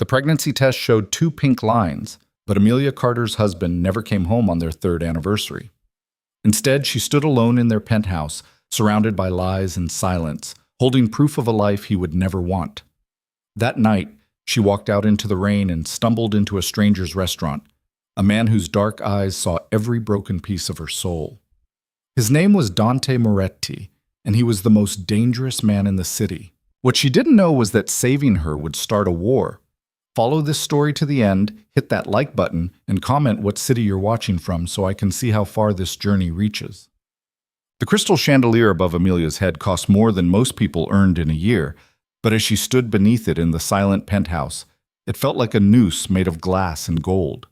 The pregnancy test showed 2 pink lines, but Amelia Carter's husband never came home on their 3rd anniversary. Instead, she stood alone in their penthouse, surrounded by lies and silence, holding proof of a life he would never want. That night, she walked out into the rain and stumbled into a stranger's restaurant, a man whose dark eyes saw every broken piece of her soul. His name was Dante Moretti, and he was the most dangerous man in the city. What she didn't know was that saving her would start a war. Follow this story to the end, hit that like button, and comment what city you're watching from so I can see how far this journey reaches. The crystal chandelier above Amelia's head cost more than most people earned in a year, but as she stood beneath it in the silent penthouse, it felt like a noose made of glass and gold.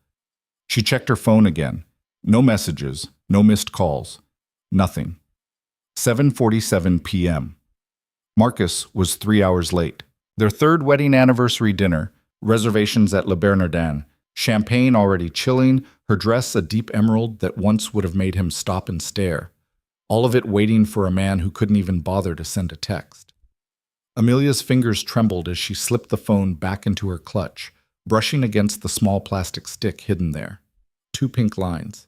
She checked her phone again. No messages, no missed calls, nothing. 7:47 p.m. Marcus was 3 hours late. Their 3rd wedding anniversary dinner, reservations at Le Bernardin, champagne already chilling, her dress a deep emerald that once would have made him stop and stare. All of it waiting for a man who couldn't even bother to send a text. Amelia's fingers trembled as she slipped the phone back into her clutch, brushing against the small plastic stick hidden there. 2 pink lines.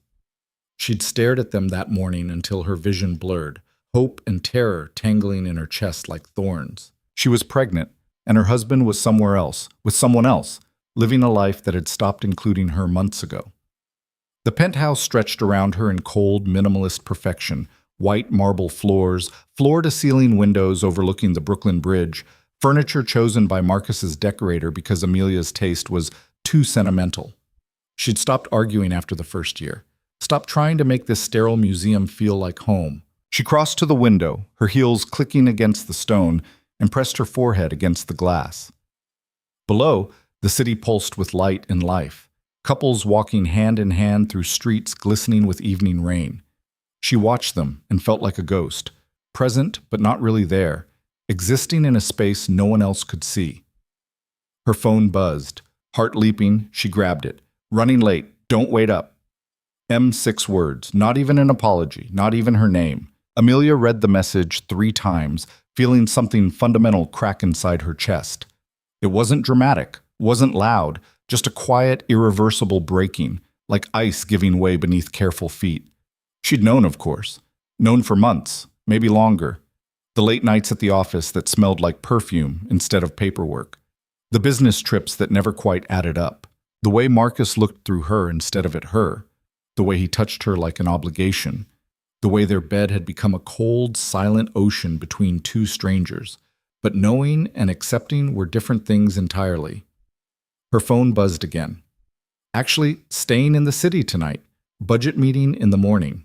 She'd stared at them that morning until her vision blurred, hope and terror tangling in her chest like thorns. She was pregnant, and her husband was somewhere else, with someone else, living a life that had stopped including her months ago. The penthouse stretched around her in cold, minimalist perfection, white marble floors, floor-to-ceiling windows overlooking the Brooklyn Bridge, furniture chosen by Marcus's decorator because Amelia's taste was too sentimental. She'd stopped arguing after the 1st year, stopped trying to make this sterile museum feel like home. She crossed to the window, her heels clicking against the stone, and pressed her forehead against the glass. Below, the city pulsed with light and life, couples walking hand in hand through streets glistening with evening rain. She watched them and felt like a ghost, present but not really there, existing in a space no one else could see. Her phone buzzed. Heart leaping, she grabbed it. Running late, don't wait up. 6 words, not even an apology, not even her name. Amelia read the message 3 times, feeling something fundamental crack inside her chest. It wasn't dramatic, wasn't loud, just a quiet, irreversible breaking, like ice giving way beneath careful feet. She'd known, of course. Known for months, maybe longer. The late nights at the office that smelled like perfume instead of paperwork. The business trips that never quite added up. The way Marcus looked through her instead of at her. The way he touched her like an obligation. The way their bed had become a cold, silent ocean between 2 strangers. But knowing and accepting were different things entirely. Her phone buzzed again. Actually, staying in the city tonight. Budget meeting in the morning.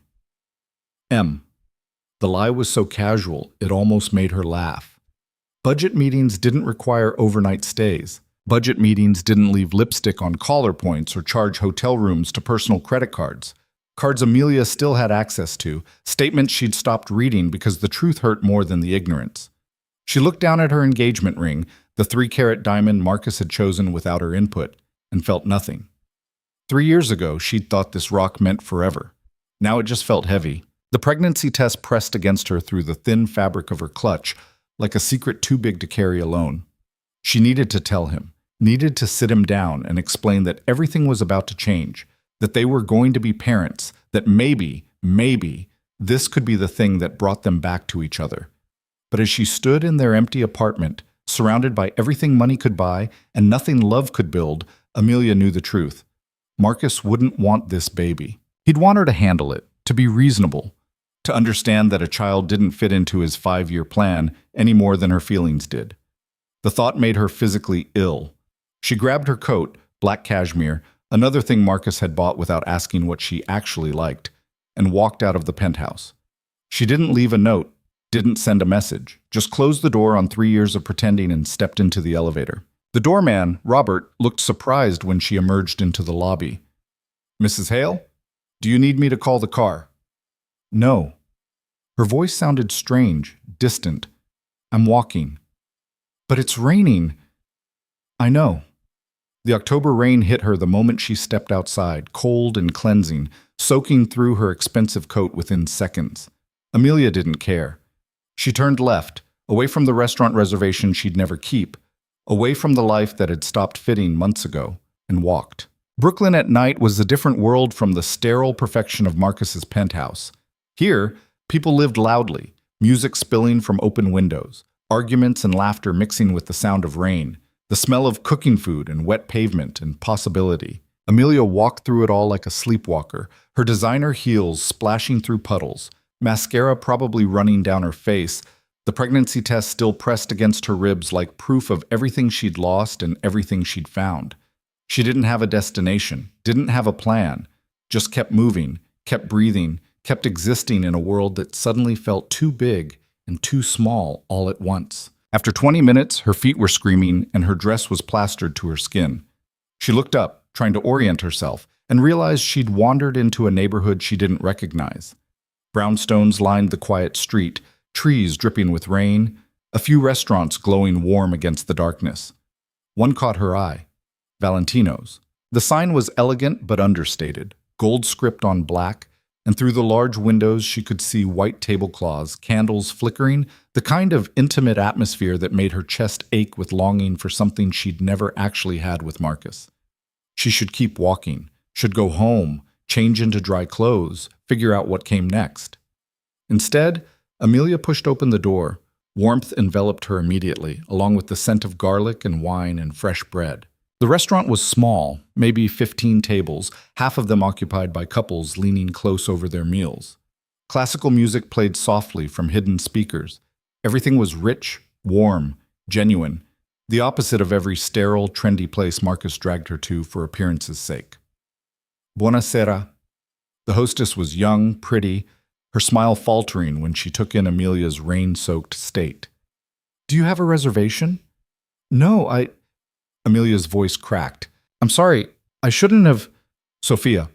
The lie was so casual, it almost made her laugh. Budget meetings didn't require overnight stays. Budget meetings didn't leave lipstick on collar points or charge hotel rooms to personal credit cards. Cards Amelia still had access to, statements she'd stopped reading because the truth hurt more than the ignorance. She looked down at her engagement ring, the 3-carat diamond Marcus had chosen without her input, and felt nothing. 3 years ago, she'd thought this rock meant forever. Now it just felt heavy. The pregnancy test pressed against her through the thin fabric of her clutch, like a secret too big to carry alone. She needed to tell him, needed to sit him down and explain that everything was about to change, that they were going to be parents, that maybe, this could be the thing that brought them back to each other. But as she stood in their empty apartment, surrounded by everything money could buy and nothing love could build, Amelia knew the truth. Marcus wouldn't want this baby. He'd want her to handle it, to be reasonable, to understand that a child didn't fit into his 5-year plan any more than her feelings did. The thought made her physically ill. She grabbed her coat, black cashmere, another thing Marcus had bought without asking what she actually liked, and walked out of the penthouse. She didn't leave a note, didn't send a message, just closed the door on 3 years of pretending and stepped into the elevator. The doorman, Robert, looked surprised when she emerged into the lobby. "Mrs. Hale? Do you need me to call the car?" "No." Her voice sounded strange, distant. "I'm walking." "But it's raining." "I know." The October rain hit her the moment she stepped outside, cold and cleansing, soaking through her expensive coat within seconds. Amelia didn't care. She turned left, away from the restaurant reservation she'd never keep, away from the life that had stopped fitting months ago, and walked. Brooklyn at night was a different world from the sterile perfection of Marcus's penthouse. Here, people lived loudly, music spilling from open windows, arguments and laughter mixing with the sound of rain, the smell of cooking food and wet pavement and possibility. Amelia walked through it all like a sleepwalker, her designer heels splashing through puddles, mascara probably running down her face, the pregnancy test still pressed against her ribs like proof of everything she'd lost and everything she'd found. She didn't have a destination, didn't have a plan, just kept moving, kept breathing, kept existing in a world that suddenly felt too big and too small all at once. After 20 minutes, her feet were screaming and her dress was plastered to her skin. She looked up, trying to orient herself, and realized she'd wandered into a neighborhood she didn't recognize. Brownstones lined the quiet street, trees dripping with rain, a few restaurants glowing warm against the darkness. One caught her eye. Valentino's. The sign was elegant but understated, gold script on black, and through the large windows she could see white tablecloths, candles flickering, the kind of intimate atmosphere that made her chest ache with longing for something she'd never actually had with Marcus. She should keep walking, should go home, change into dry clothes, figure out what came next. Instead, Amelia pushed open the door. Warmth enveloped her immediately, along with the scent of garlic and wine and fresh bread. The restaurant was small, maybe 15 tables, half of them occupied by couples leaning close over their meals. Classical music played softly from hidden speakers. Everything was rich, warm, genuine, the opposite of every sterile, trendy place Marcus dragged her to for appearance's sake. Buonasera. The hostess was young, pretty, her smile faltering when she took in Amelia's rain-soaked state. "Do you have a reservation?" "No, Amelia's voice cracked. "I'm sorry, I shouldn't have—" "Sophia."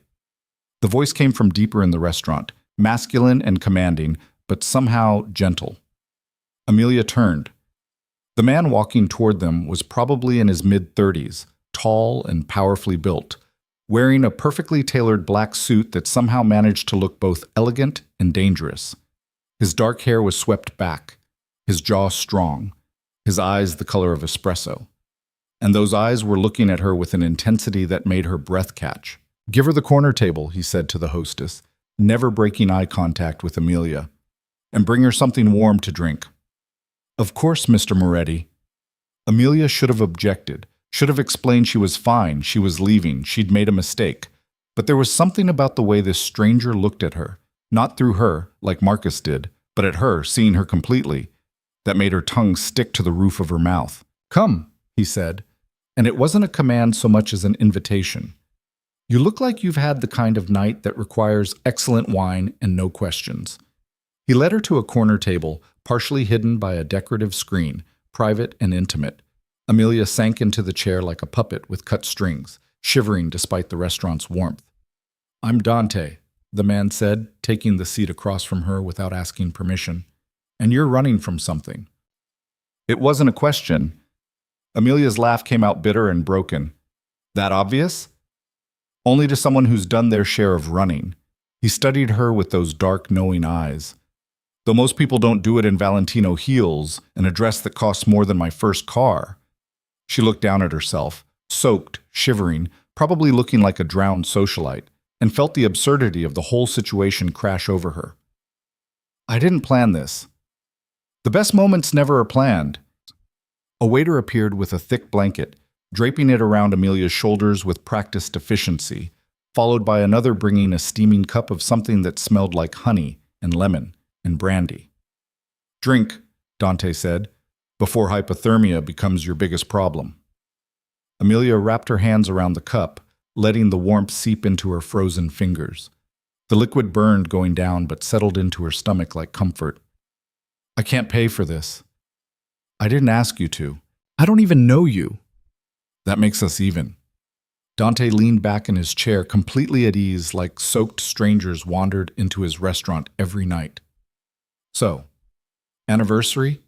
The voice came from deeper in the restaurant, masculine and commanding, but somehow gentle. Amelia turned. The man walking toward them was probably in his mid-30s, tall and powerfully built, wearing a perfectly tailored black suit that somehow managed to look both elegant and dangerous. His dark hair was swept back, his jaw strong, his eyes the color of espresso. And those eyes were looking at her with an intensity that made her breath catch. "Give her the corner table," he said to the hostess, never breaking eye contact with Amelia. "And bring her something warm to drink." "Of course, Mr. Moretti." Amelia should have objected, should have explained she was fine, she was leaving, she'd made a mistake. But there was something about the way this stranger looked at her, not through her, like Marcus did, but at her, seeing her completely, that made her tongue stick to the roof of her mouth. "Come," he said. And it wasn't a command so much as an invitation. "You look like you've had the kind of night that requires excellent wine and no questions." He led her to a corner table, partially hidden by a decorative screen, private and intimate. Amelia sank into the chair like a puppet with cut strings, shivering despite the restaurant's warmth. "I'm Dante," the man said, taking the seat across from her without asking permission. "And you're running from something." It wasn't a question. Amelia's laugh came out bitter and broken. "That obvious?" "Only to someone who's done their share of running." He studied her with those dark, knowing eyes. "Though most people don't do it in Valentino heels and a dress that costs more than my first car." She looked down at herself, soaked, shivering, probably looking like a drowned socialite, and felt the absurdity of the whole situation crash over her. "I didn't plan this." "The best moments never are planned." A waiter appeared with a thick blanket, draping it around Amelia's shoulders with practiced efficiency, followed by another bringing a steaming cup of something that smelled like honey and lemon and brandy. "Drink," Dante said, "before hypothermia becomes your biggest problem." Amelia wrapped her hands around the cup, letting the warmth seep into her frozen fingers. The liquid burned going down but settled into her stomach like comfort. "I can't pay for this." "I didn't ask you to. I don't even know you." "That makes us even." Dante leaned back in his chair, completely at ease, like soaked strangers wandered into his restaurant every night. "So, anniversary?"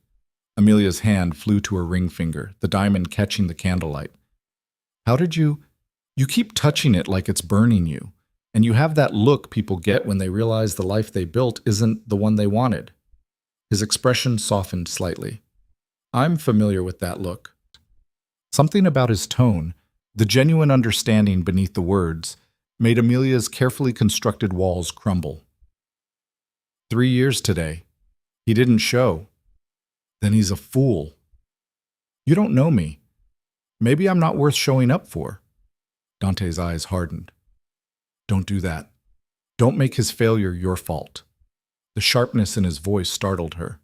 Amelia's hand flew to her ring finger, the diamond catching the candlelight. "How did you keep touching it like it's burning you, and you have that look people get when they realize the life they built isn't the one they wanted." His expression softened slightly. "I'm familiar with that look." Something about his tone, the genuine understanding beneath the words, made Amelia's carefully constructed walls crumble. 3 years today. He didn't show. Then he's a fool. You don't know me. Maybe I'm not worth showing up for. Dante's eyes hardened. Don't do that. Don't make his failure your fault. The sharpness in his voice startled her.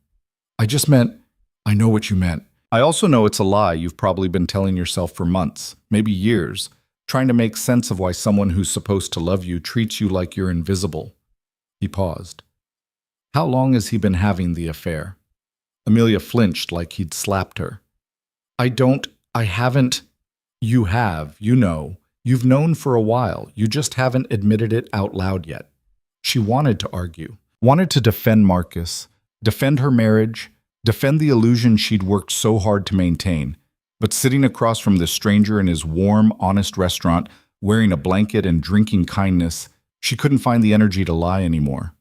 I just meant, I know what you meant. I also know it's a lie you've probably been telling yourself for months, maybe years, trying to make sense of why someone who's supposed to love you treats you like you're invisible. He paused. How long has he been having the affair? Amelia flinched like he'd slapped her. I haven't. You have, you know. You've known for a while. You just haven't admitted it out loud yet. She wanted to argue, wanted to defend Marcus, defend her marriage, defend the illusion she'd worked so hard to maintain. But sitting across from this stranger in his warm, honest restaurant, wearing a blanket and drinking kindness, she couldn't find the energy to lie anymore.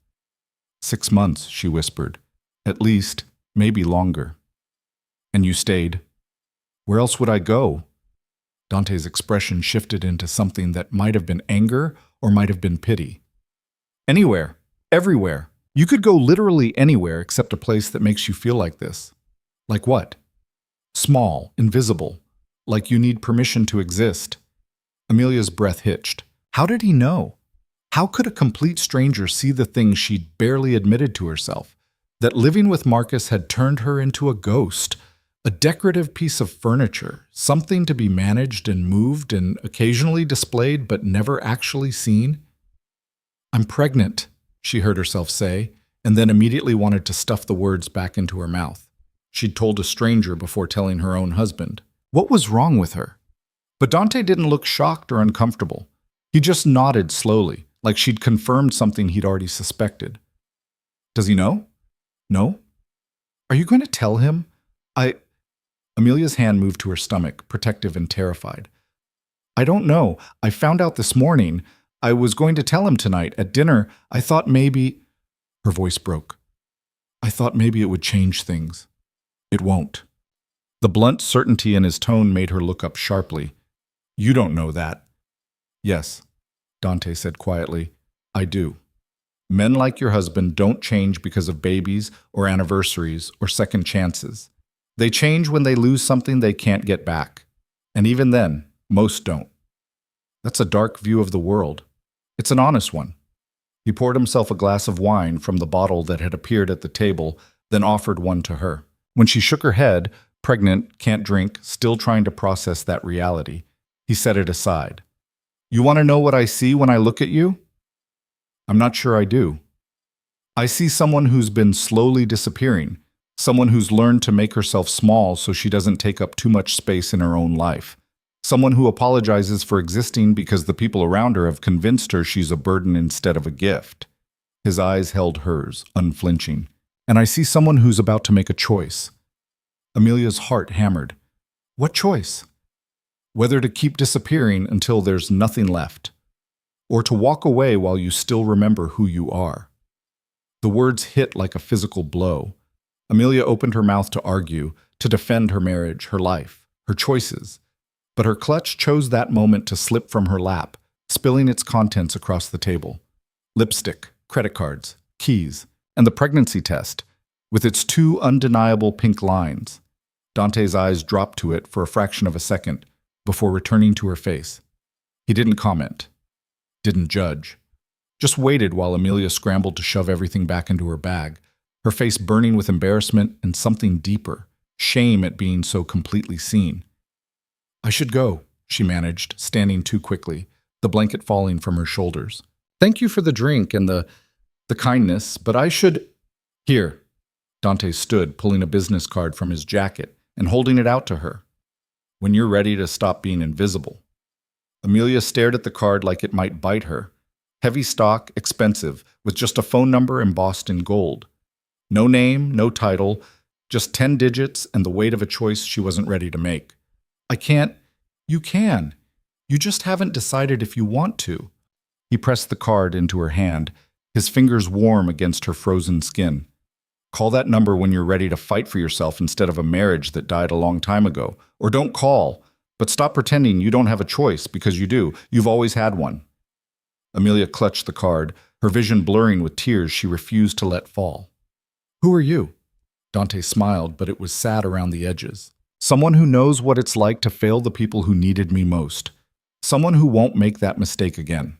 6 months, she whispered. At least, maybe longer. And you stayed. Where else would I go? Dante's expression shifted into something that might have been anger or might have been pity. Anywhere. Everywhere. You could go literally anywhere except a place that makes you feel like this. Like what? Small, invisible. Like you need permission to exist. Amelia's breath hitched. How did he know? How could a complete stranger see the things she'd barely admitted to herself? That living with Marcus had turned her into a ghost, a decorative piece of furniture, something to be managed and moved and occasionally displayed but never actually seen? I'm pregnant, she heard herself say, and then immediately wanted to stuff the words back into her mouth. She'd told a stranger before telling her own husband. What was wrong with her? But Dante didn't look shocked or uncomfortable. He just nodded slowly, like she'd confirmed something he'd already suspected. Does he know? No? Are you going to tell him? Amelia's hand moved to her stomach, protective and terrified. I don't know. I found out this morning. I was going to tell him tonight at dinner. I thought maybe... Her voice broke. I thought maybe it would change things. It won't. The blunt certainty in his tone made her look up sharply. You don't know that. Yes, Dante said quietly. I do. Men like your husband don't change because of babies or anniversaries or second chances. They change when they lose something they can't get back. And even then, most don't. That's a dark view of the world. It's an honest one. He poured himself a glass of wine from the bottle that had appeared at the table, then offered one to her. When she shook her head, pregnant, can't drink, still trying to process that reality, he set it aside. You want to know what I see when I look at you? I'm not sure I do. I see someone who's been slowly disappearing, someone who's learned to make herself small so she doesn't take up too much space in her own life, someone who apologizes for existing because the people around her have convinced her she's a burden instead of a gift. His eyes held hers, unflinching. And I see someone who's about to make a choice. Amelia's heart hammered. What choice? Whether to keep disappearing until there's nothing left, or to walk away while you still remember who you are. The words hit like a physical blow. Amelia opened her mouth to argue, to defend her marriage, her life, her choices. But her clutch chose that moment to slip from her lap, spilling its contents across the table. Lipstick, credit cards, keys, and the pregnancy test, with its 2 undeniable pink lines. Dante's eyes dropped to it for a fraction of a second, before returning to her face. He didn't comment, didn't judge, just waited while Amelia scrambled to shove everything back into her bag, her face burning with embarrassment and something deeper, shame at being so completely seen. I should go, she managed, standing too quickly, the blanket falling from her shoulders. Thank you for the drink and the kindness, but I should... Here. Dante stood, pulling a business card from his jacket and holding it out to her. When you're ready to stop being invisible. Amelia stared at the card like it might bite her. Heavy stock, expensive, with just a phone number embossed in gold. No name, no title, just 10 digits and the weight of a choice she wasn't ready to make. I can't. You can. You just haven't decided if you want to. He pressed the card into her hand, his fingers warm against her frozen skin. Call that number when you're ready to fight for yourself instead of a marriage that died a long time ago. Or don't call. But stop pretending you don't have a choice, because you do. You've always had one. Amelia clutched the card, her vision blurring with tears she refused to let fall. Who are you? Dante smiled, but it was sad around the edges. Someone who knows what it's like to fail the people who needed me most. Someone who won't make that mistake again.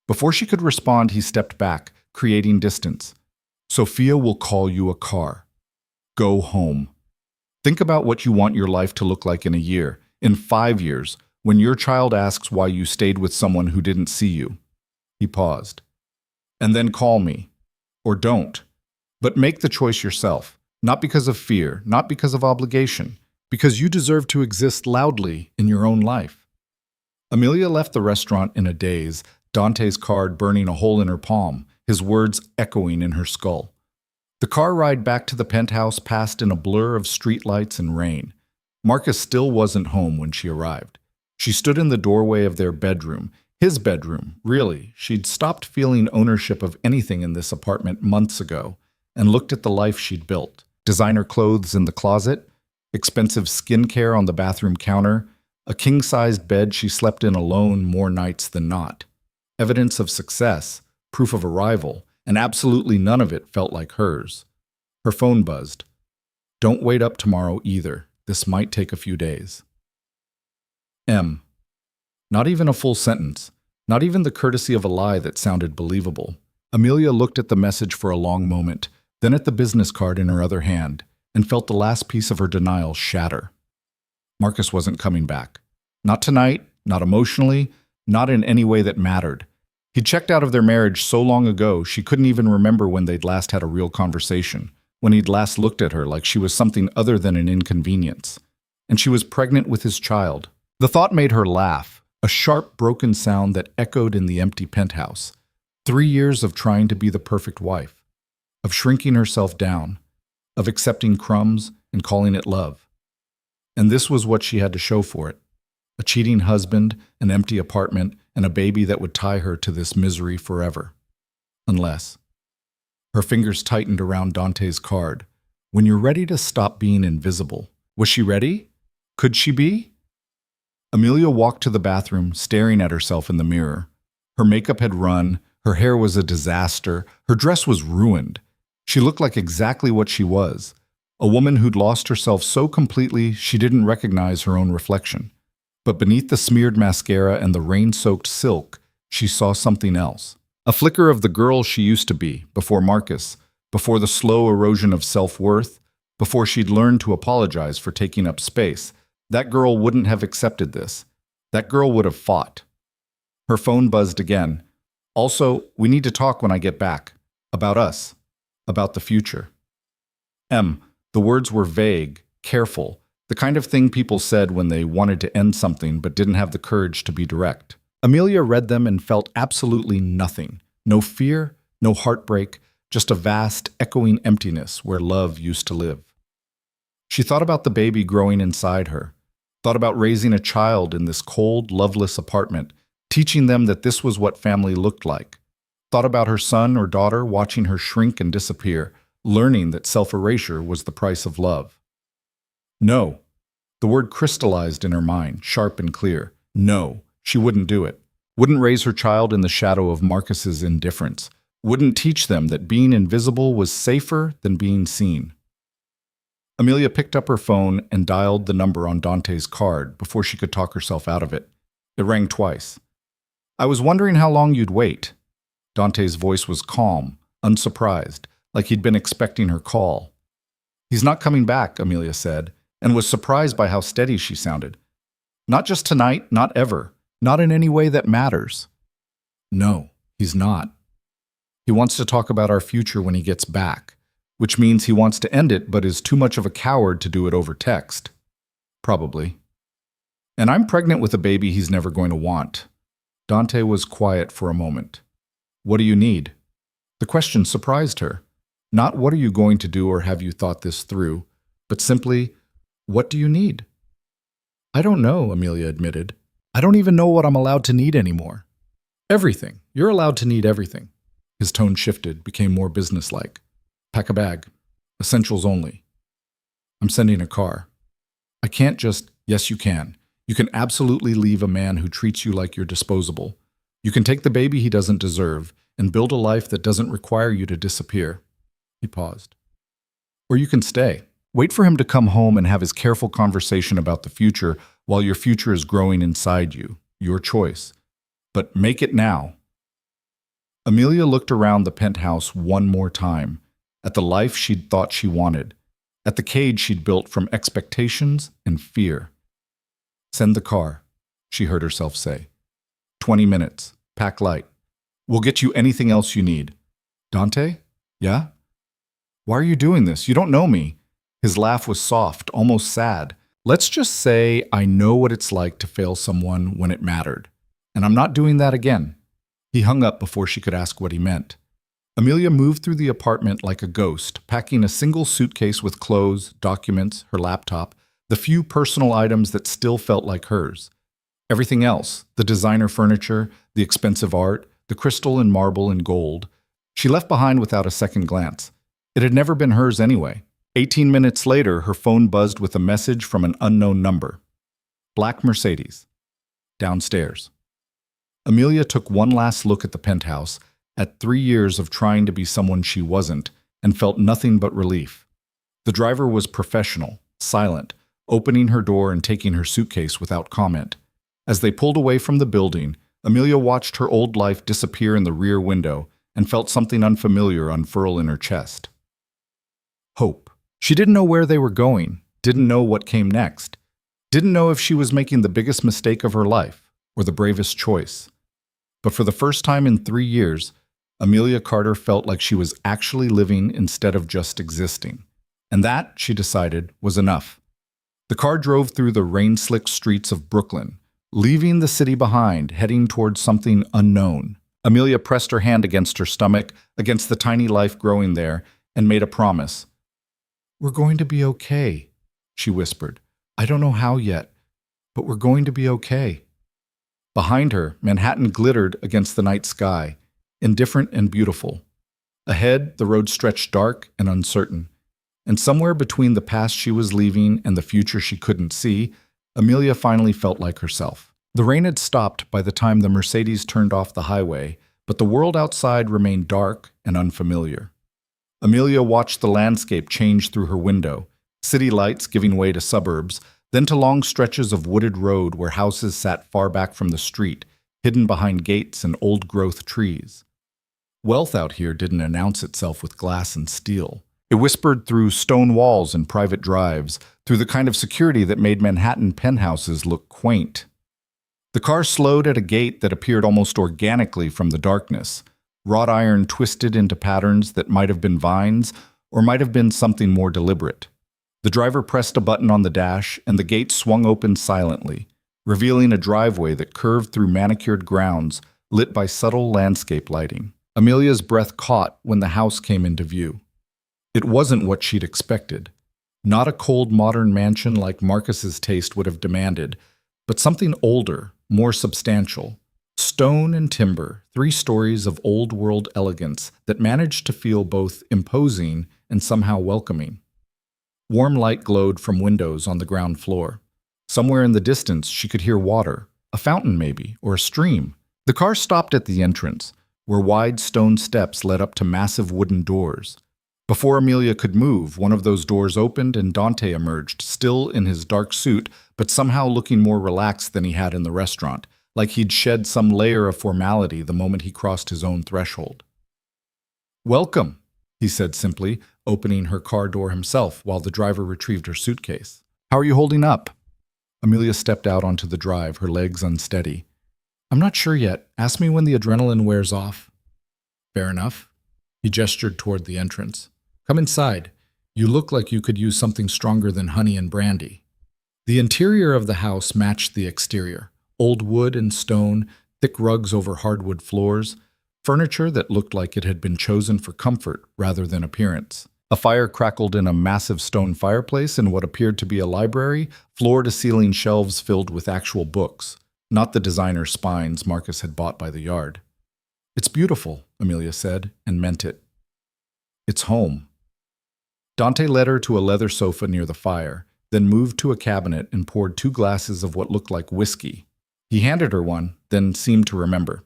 Before she could respond, he stepped back, creating distance. Sophia will call you a car. Go home. Think about what you want your life to look like in a year, in 5 years, when your child asks why you stayed with someone who didn't see you. He paused. And then call me. Or don't. But make the choice yourself, not because of fear, not because of obligation, because you deserve to exist loudly in your own life. Amelia left the restaurant in a daze, Dante's card burning a hole in her palm, his words echoing in her skull. The car ride back to the penthouse passed in a blur of streetlights and rain. Marcus still wasn't home when she arrived. She stood in the doorway of their bedroom, his bedroom, really. She'd stopped feeling ownership of anything in this apartment months ago and looked at the life she'd built. Designer clothes in the closet, expensive skincare on the bathroom counter, a king-sized bed she slept in alone more nights than not. Evidence of success, proof of arrival, and absolutely none of it felt like hers. Her phone buzzed. Don't wait up tomorrow either. This might take a few days. M. Not even a full sentence. Not even the courtesy of a lie that sounded believable. Amelia looked at the message for a long moment, then at the business card in her other hand, and felt the last piece of her denial shatter. Marcus wasn't coming back. Not tonight, not emotionally, not in any way that mattered. He'd checked out of their marriage so long ago she couldn't even remember when they'd last had a real conversation, when he'd last looked at her like she was something other than an inconvenience. And she was pregnant with his child. The thought made her laugh, a sharp, broken sound that echoed in the empty penthouse. 3 years of trying to be the perfect wife, of shrinking herself down, of accepting crumbs and calling it love. And this was what she had to show for it. A cheating husband, an empty apartment, and a baby that would tie her to this misery forever. Unless. Her fingers tightened around Dante's card. When you're ready to stop being invisible. Was she ready? Could she be? Amelia walked to the bathroom, staring at herself in the mirror. Her makeup had run, her hair was a disaster, her dress was ruined. She looked like exactly what she was, a woman who'd lost herself so completely she didn't recognize her own reflection. But beneath the smeared mascara and the rain-soaked silk, she saw something else. A flicker of the girl she used to be, before Marcus, before the slow erosion of self-worth, before she'd learned to apologize for taking up space. That girl wouldn't have accepted this. That girl would have fought. Her phone buzzed again. Also, we need to talk when I get back. About us. About the future. M. The words were vague, careful, the kind of thing people said when they wanted to end something but didn't have the courage to be direct. Amelia read them and felt absolutely nothing. No fear, no heartbreak, just a vast, echoing emptiness where love used to live. She thought about the baby growing inside her, thought about raising a child in this cold, loveless apartment, teaching them that this was what family looked like. Thought about her son or daughter watching her shrink and disappear, learning that self-erasure was the price of love. No. The word crystallized in her mind, sharp and clear. No, she wouldn't do it. Wouldn't raise her child in the shadow of Marcus's indifference. Wouldn't teach them that being invisible was safer than being seen. Amelia picked up her phone and dialed the number on Dante's card before she could talk herself out of it. It rang twice. I was wondering how long you'd wait. Dante's voice was calm, unsurprised, like he'd been expecting her call. He's not coming back, Amelia said, and was surprised by how steady she sounded. Not just tonight, not ever, not in any way that matters. No, he's not. He wants to talk about our future when he gets back, which means he wants to end it but is too much of a coward to do it over text. Probably. And I'm pregnant with a baby he's never going to want. Dante was quiet for a moment. What do you need? The question surprised her. Not what are you going to do or have you thought this through, but simply, what do you need? I don't know, Amelia admitted. I don't even know what I'm allowed to need anymore. Everything. You're allowed to need everything. His tone shifted, became more businesslike. Pack a bag. Essentials only. I'm sending a car. I can't just, yes you can. You can absolutely leave a man who treats you like you're disposable. You can take the baby he doesn't deserve and build a life that doesn't require you to disappear." He paused. "Or you can stay. Wait for him to come home and have his careful conversation about the future while your future is growing inside you. Your choice. But make it now." Amelia looked around the penthouse one more time, at the life she'd thought she wanted, at the cage she'd built from expectations and fear. "Send the car," she heard herself say. 20 minutes. Pack light. We'll get you anything else you need." "Dante? Yeah? Why are you doing this? You don't know me." His laugh was soft, almost sad. "Let's just say I know what it's like to fail someone when it mattered. And I'm not doing that again." He hung up before she could ask what he meant. Amelia moved through the apartment like a ghost, packing a single suitcase with clothes, documents, her laptop, the few personal items that still felt like hers. Everything else, the designer furniture, the expensive art, the crystal and marble and gold, she left behind without a second glance. It had never been hers anyway. 18 minutes later, her phone buzzed with a message from an unknown number. "Black Mercedes. Downstairs." Amelia took one last look at the penthouse, at 3 years of trying to be someone she wasn't, and felt nothing but relief. The driver was professional, silent, opening her door and taking her suitcase without comment. As they pulled away from the building, Amelia watched her old life disappear in the rear window and felt something unfamiliar unfurl in her chest. Hope. She didn't know where they were going, didn't know what came next, didn't know if she was making the biggest mistake of her life or the bravest choice. But for the first time in 3 years, Amelia Carter felt like she was actually living instead of just existing. And that, she decided, was enough. The car drove through the rain-slicked streets of Brooklyn, leaving the city behind, heading towards something unknown. Amelia pressed her hand against her stomach, against the tiny life growing there, and made a promise. "We're going to be okay," she whispered. "I don't know how yet, but we're going to be okay." Behind her, Manhattan glittered against the night sky, indifferent and beautiful. Ahead, the road stretched dark and uncertain. And somewhere between the past she was leaving and the future she couldn't see, Amelia finally felt like herself. The rain had stopped by the time the Mercedes turned off the highway, but the world outside remained dark and unfamiliar. Amelia watched the landscape change through her window, city lights giving way to suburbs, then to long stretches of wooded road where houses sat far back from the street, hidden behind gates and old-growth trees. Wealth out here didn't announce itself with glass and steel. It whispered through stone walls and private drives, through the kind of security that made Manhattan penthouses look quaint. The car slowed at a gate that appeared almost organically from the darkness, wrought iron twisted into patterns that might have been vines or might have been something more deliberate. The driver pressed a button on the dash, and the gate swung open silently, revealing a driveway that curved through manicured grounds lit by subtle landscape lighting. Amelia's breath caught when the house came into view. It wasn't what she'd expected. Not a cold modern mansion like Marcus's taste would have demanded, but something older, more substantial. Stone and timber, 3 stories of old-world elegance that managed to feel both imposing and somehow welcoming. Warm light glowed from windows on the ground floor. Somewhere in the distance, she could hear water, a fountain maybe, or a stream. The car stopped at the entrance, where wide stone steps led up to massive wooden doors. Before Amelia could move, one of those doors opened and Dante emerged, still in his dark suit, but somehow looking more relaxed than he had in the restaurant, like he'd shed some layer of formality the moment he crossed his own threshold. "Welcome," he said simply, opening her car door himself while the driver retrieved her suitcase. "How are you holding up?" Amelia stepped out onto the drive, her legs unsteady. "I'm not sure yet. Ask me when the adrenaline wears off." "Fair enough." He gestured toward the entrance. "Come inside. You look like you could use something stronger than honey and brandy." The interior of the house matched the exterior. Old wood and stone, thick rugs over hardwood floors, furniture that looked like it had been chosen for comfort rather than appearance. A fire crackled in a massive stone fireplace in what appeared to be a library, floor-to-ceiling shelves filled with actual books, not the designer spines Marcus had bought by the yard. "It's beautiful," Amelia said, and meant it. "It's home." Dante led her to a leather sofa near the fire, then moved to a cabinet and poured 2 glasses of what looked like whiskey. He handed her one, then seemed to remember.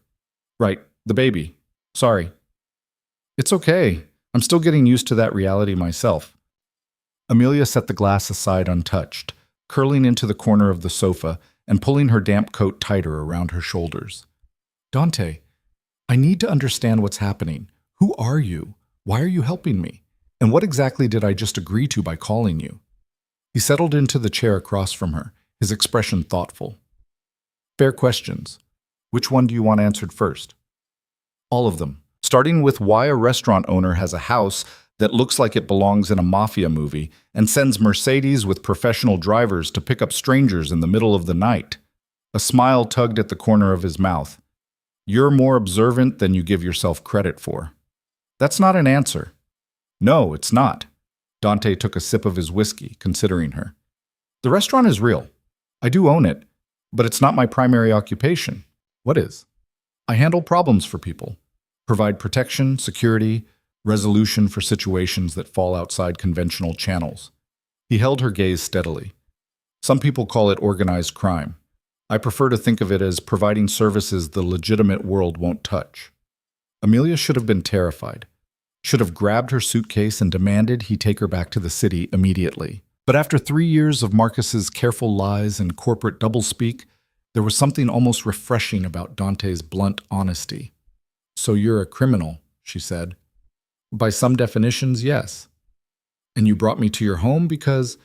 Right, the baby. Sorry. It's okay. I'm still getting used to that reality myself. Amelia set the glass aside untouched, curling into the corner of the sofa and pulling her damp coat tighter around her shoulders. Dante, I need to understand what's happening. Who are you? Why are you helping me? And what exactly did I just agree to by calling you? He settled into the chair across from her, his expression thoughtful. Fair questions. Which one do you want answered first? All of them, starting with why a restaurant owner has a house that looks like it belongs in a Mafia movie and sends Mercedes with professional drivers to pick up strangers in the middle of the night. A smile tugged at the corner of his mouth. You're more observant than you give yourself credit for. That's not an answer. No, it's not. Dante took a sip of his whiskey, considering her. The restaurant is real. I do own it, but it's not my primary occupation. What is? I handle problems for people, provide protection, security, resolution for situations that fall outside conventional channels. He held her gaze steadily. Some people call it organized crime. I prefer to think of it as providing services the legitimate world won't touch. Amelia should have been terrified, should have grabbed her suitcase and demanded he take her back to the city immediately. But after 3 years of Marcus's careful lies and corporate doublespeak, there was something almost refreshing about Dante's blunt honesty. So you're a criminal, she said. By some definitions, yes. And you brought me to your home because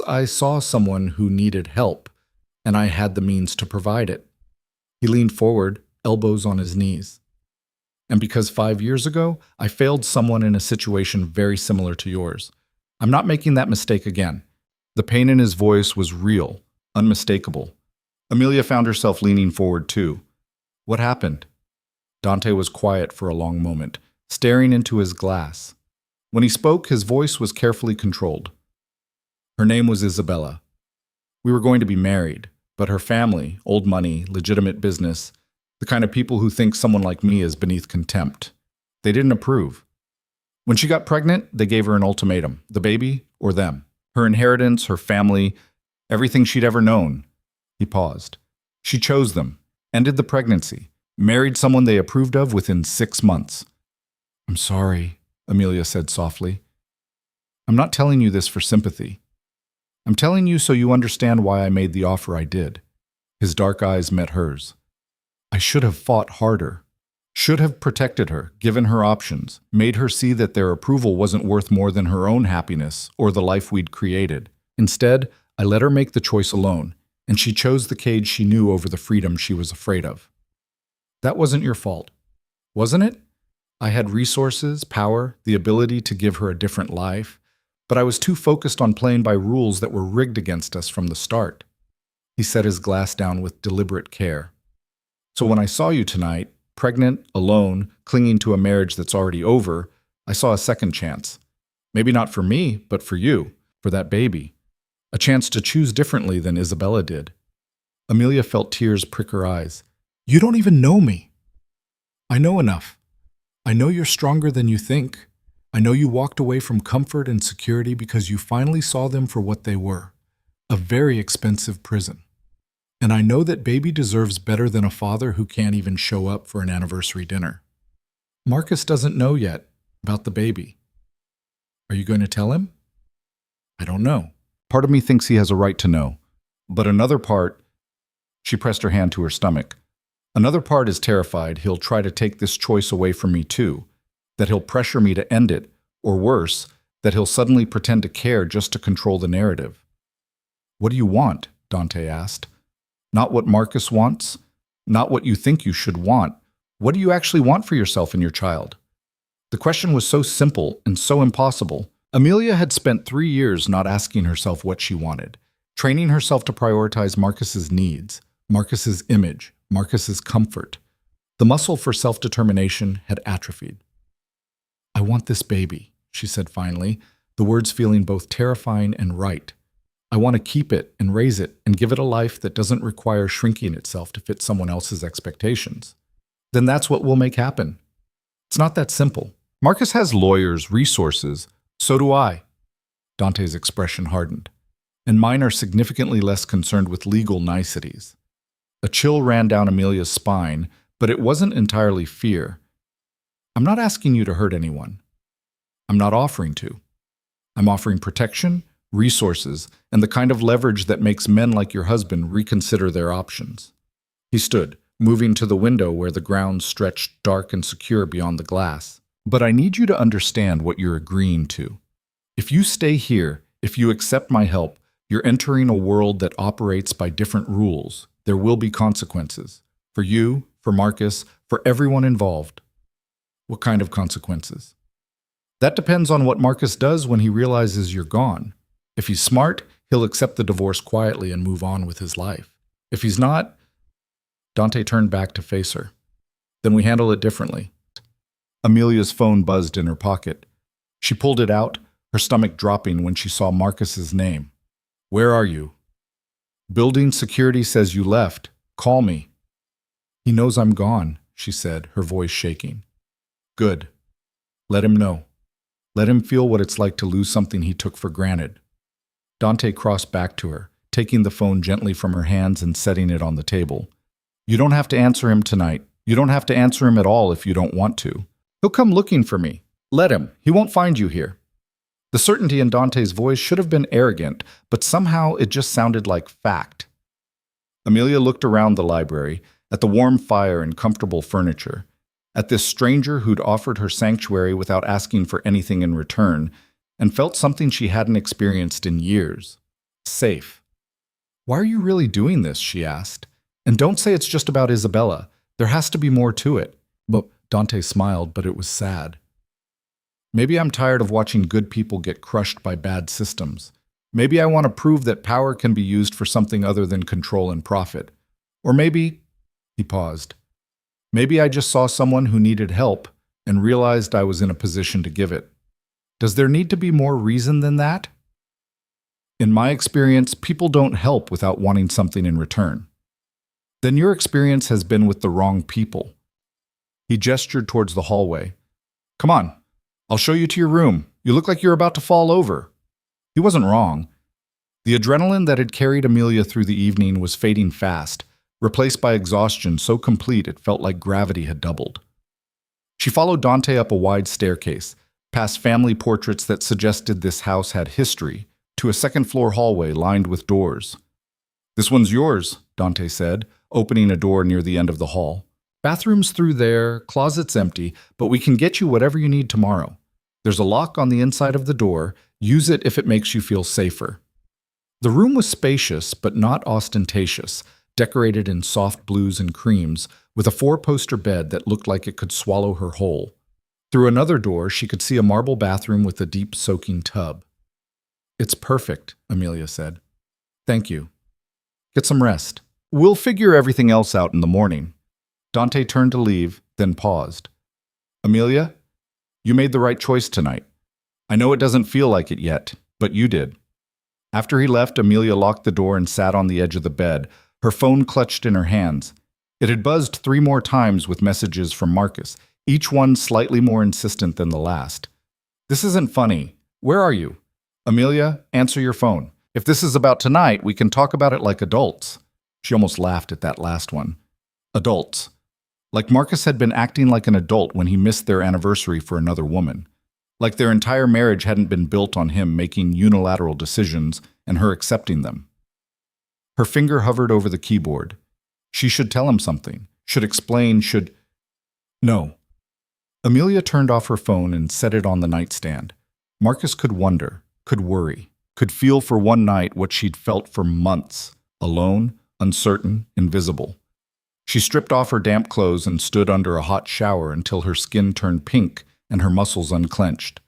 I saw someone who needed help, and I had the means to provide it. He leaned forward, elbows on his knees. And because 5 years ago, I failed someone in a situation very similar to yours. I'm not making that mistake again. The pain in his voice was real, unmistakable. Amelia found herself leaning forward too. What happened? Dante was quiet for a long moment, staring into his glass. When he spoke, his voice was carefully controlled. Her name was Isabella. We were going to be married, but her family, old money, legitimate business, the kind of people who think someone like me is beneath contempt. They didn't approve. When she got pregnant, they gave her an ultimatum, the baby or them. Her inheritance, her family, everything she'd ever known. He paused. She chose them, ended the pregnancy, married someone they approved of within 6 months. I'm sorry, Amelia said softly. I'm not telling you this for sympathy. I'm telling you so you understand why I made the offer I did. His dark eyes met hers. I should have fought harder, should have protected her, given her options, made her see that their approval wasn't worth more than her own happiness or the life we'd created. Instead, I let her make the choice alone, and she chose the cage she knew over the freedom she was afraid of. That wasn't your fault, wasn't it? I had resources, power, the ability to give her a different life, but I was too focused on playing by rules that were rigged against us from the start. He set his glass down with deliberate care. So when I saw you tonight, pregnant, alone, clinging to a marriage that's already over, I saw a second chance. Maybe not for me, but for you, for that baby. A chance to choose differently than Isabella did. Amelia felt tears prick her eyes. You don't even know me. I know enough. I know you're stronger than you think. I know you walked away from comfort and security because you finally saw them for what they were. A very expensive prison. And I know that baby deserves better than a father who can't even show up for an anniversary dinner. Marcus doesn't know yet about the baby. Are you going to tell him? I don't know. Part of me thinks he has a right to know. But another part, she pressed her hand to her stomach. Another part is terrified he'll try to take this choice away from me too, that he'll pressure me to end it, or worse, that he'll suddenly pretend to care just to control the narrative. What do you want? Dante asked. Not what Marcus wants, not what you think you should want. What do you actually want for yourself and your child? The question was so simple and so impossible. Amelia had spent 3 years not asking herself what she wanted, training herself to prioritize Marcus's needs, Marcus's image, Marcus's comfort. The muscle for self-determination had atrophied. I want this baby, she said finally, the words feeling both terrifying and right. I want to keep it and raise it and give it a life that doesn't require shrinking itself to fit someone else's expectations. Then that's what we'll make happen. It's not that simple. Marcus has lawyers, resources. So do I. Dante's expression hardened. and mine are significantly less concerned with legal niceties. A chill ran down Amelia's spine, but it wasn't entirely fear. I'm not asking you to hurt anyone. I'm not offering to. I'm offering protection, resources, and the kind of leverage that makes men like your husband reconsider their options. He stood, moving to the window where the ground stretched dark and secure beyond the glass. But I need you to understand what you're agreeing to. If you stay here, if you accept my help, you're entering a world that operates by different rules. There will be consequences. For you, for Marcus, for everyone involved. What kind of consequences? That depends on what Marcus does when he realizes you're gone. If he's smart, he'll accept the divorce quietly and move on with his life. If he's not, Dante turned back to face her. Then we handle it differently. Amelia's phone buzzed in her pocket. She pulled it out, her stomach dropping when she saw Marcus's name. Where are you? Building security says you left. Call me. He knows I'm gone, she said, her voice shaking. Good. Let him know. Let him feel what it's like to lose something he took for granted. Dante crossed back to her, taking the phone gently from her hands and setting it on the table. You don't have to answer him tonight. You don't have to answer him at all if you don't want to. He'll come looking for me. Let him. He won't find you here. The certainty in Dante's voice should have been arrogant, but somehow it just sounded like fact. Amelia looked around the library, at the warm fire and comfortable furniture, at this stranger who'd offered her sanctuary without asking for anything in return, and felt something she hadn't experienced in years. Safe. Why are you really doing this? She asked. And don't say it's just about Isabella. There has to be more to it. But Dante smiled, but it was sad. Maybe I'm tired of watching good people get crushed by bad systems. Maybe I want to prove that power can be used for something other than control and profit. Or maybe, he paused, maybe I just saw someone who needed help and realized I was in a position to give it. Does there need to be more reason than that? In my experience, people don't help without wanting something in return. Then your experience has been with the wrong people. He gestured towards the hallway. Come on, I'll show you to your room. You look like you're about to fall over. He wasn't wrong. The adrenaline that had carried Amelia through the evening was fading fast, replaced by exhaustion so complete it felt like gravity had doubled. She followed Dante up a wide staircase, past family portraits that suggested this house had history, to a second-floor hallway lined with doors. This one's yours, Dante said, opening a door near the end of the hall. Bathroom's through there, closet's empty, but we can get you whatever you need tomorrow. There's a lock on the inside of the door. Use it if it makes you feel safer. The room was spacious, but not ostentatious, decorated in soft blues and creams, with a four-poster bed that looked like it could swallow her whole. Through another door, she could see a marble bathroom with a deep soaking tub. It's perfect, Amelia said. Thank you. Get some rest. We'll figure everything else out in the morning. Dante turned to leave, then paused. Amelia, you made the right choice tonight. I know it doesn't feel like it yet, but you did. After he left, Amelia locked the door and sat on the edge of the bed, her phone clutched in her hands. It had buzzed 3 more times with messages from Marcus, each one slightly more insistent than the last. This isn't funny. Where are you? Amelia, answer your phone. If this is about tonight, we can talk about it like adults. She almost laughed at that last one. Adults. Like Marcus had been acting like an adult when he missed their anniversary for another woman. Like their entire marriage hadn't been built on him making unilateral decisions and her accepting them. Her finger hovered over the keyboard. She should tell him something, should explain, should... No. Amelia turned off her phone and set it on the nightstand. Marcus could wonder, could worry, could feel for one night what she'd felt for months, alone, uncertain, invisible. She stripped off her damp clothes and stood under a hot shower until her skin turned pink and her muscles unclenched.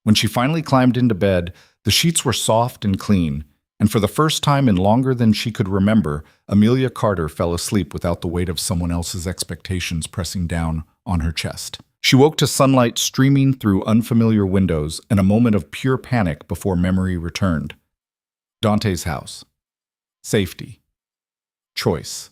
When she finally climbed into bed, the sheets were soft and clean, and for the first time in longer than she could remember, Amelia Carter fell asleep without the weight of someone else's expectations pressing down on her chest. She woke to sunlight streaming through unfamiliar windows and a moment of pure panic before memory returned. Dante's house. Safety. Choice.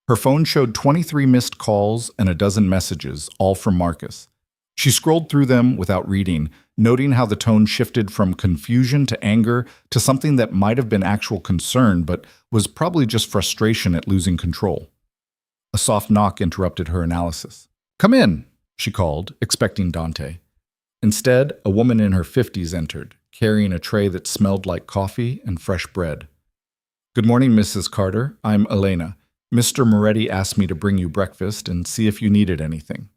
Her phone showed 23 missed calls and a dozen messages, all from Marcus. She scrolled through them without reading, noting how the tone shifted from confusion to anger to something that might have been actual concern but was probably just frustration at losing control. A soft knock interrupted her analysis. "Come in," she called, expecting Dante. Instead, a woman in her 50s entered, carrying a tray that smelled like coffee and fresh bread. "Good morning, Mrs. Carter. I'm Elena. Mr. Moretti asked me to bring you breakfast and see if you needed anything."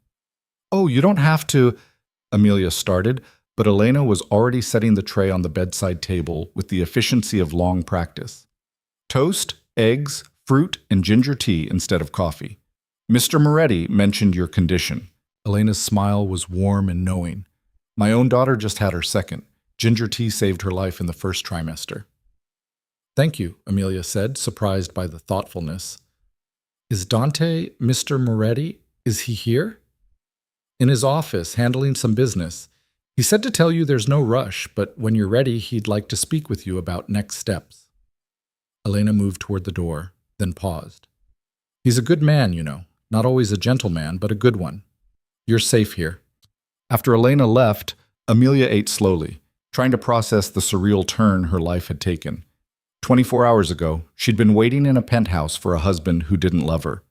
"Oh, you don't have to," Amelia started, but Elena was already setting the tray on the bedside table with the efficiency of long practice. "Toast, eggs, fruit, and ginger tea instead of coffee. Mr. Moretti mentioned your condition." Elena's smile was warm and knowing. "My own daughter just had her second. Ginger tea saved her life in the first trimester." "Thank you," Amelia said, surprised by the thoughtfulness. "Is Dante Mr. Moretti? Is he here?" "In his office, handling some business. He said to tell you there's no rush, but when you're ready, he'd like to speak with you about next steps." Elena moved toward the door, then paused. "He's a good man, you know. Not always a gentleman, but a good one. You're safe here." After Elena left, Amelia ate slowly, trying to process the surreal turn her life had taken. 24 hours ago, she'd been waiting in a penthouse for a husband who didn't love her.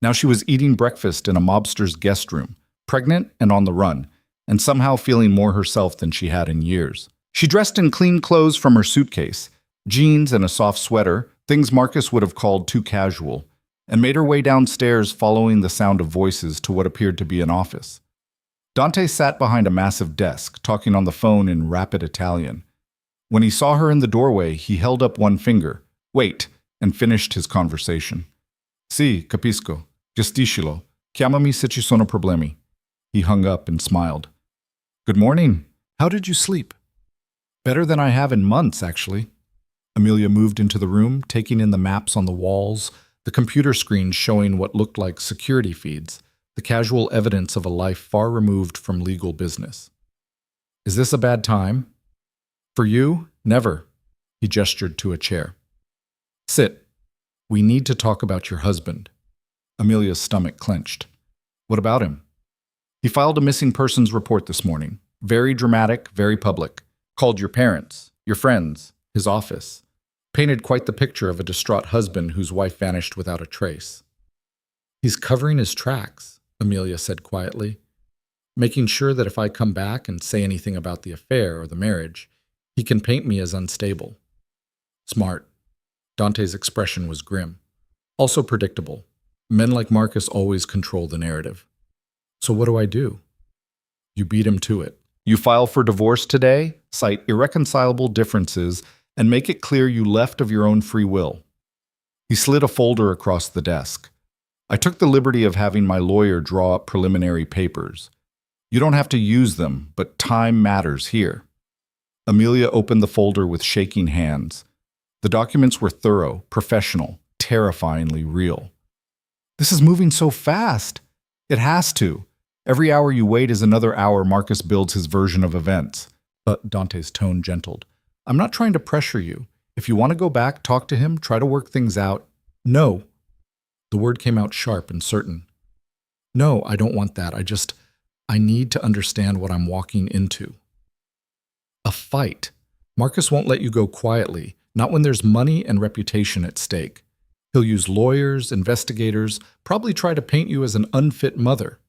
Now she was eating breakfast in a mobster's guest room, pregnant and on the run, and somehow feeling more herself than she had in years. She dressed in clean clothes from her suitcase, jeans and a soft sweater, things Marcus would have called too casual, and made her way downstairs following the sound of voices to what appeared to be an office. Dante sat behind a massive desk, talking on the phone in rapid Italian. When he saw her in the doorway, he held up one finger, "Wait," and finished his conversation. "Sì, capisco. Gestiscilo. Chiamami se ci sono problemi." He hung up and smiled. "Good morning. How did you sleep?" "Better than I have in months, actually." Amelia moved into the room, taking in the maps on the walls, the computer screens showing what looked like security feeds, the casual evidence of a life far removed from legal business. "Is this a bad time?" "For you, never." He gestured to a chair. "Sit. We need to talk about your husband." Amelia's stomach clenched. "What about him?" "He filed a missing persons report this morning. Very dramatic, very public. Called your parents, your friends, his office. Painted quite the picture of a distraught husband whose wife vanished without a trace." "He's covering his tracks," Amelia said quietly, "making sure that if I come back and say anything about the affair or the marriage, he can paint me as unstable." "Smart." Dante's expression was grim. Also predictable. Men like Marcus always control the narrative. "So what do I do?" "You beat him to it. You file for divorce today, cite irreconcilable differences, and make it clear you left of your own free will." He slid a folder across the desk. "I took the liberty of having my lawyer draw up preliminary papers. You don't have to use them, but time matters here." Amelia opened the folder with shaking hands. The documents were thorough, professional, terrifyingly real. "This is moving so fast." "It has to. Every hour you wait is another hour Marcus builds his version of events." But Dante's tone gentled. "I'm not trying to pressure you. If you want to go back, talk to him, try to work things out." "No." The word came out sharp and certain. "No, I don't want that. I need to understand what I'm walking into." "A fight. Marcus won't let you go quietly, not when there's money and reputation at stake. He'll use lawyers, investigators, probably try to paint you as an unfit mother."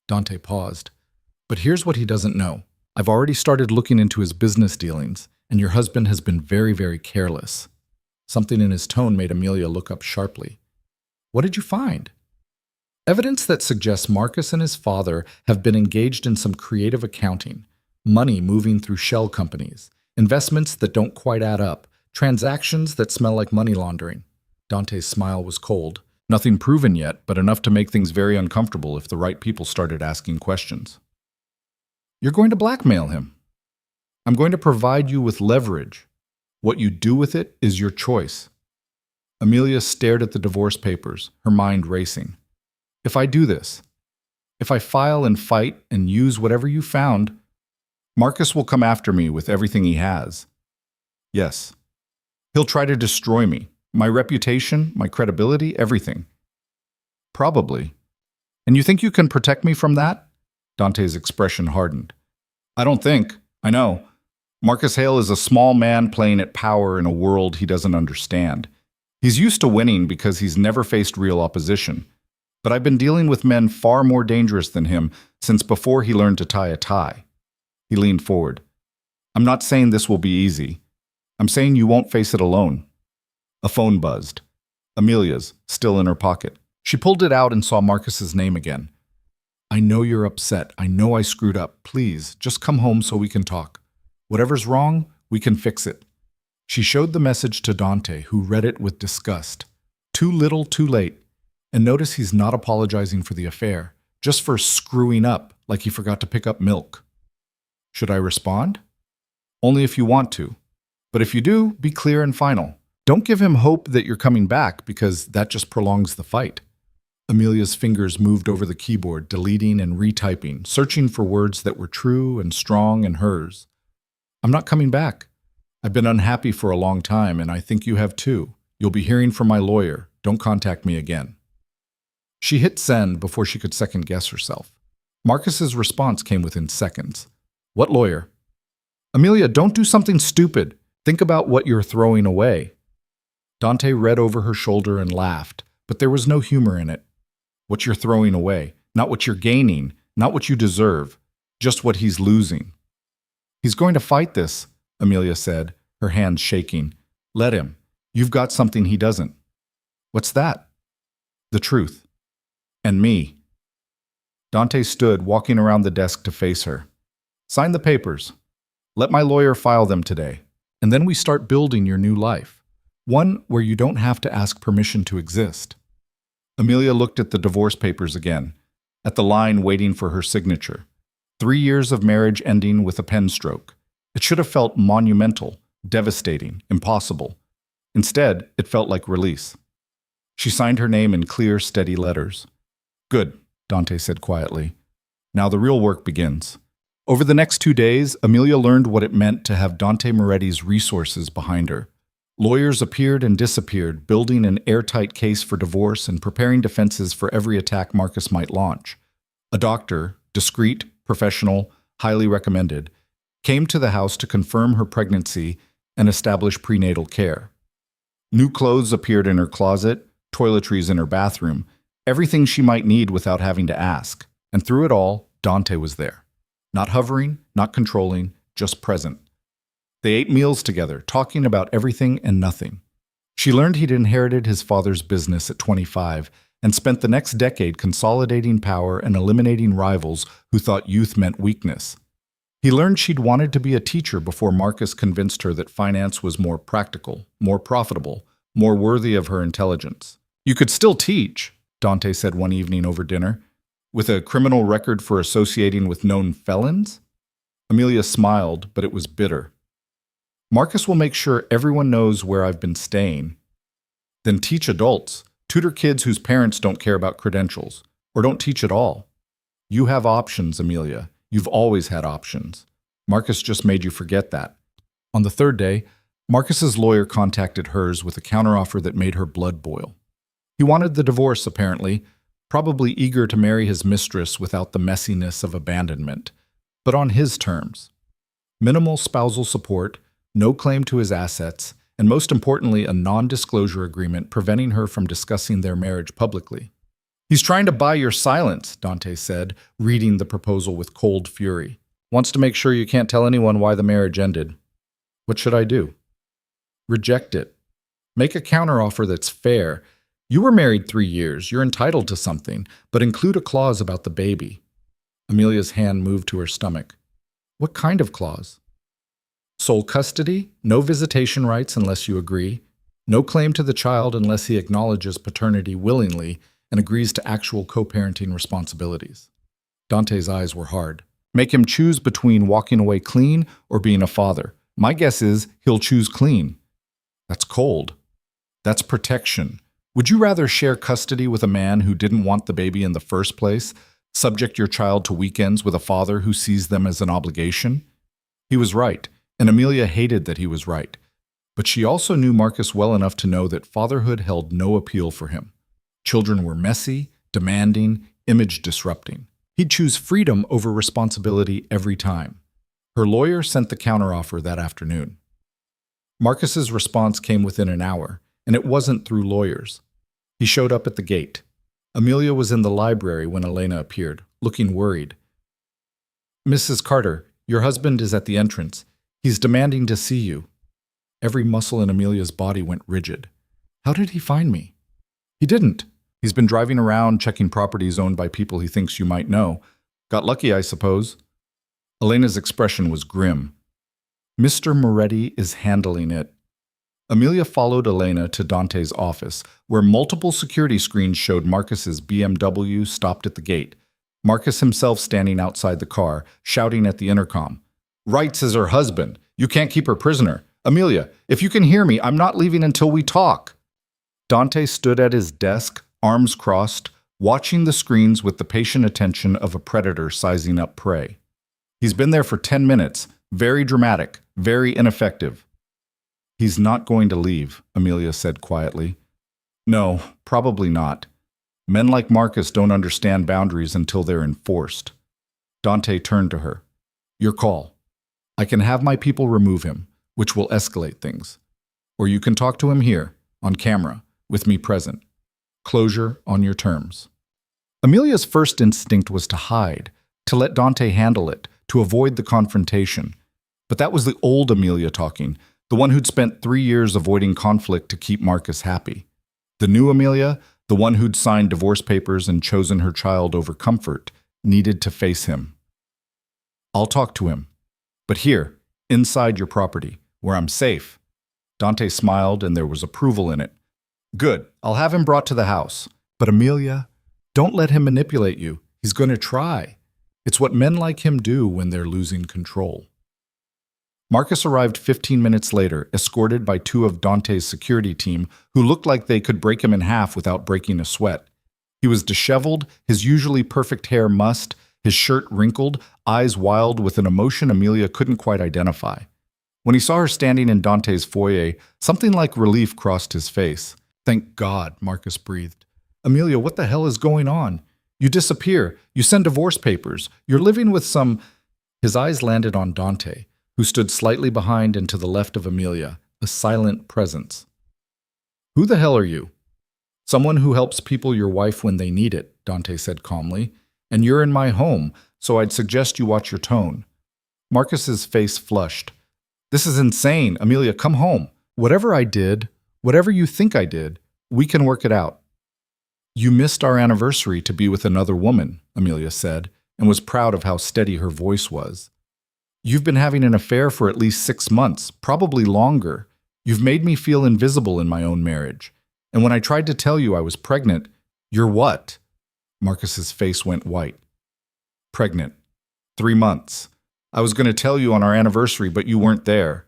Dante paused. "But here's what he doesn't know. I've already started looking into his business dealings, and your husband has been very, very careless." Something in his tone made Amelia look up sharply. "What did you find?" "Evidence that suggests Marcus and his father have been engaged in some creative accounting, money moving through shell companies, investments that don't quite add up, transactions that smell like money laundering." Dante's smile was cold. "Nothing proven yet, but enough to make things very uncomfortable if the right people started asking questions." "You're going to blackmail him." "I'm going to provide you with leverage. What you do with it is your choice." Amelia stared at the divorce papers, her mind racing. "If I do this, if I file and fight and use whatever you found, Marcus will come after me with everything he has." "Yes. He'll try to destroy me. My reputation, my credibility, everything." "Probably. And you think you can protect me from that?" Dante's expression hardened. I don't think. I know. Marcus Hale is a small man playing at power in a world he doesn't understand. He's used to winning because he's never faced real opposition. But I've been dealing with men far more dangerous than him since before he learned to tie a tie. He leaned forward. I'm not saying this will be easy. I'm saying you won't face it alone. A phone buzzed. Amelia's, still in her pocket. She pulled it out and saw Marcus's name again. I know you're upset. I know I screwed up. Please, just come home so we can talk. Whatever's wrong, we can fix it. She showed the message to Dante, who read it with disgust. Too little, too late. And notice he's not apologizing for the affair, just for screwing up like he forgot to pick up milk. Should I respond? Only if you want to. But if you do, be clear and final. Don't give him hope that you're coming back because that just prolongs the fight. Amelia's fingers moved over the keyboard, deleting and retyping, searching for words that were true and strong and hers. I'm not coming back. I've been unhappy for a long time, and I think you have too. You'll be hearing from my lawyer. Don't contact me again. She hit send before she could second-guess herself. Marcus's response came within seconds. What lawyer? Amelia, don't do something stupid. Think about what you're throwing away. Dante read over her shoulder and laughed, but there was no humor in it. What you're throwing away, not what you're gaining, not what you deserve, just what he's losing. He's going to fight this, Amelia said, her hands shaking. Let him. You've got something he doesn't. What's that? The truth. And me. Dante stood, walking around the desk to face her. Sign the papers. Let my lawyer file them today, and then we start building your new life. One where you don't have to ask permission to exist. Amelia looked at the divorce papers again, at the line waiting for her signature. 3 years of marriage ending with a pen stroke. It should have felt monumental, devastating, impossible. Instead, it felt like release. She signed her name in clear, steady letters. Good, Dante said quietly. Now the real work begins. Over the next 2 days, Amelia learned what it meant to have Dante Moretti's resources behind her. Lawyers appeared and disappeared, building an airtight case for divorce and preparing defenses for every attack Marcus might launch. A doctor, discreet, professional, highly recommended, came to the house to confirm her pregnancy and establish prenatal care. New clothes appeared in her closet, toiletries in her bathroom, everything she might need without having to ask. And through it all, Dante was there. Not hovering, not controlling, just present. They ate meals together, talking about everything and nothing. She learned he'd inherited his father's business at 25 and spent the next decade consolidating power and eliminating rivals who thought youth meant weakness. He learned she'd wanted to be a teacher before Marcus convinced her that finance was more practical, more profitable, more worthy of her intelligence. You could still teach, Dante said one evening over dinner, with a criminal record for associating with known felons? Amelia smiled, but it was bitter. Marcus will make sure everyone knows where I've been staying. Then teach adults. Tutor kids whose parents don't care about credentials, or don't teach at all. You have options, Amelia. You've always had options. Marcus just made you forget that. On the third day, Marcus's lawyer contacted hers with a counteroffer that made her blood boil. He wanted the divorce, apparently, probably eager to marry his mistress without the messiness of abandonment, but on his terms. Minimal spousal support, no claim to his assets, and most importantly, a non-disclosure agreement preventing her from discussing their marriage publicly. He's trying to buy your silence, Dante said, reading the proposal with cold fury. Wants to make sure you can't tell anyone why the marriage ended. What should I do? Reject it. Make a counteroffer that's fair. You were married 3 years. You're entitled to something, but include a clause about the baby. Amelia's hand moved to her stomach. What kind of clause? Sole custody, no visitation rights unless you agree, no claim to the child unless he acknowledges paternity willingly and agrees to actual co-parenting responsibilities. Dante's eyes were hard. Make him choose between walking away clean or being a father. My guess is he'll choose clean. That's cold. That's protection. Would you rather share custody with a man who didn't want the baby in the first place, subject your child to weekends with a father who sees them as an obligation? He was right. And Amelia hated that he was right. But she also knew Marcus well enough to know that fatherhood held no appeal for him. Children were messy, demanding, image-disrupting. He'd choose freedom over responsibility every time. Her lawyer sent the counteroffer that afternoon. Marcus's response came within an hour, and it wasn't through lawyers. He showed up at the gate. Amelia was in the library when Elena appeared, looking worried. "Mrs. Carter, your husband is at the entrance. He's demanding to see you." Every muscle in Amelia's body went rigid. "How did he find me?" "He didn't. He's been driving around, checking properties owned by people he thinks you might know. Got lucky, I suppose." Elena's expression was grim. "Mr. Moretti is handling it." Amelia followed Elena to Dante's office, where multiple security screens showed Marcus's BMW stopped at the gate. Marcus himself standing outside the car, shouting at the intercom. "Wrights is her husband. You can't keep her prisoner. Amelia, if you can hear me, I'm not leaving until we talk." Dante stood at his desk, arms crossed, watching the screens with the patient attention of a predator sizing up prey. "He's been there for 10 minutes. Very dramatic, very ineffective." "He's not going to leave," Amelia said quietly. "No, probably not. Men like Marcus don't understand boundaries until they're enforced." Dante turned to her. "Your call. I can have my people remove him, which will escalate things. Or you can talk to him here, on camera, with me present. Closure on your terms." Amelia's first instinct was to hide, to let Dante handle it, to avoid the confrontation. But that was the old Amelia talking, the one who'd spent 3 years avoiding conflict to keep Marcus happy. The new Amelia, the one who'd signed divorce papers and chosen her child over comfort, needed to face him. "I'll talk to him. But here, inside your property, where I'm safe." Dante smiled and there was approval in it. "Good, I'll have him brought to the house. But Amelia, don't let him manipulate you. He's going to try. It's what men like him do when they're losing control." Marcus arrived 15 minutes later, escorted by 2 of Dante's security team who looked like they could break him in half without breaking a sweat. He was disheveled, his usually perfect hair mussed, his shirt wrinkled, eyes wild with an emotion Amelia couldn't quite identify. When he saw her standing in Dante's foyer, something like relief crossed his face. "Thank God," Marcus breathed. "Amelia, what the hell is going on? You disappear. You send divorce papers. You're living with some—" His eyes landed on Dante, who stood slightly behind and to the left of Amelia, a silent presence. "Who the hell are you?" "Someone who helps people your wife when they need it," Dante said calmly. "And you're in my home, so I'd suggest you watch your tone." Marcus's face flushed. "This is insane. Amelia, come home. Whatever I did, whatever you think I did, we can work it out." "You missed our anniversary to be with another woman," Amelia said, and was proud of how steady her voice was. "You've been having an affair for at least 6 months, probably longer. You've made me feel invisible in my own marriage. And when I tried to tell you I was pregnant, you're what?" Marcus's face went white. "Pregnant. 3 months. I was going to tell you on our anniversary, but you weren't there."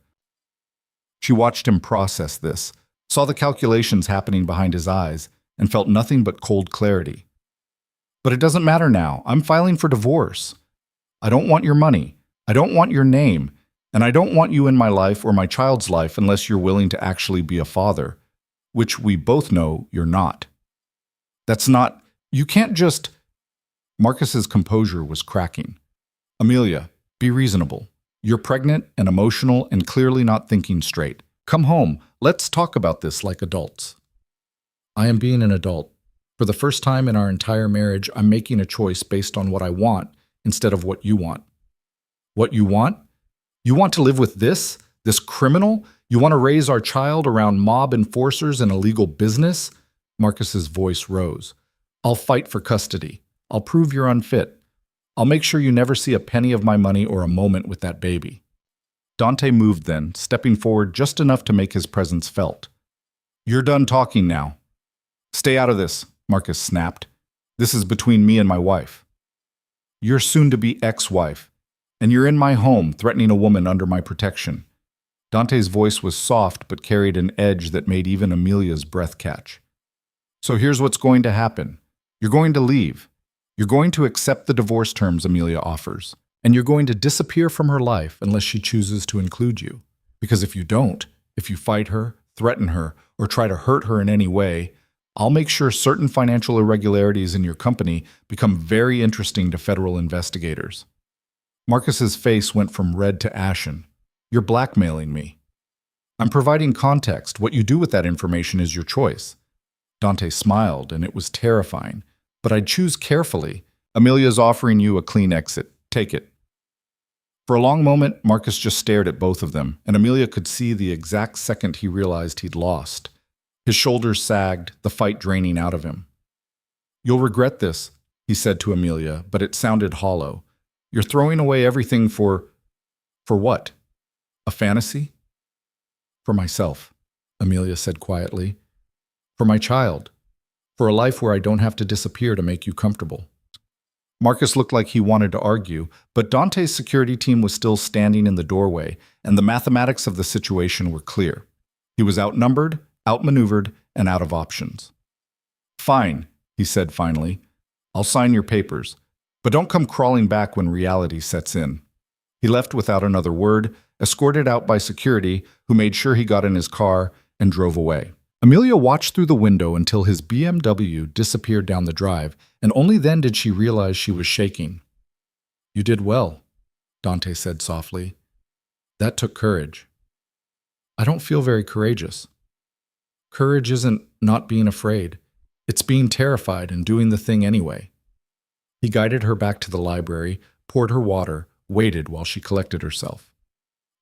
She watched him process this, saw the calculations happening behind his eyes, and felt nothing but cold clarity. "But it doesn't matter now. I'm filing for divorce. I don't want your money. I don't want your name. And I don't want you in my life or my child's life unless you're willing to actually be a father, which we both know you're not. That's not— You can't just—" Marcus's composure was cracking. "Amelia, be reasonable. You're pregnant and emotional and clearly not thinking straight. Come home. Let's talk about this like adults." "I am being an adult. For the first time in our entire marriage, I'm making a choice based on what I want instead of what you want." "What you want? You want to live with this criminal? You want to raise our child around mob enforcers and illegal business?" Marcus's voice rose. "I'll fight for custody. I'll prove you're unfit. I'll make sure you never see a penny of my money or a moment with that baby." Dante moved then, stepping forward just enough to make his presence felt. "You're done talking now." "Stay out of this," Marcus snapped. "This is between me and my wife." "Your soon-to-be ex-wife. And you're in my home, threatening a woman under my protection." Dante's voice was soft but carried an edge that made even Amelia's breath catch. "So here's what's going to happen. You're going to leave. You're going to accept the divorce terms Amelia offers. And you're going to disappear from her life unless she chooses to include you. Because if you don't, if you fight her, threaten her, or try to hurt her in any way, I'll make sure certain financial irregularities in your company become very interesting to federal investigators. Marcus's face went from red to ashen. You're blackmailing me. I'm providing context. What you do with that information is your choice. Dante smiled, and it was terrifying. But I'd choose carefully. Amelia's offering you a clean exit. Take it. For a long moment, Marcus just stared at both of them, and Amelia could see the exact second he realized he'd lost. His shoulders sagged, the fight draining out of him. You'll regret this, he said to Amelia, but it sounded hollow. You're throwing away everything for what? A fantasy? For myself, Amelia said quietly. For my child. For a life where I don't have to disappear to make you comfortable. Marcus looked like he wanted to argue, but Dante's security team was still standing in the doorway, and the mathematics of the situation were clear. He was outnumbered, outmaneuvered, and out of options. Fine, he said finally. I'll sign your papers, but don't come crawling back when reality sets in. He left without another word, escorted out by security, who made sure he got in his car and drove away. Amelia watched through the window until his BMW disappeared down the drive, and only then did she realize she was shaking. You did well, Dante said softly. That took courage. I don't feel very courageous. Courage isn't not being afraid. It's being terrified and doing the thing anyway. He guided her back to the library, poured her water, waited while she collected herself.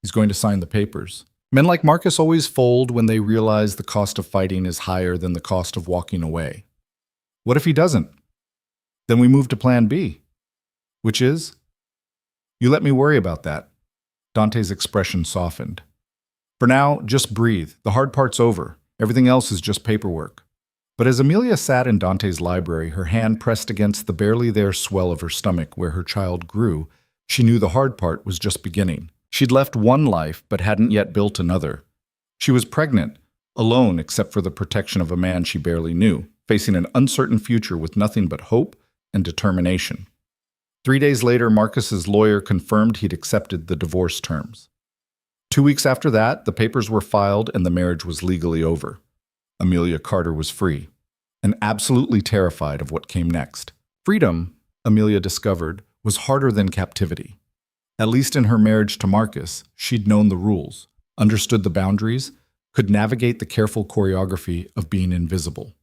He's going to sign the papers. Men like Marcus always fold when they realize the cost of fighting is higher than the cost of walking away. What if he doesn't? Then we move to plan B. Which is? You let me worry about that. Dante's expression softened. For now, just breathe. The hard part's over. Everything else is just paperwork. But as Amelia sat in Dante's library, her hand pressed against the barely there swell of her stomach where her child grew, she knew the hard part was just beginning. She'd left one life, but hadn't yet built another. She was pregnant, alone except for the protection of a man she barely knew, facing an uncertain future with nothing but hope and determination. 3 days later, Marcus's lawyer confirmed he'd accepted the divorce terms. 2 weeks after that, the papers were filed and the marriage was legally over. Amelia Carter was free, and absolutely terrified of what came next. Freedom, Amelia discovered, was harder than captivity. At least in her marriage to Marcus, she'd known the rules, understood the boundaries, could navigate the careful choreography of being invisible.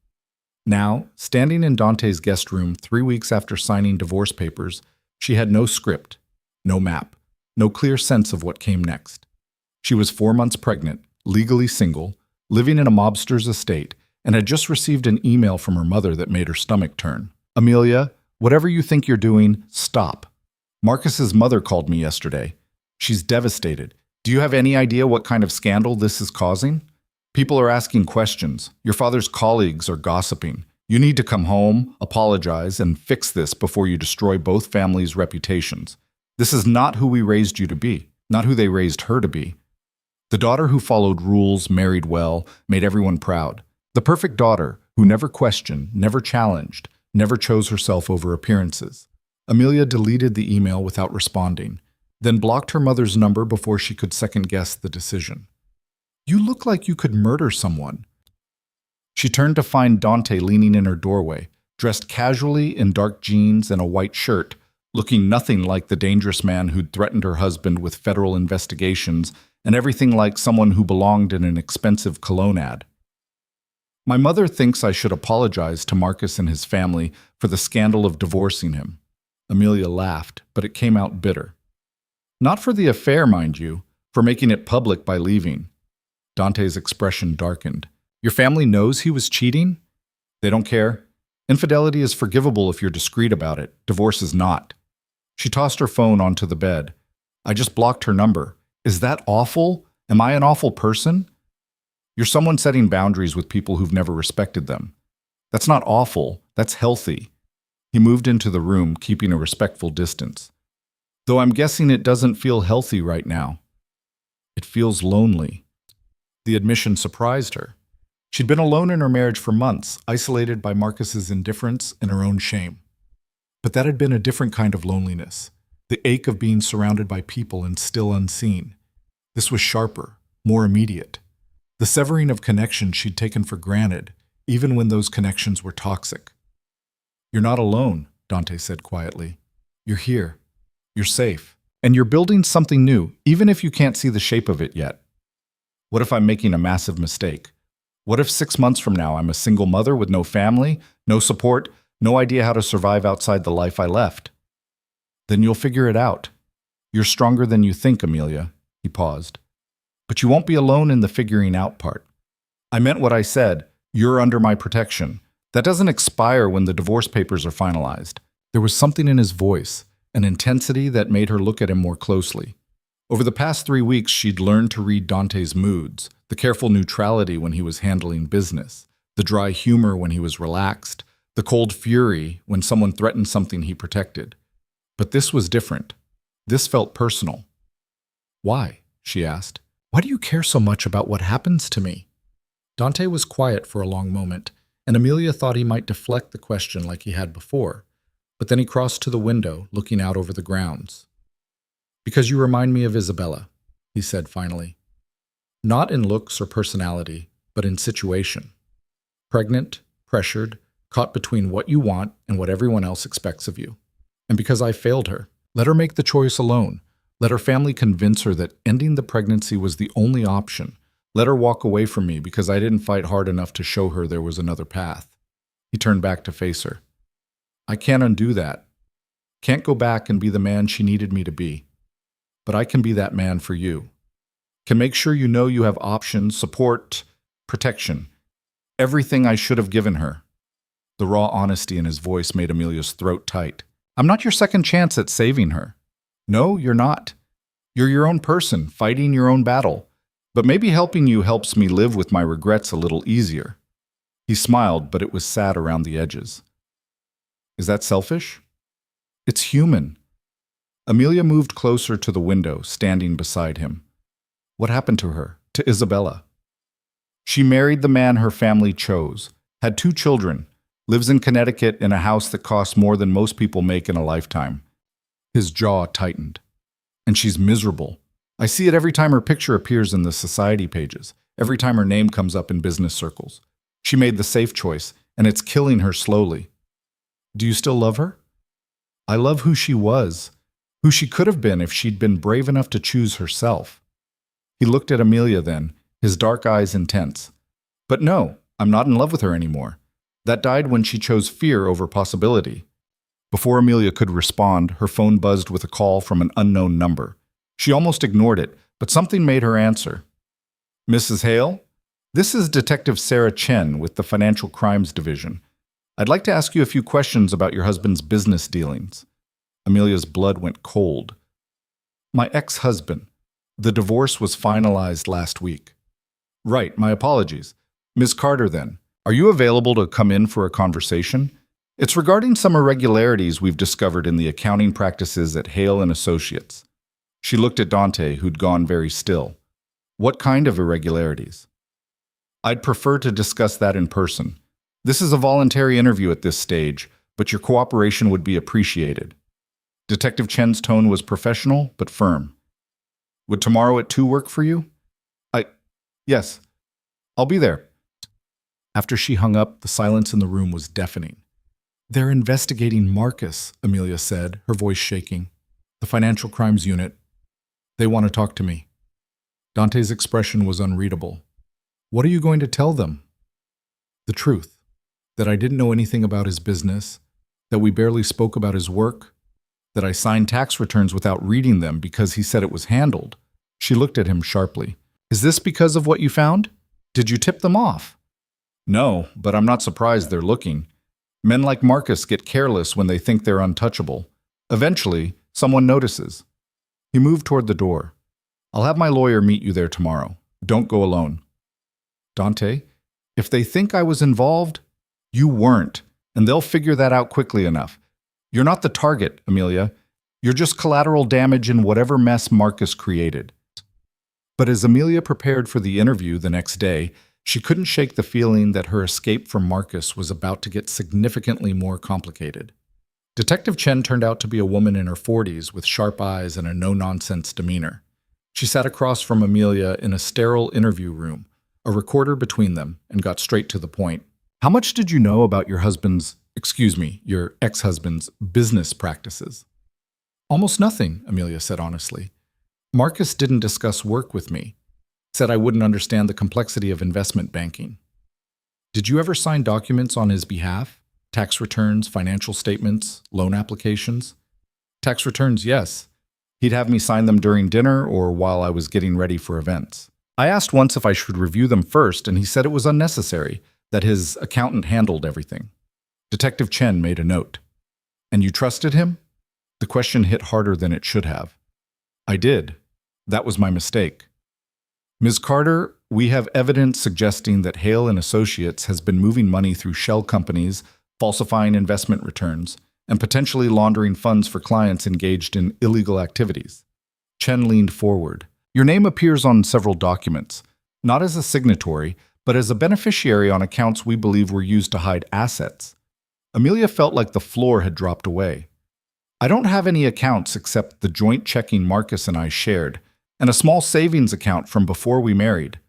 Now, standing in Dante's guest room 3 weeks after signing divorce papers, she had no script, no map, no clear sense of what came next. She was 4 months pregnant, legally single, living in a mobster's estate, and had just received an email from her mother that made her stomach turn. Amelia, whatever you think you're doing, stop. Marcus's mother called me yesterday. She's devastated. Do you have any idea what kind of scandal this is causing? People are asking questions. Your father's colleagues are gossiping. You need to come home, apologize, and fix this before you destroy both families' reputations. This is not who we raised you to be, not who they raised her to be. The daughter who followed rules, married well, made everyone proud. The perfect daughter who never questioned, never challenged, never chose herself over appearances. Amelia deleted the email without responding, then blocked her mother's number before she could second-guess the decision. You look like you could murder someone. She turned to find Dante leaning in her doorway, dressed casually in dark jeans and a white shirt, looking nothing like the dangerous man who'd threatened her husband with federal investigations and everything like someone who belonged in an expensive cologne ad. My mother thinks I should apologize to Marcus and his family for the scandal of divorcing him. Amelia laughed, but it came out bitter. Not for the affair, mind you, for making it public by leaving. Dante's expression darkened. Your family knows he was cheating? They don't care. Infidelity is forgivable if you're discreet about it. Divorce is not. She tossed her phone onto the bed. I just blocked her number. Is that awful? Am I an awful person? You're someone setting boundaries with people who've never respected them. That's not awful. That's healthy. He moved into the room, keeping a respectful distance. Though I'm guessing it doesn't feel healthy right now. It feels lonely. The admission surprised her. She'd been alone in her marriage for months, isolated by Marcus's indifference and her own shame. But that had been a different kind of loneliness, the ache of being surrounded by people and still unseen. This was sharper, more immediate. The severing of connection she'd taken for granted, even when those connections were toxic. "You're not alone," Dante said quietly. "You're here. You're safe. And you're building something new, even if you can't see the shape of it yet. What if I'm making a massive mistake? What if 6 months from now I'm a single mother with no family, no support, no idea how to survive outside the life I left? Then you'll figure it out. You're stronger than you think, Amelia." He paused. "But you won't be alone in the figuring out part. I meant what I said. You're under my protection. That doesn't expire when the divorce papers are finalized." There was something in his voice, an intensity that made her look at him more closely. Over the past 3 weeks, she'd learned to read Dante's moods, the careful neutrality when he was handling business, the dry humor when he was relaxed, the cold fury when someone threatened something he protected. But this was different. This felt personal. "Why?" she asked. "Why do you care so much about what happens to me?" Dante was quiet for a long moment, and Amelia thought he might deflect the question like he had before. But then he crossed to the window, looking out over the grounds. "Because you remind me of Isabella," he said finally. "Not in looks or personality, but in situation. Pregnant, pressured, caught between what you want and what everyone else expects of you. And because I failed her, let her make the choice alone. Let her family convince her that ending the pregnancy was the only option. Let her walk away from me because I didn't fight hard enough to show her there was another path." He turned back to face her. "I can't undo that. Can't go back and be the man she needed me to be. But I can be that man for you. Can make sure you know you have options, support, protection. Everything I should have given her." The raw honesty in his voice made Amelia's throat tight. "I'm not your second chance at saving her. No, you're not. You're your own person, fighting your own battle. But maybe helping you helps me live with my regrets a little easier." He smiled, but it was sad around the edges. "Is that selfish?" "It's human." Amelia moved closer to the window, standing beside him. "What happened to her, to Isabella?" "She married the man her family chose, had 2 children, lives in Connecticut in a house that costs more than most people make in a lifetime." His jaw tightened. "And she's miserable. I see it every time her picture appears in the society pages, every time her name comes up in business circles. She made the safe choice, and it's killing her slowly." "Do you still love her?" "I love who she was, who she could have been if she'd been brave enough to choose herself." He looked at Amelia then, his dark eyes intense. "But no, I'm not in love with her anymore. That died when she chose fear over possibility." Before Amelia could respond, her phone buzzed with a call from an unknown number. She almost ignored it, but something made her answer. "Mrs. Hale? This is Detective Sarah Chen with the Financial Crimes Division. I'd like to ask you a few questions about your husband's business dealings." Amelia's blood went cold. "My ex-husband. The divorce was finalized last week." "Right, my apologies. Ms. Carter, then, are you available to come in for a conversation? It's regarding some irregularities we've discovered in the accounting practices at Hale and Associates." She looked at Dante, who'd gone very still. "What kind of irregularities?" "I'd prefer to discuss that in person. This is a voluntary interview at this stage, but your cooperation would be appreciated." Detective Chen's tone was professional, but firm. "Would tomorrow at 2 work for you?" Yes. I'll be there." After she hung up, the silence in the room was deafening. "They're investigating Marcus," Amelia said, her voice shaking. "The Financial Crimes Unit. They want to talk to me." Dante's expression was unreadable. "What are you going to tell them?" "The truth. That I didn't know anything about his business, that we barely spoke about his work, that I signed tax returns without reading them because he said it was handled." She looked at him sharply. "Is this because of what you found? Did you tip them off?" "No, but I'm not surprised they're looking. Men like Marcus get careless when they think they're untouchable. Eventually, someone notices." He moved toward the door. "I'll have my lawyer meet you there tomorrow. Don't go alone." "Dante, if they think I was involved, you weren't, and they'll figure that out quickly enough. You're not the target, Amelia. You're just collateral damage in whatever mess Marcus created." But as Amelia prepared for the interview the next day, she couldn't shake the feeling that her escape from Marcus was about to get significantly more complicated. Detective Chen turned out to be a woman in her 40s with sharp eyes and a no-nonsense demeanor. She sat across from Amelia in a sterile interview room, a recorder between them, and got straight to the point. How much did you know about your ex-husband's business practices? Almost nothing, Amelia said honestly. Marcus didn't discuss work with me, said I wouldn't understand the complexity of investment banking. Did you ever sign documents on his behalf? Tax returns, financial statements, loan applications? Tax returns, yes. He'd have me sign them during dinner or while I was getting ready for events. I asked once if I should review them first, and he said it was unnecessary, that his accountant handled everything. Detective Chen made a note. And you trusted him? The question hit harder than it should have. I did. That was my mistake. Ms. Carter, we have evidence suggesting that Hale and Associates has been moving money through shell companies, falsifying investment returns, and potentially laundering funds for clients engaged in illegal activities. Chen leaned forward. Your name appears on several documents, not as a signatory, but as a beneficiary on accounts we believe were used to hide assets. Amelia felt like the floor had dropped away. I don't have any accounts except the joint checking Marcus and I shared, and a small savings account from before we married.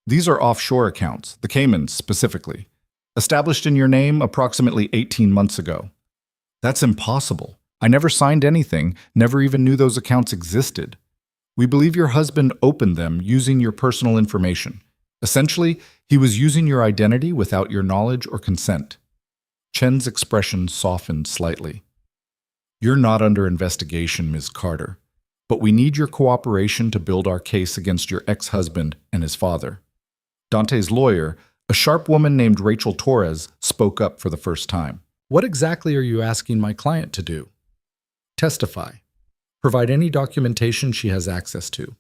These are offshore accounts, the Caymans specifically, established in your name approximately 18 months ago. That's impossible. I never signed anything, never even knew those accounts existed. We believe your husband opened them using your personal information. Essentially, he was using your identity without your knowledge or consent. Chen's expression softened slightly. You're not under investigation, Ms. Carter, but we need your cooperation to build our case against your ex-husband and his father. Dante's lawyer, a sharp woman named Rachel Torres, spoke up for the first time. What exactly are you asking my client to do? Testify. Provide any documentation she has access to.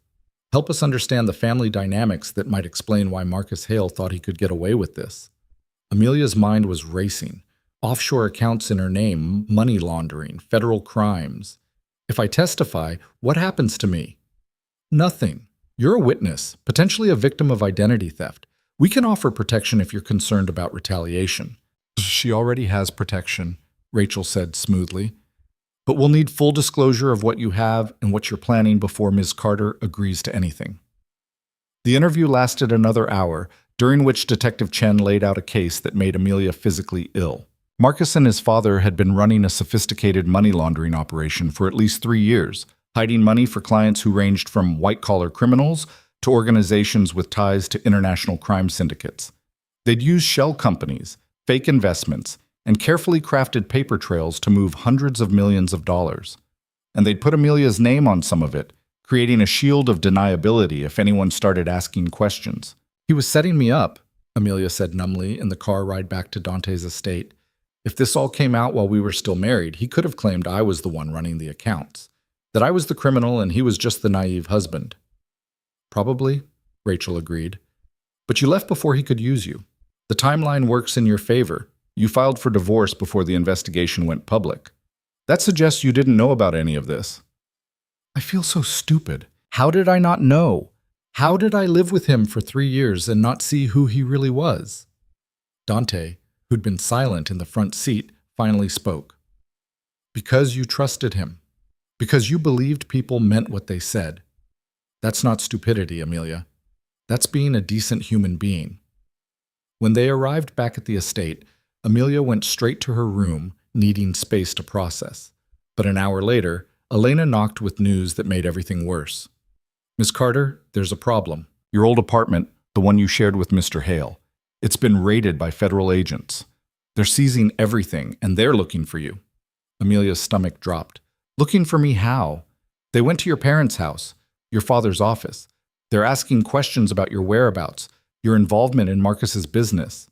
Help us understand the family dynamics that might explain why Marcus Hale thought he could get away with this. Amelia's mind was racing. Offshore accounts in her name, money laundering, federal crimes. If I testify, what happens to me? Nothing. You're a witness, potentially a victim of identity theft. We can offer protection if you're concerned about retaliation. She already has protection, Rachel said smoothly. But we'll need full disclosure of what you have and what you're planning before Ms. Carter agrees to anything. The interview lasted another hour, during which Detective Chen laid out a case that made Amelia physically ill. Marcus and his father had been running a sophisticated money laundering operation for at least 3 years, hiding money for clients who ranged from white-collar criminals to organizations with ties to international crime syndicates. They'd use shell companies, fake investments, and carefully crafted paper trails to move hundreds of millions of dollars. And they'd put Amelia's name on some of it, creating a shield of deniability if anyone started asking questions. He was setting me up, Amelia said numbly in the car ride back to Dante's estate. If this all came out while we were still married, he could have claimed I was the one running the accounts, that I was the criminal and he was just the naive husband. Probably, Rachel agreed. But you left before he could use you. The timeline works in your favor. You filed for divorce before the investigation went public. That suggests you didn't know about any of this. I feel so stupid. How did I not know? How did I live with him for 3 years and not see who he really was? Dante, who'd been silent in the front seat, finally spoke. Because you trusted him. Because you believed people meant what they said. That's not stupidity, Amelia. That's being a decent human being. When they arrived back at the estate, Amelia went straight to her room, needing space to process. But an hour later, Elena knocked with news that made everything worse. Miss Carter, there's a problem. Your old apartment, the one you shared with Mr. Hale, it's been raided by federal agents. They're seizing everything, and they're looking for you. Amelia's stomach dropped. Looking for me how? They went to your parents' house, your father's office. They're asking questions about your whereabouts, your involvement in Marcus's business.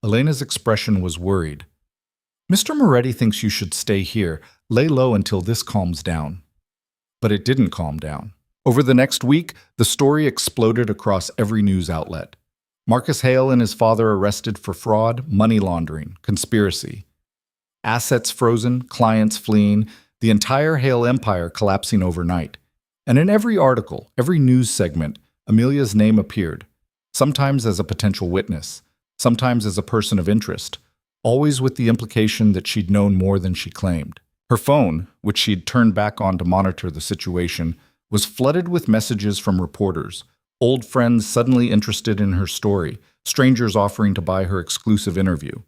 Elena's expression was worried. Mr. Moretti thinks you should stay here, lay low until this calms down. But it didn't calm down. Over the next week, the story exploded across every news outlet. Marcus Hale and his father arrested for fraud, money laundering, conspiracy. Assets frozen, clients fleeing, the entire Hale empire collapsing overnight. And in every article, every news segment, Amelia's name appeared, sometimes as a potential witness, sometimes as a person of interest, always with the implication that she'd known more than she claimed. Her phone, which she'd turned back on to monitor the situation, was flooded with messages from reporters, old friends suddenly interested in her story, strangers offering to buy her exclusive interview.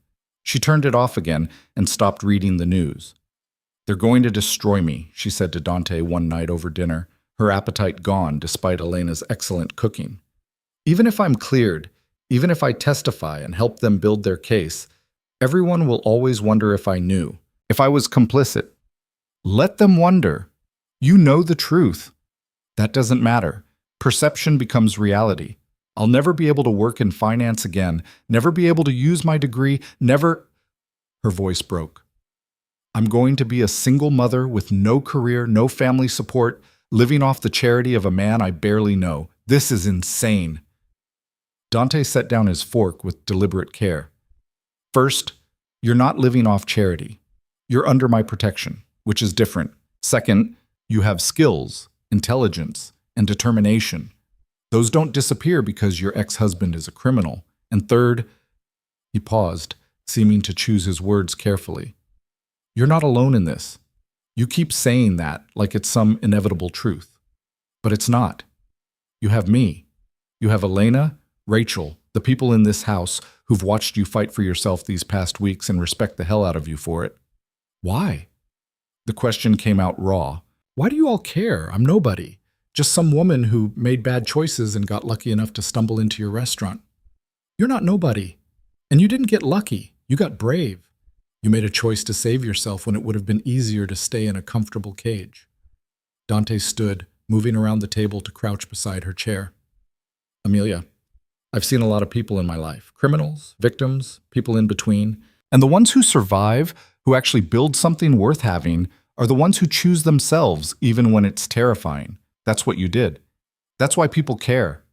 She turned it off again and stopped reading the news. "They're going to destroy me," she said to Dante one night over dinner, her appetite gone despite Elena's excellent cooking. "Even if I'm cleared, even if I testify and help them build their case, everyone will always wonder if I knew, if I was complicit. Let them wonder. You know the truth. That doesn't matter. Perception becomes reality. I'll never be able to work in finance again, never be able to use my degree, never—" Her voice broke. "I'm going to be a single mother with no career, no family support, living off the charity of a man I barely know. This is insane." Dante set down his fork with deliberate care. "First, you're not living off charity. You're under my protection, which is different. Second, you have skills, intelligence, and determination. Those don't disappear because your ex-husband is a criminal. And third," he paused, seeming to choose his words carefully, "you're not alone in this. You keep saying that like it's some inevitable truth. But it's not. You have me. You have Elena, Rachel, the people in this house who've watched you fight for yourself these past weeks and respect the hell out of you for it." "Why?" The question came out raw. "Why do you all care? I'm nobody. Just some woman who made bad choices and got lucky enough to stumble into your restaurant." "You're not nobody. And you didn't get lucky. You got brave. You made a choice to save yourself when it would have been easier to stay in a comfortable cage." Dante stood, moving around the table to crouch beside her chair. "Amelia, I've seen a lot of people in my life. Criminals, victims, people in between. And the ones who survive, who actually build something worth having, are the ones who choose themselves even when it's terrifying. That's what you did. That's why people care."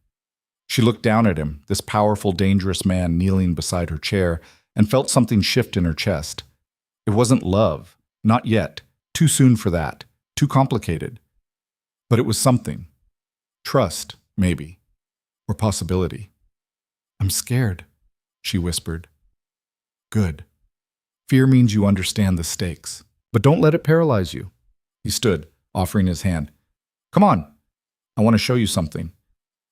She looked down at him, this powerful, dangerous man kneeling beside her chair, and felt something shift in her chest. It wasn't love. Not yet. Too soon for that. Too complicated. But it was something. Trust, maybe. Or possibility. "I'm scared," she whispered. "Good. Fear means you understand the stakes. But don't let it paralyze you." He stood, offering his hand. "Come on. I want to show you something."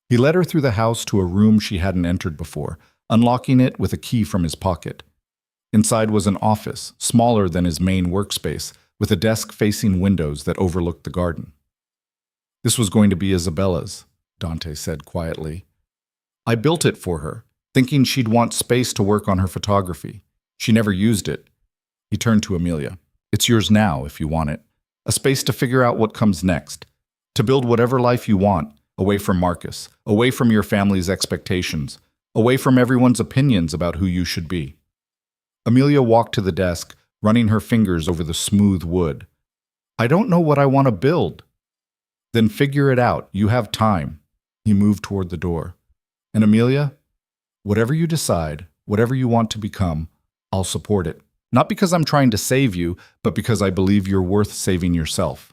He led her through the house to a room she hadn't entered before, unlocking it with a key from his pocket. Inside was an office, smaller than his main workspace, with a desk facing windows that overlooked the garden. "This was going to be Isabella's," Dante said quietly. "I built it for her, thinking she'd want space to work on her photography. She never used it." He turned to Amelia. "It's yours now, if you want it. A space to figure out what comes next. To build whatever life you want, away from Marcus, away from your family's expectations, away from everyone's opinions about who you should be." Amelia walked to the desk, running her fingers over the smooth wood. "I don't know what I want to build." "Then figure it out. You have time." He moved toward the door. "And Amelia, whatever you decide, whatever you want to become, I'll support it. Not because I'm trying to save you, but because I believe you're worth saving yourself."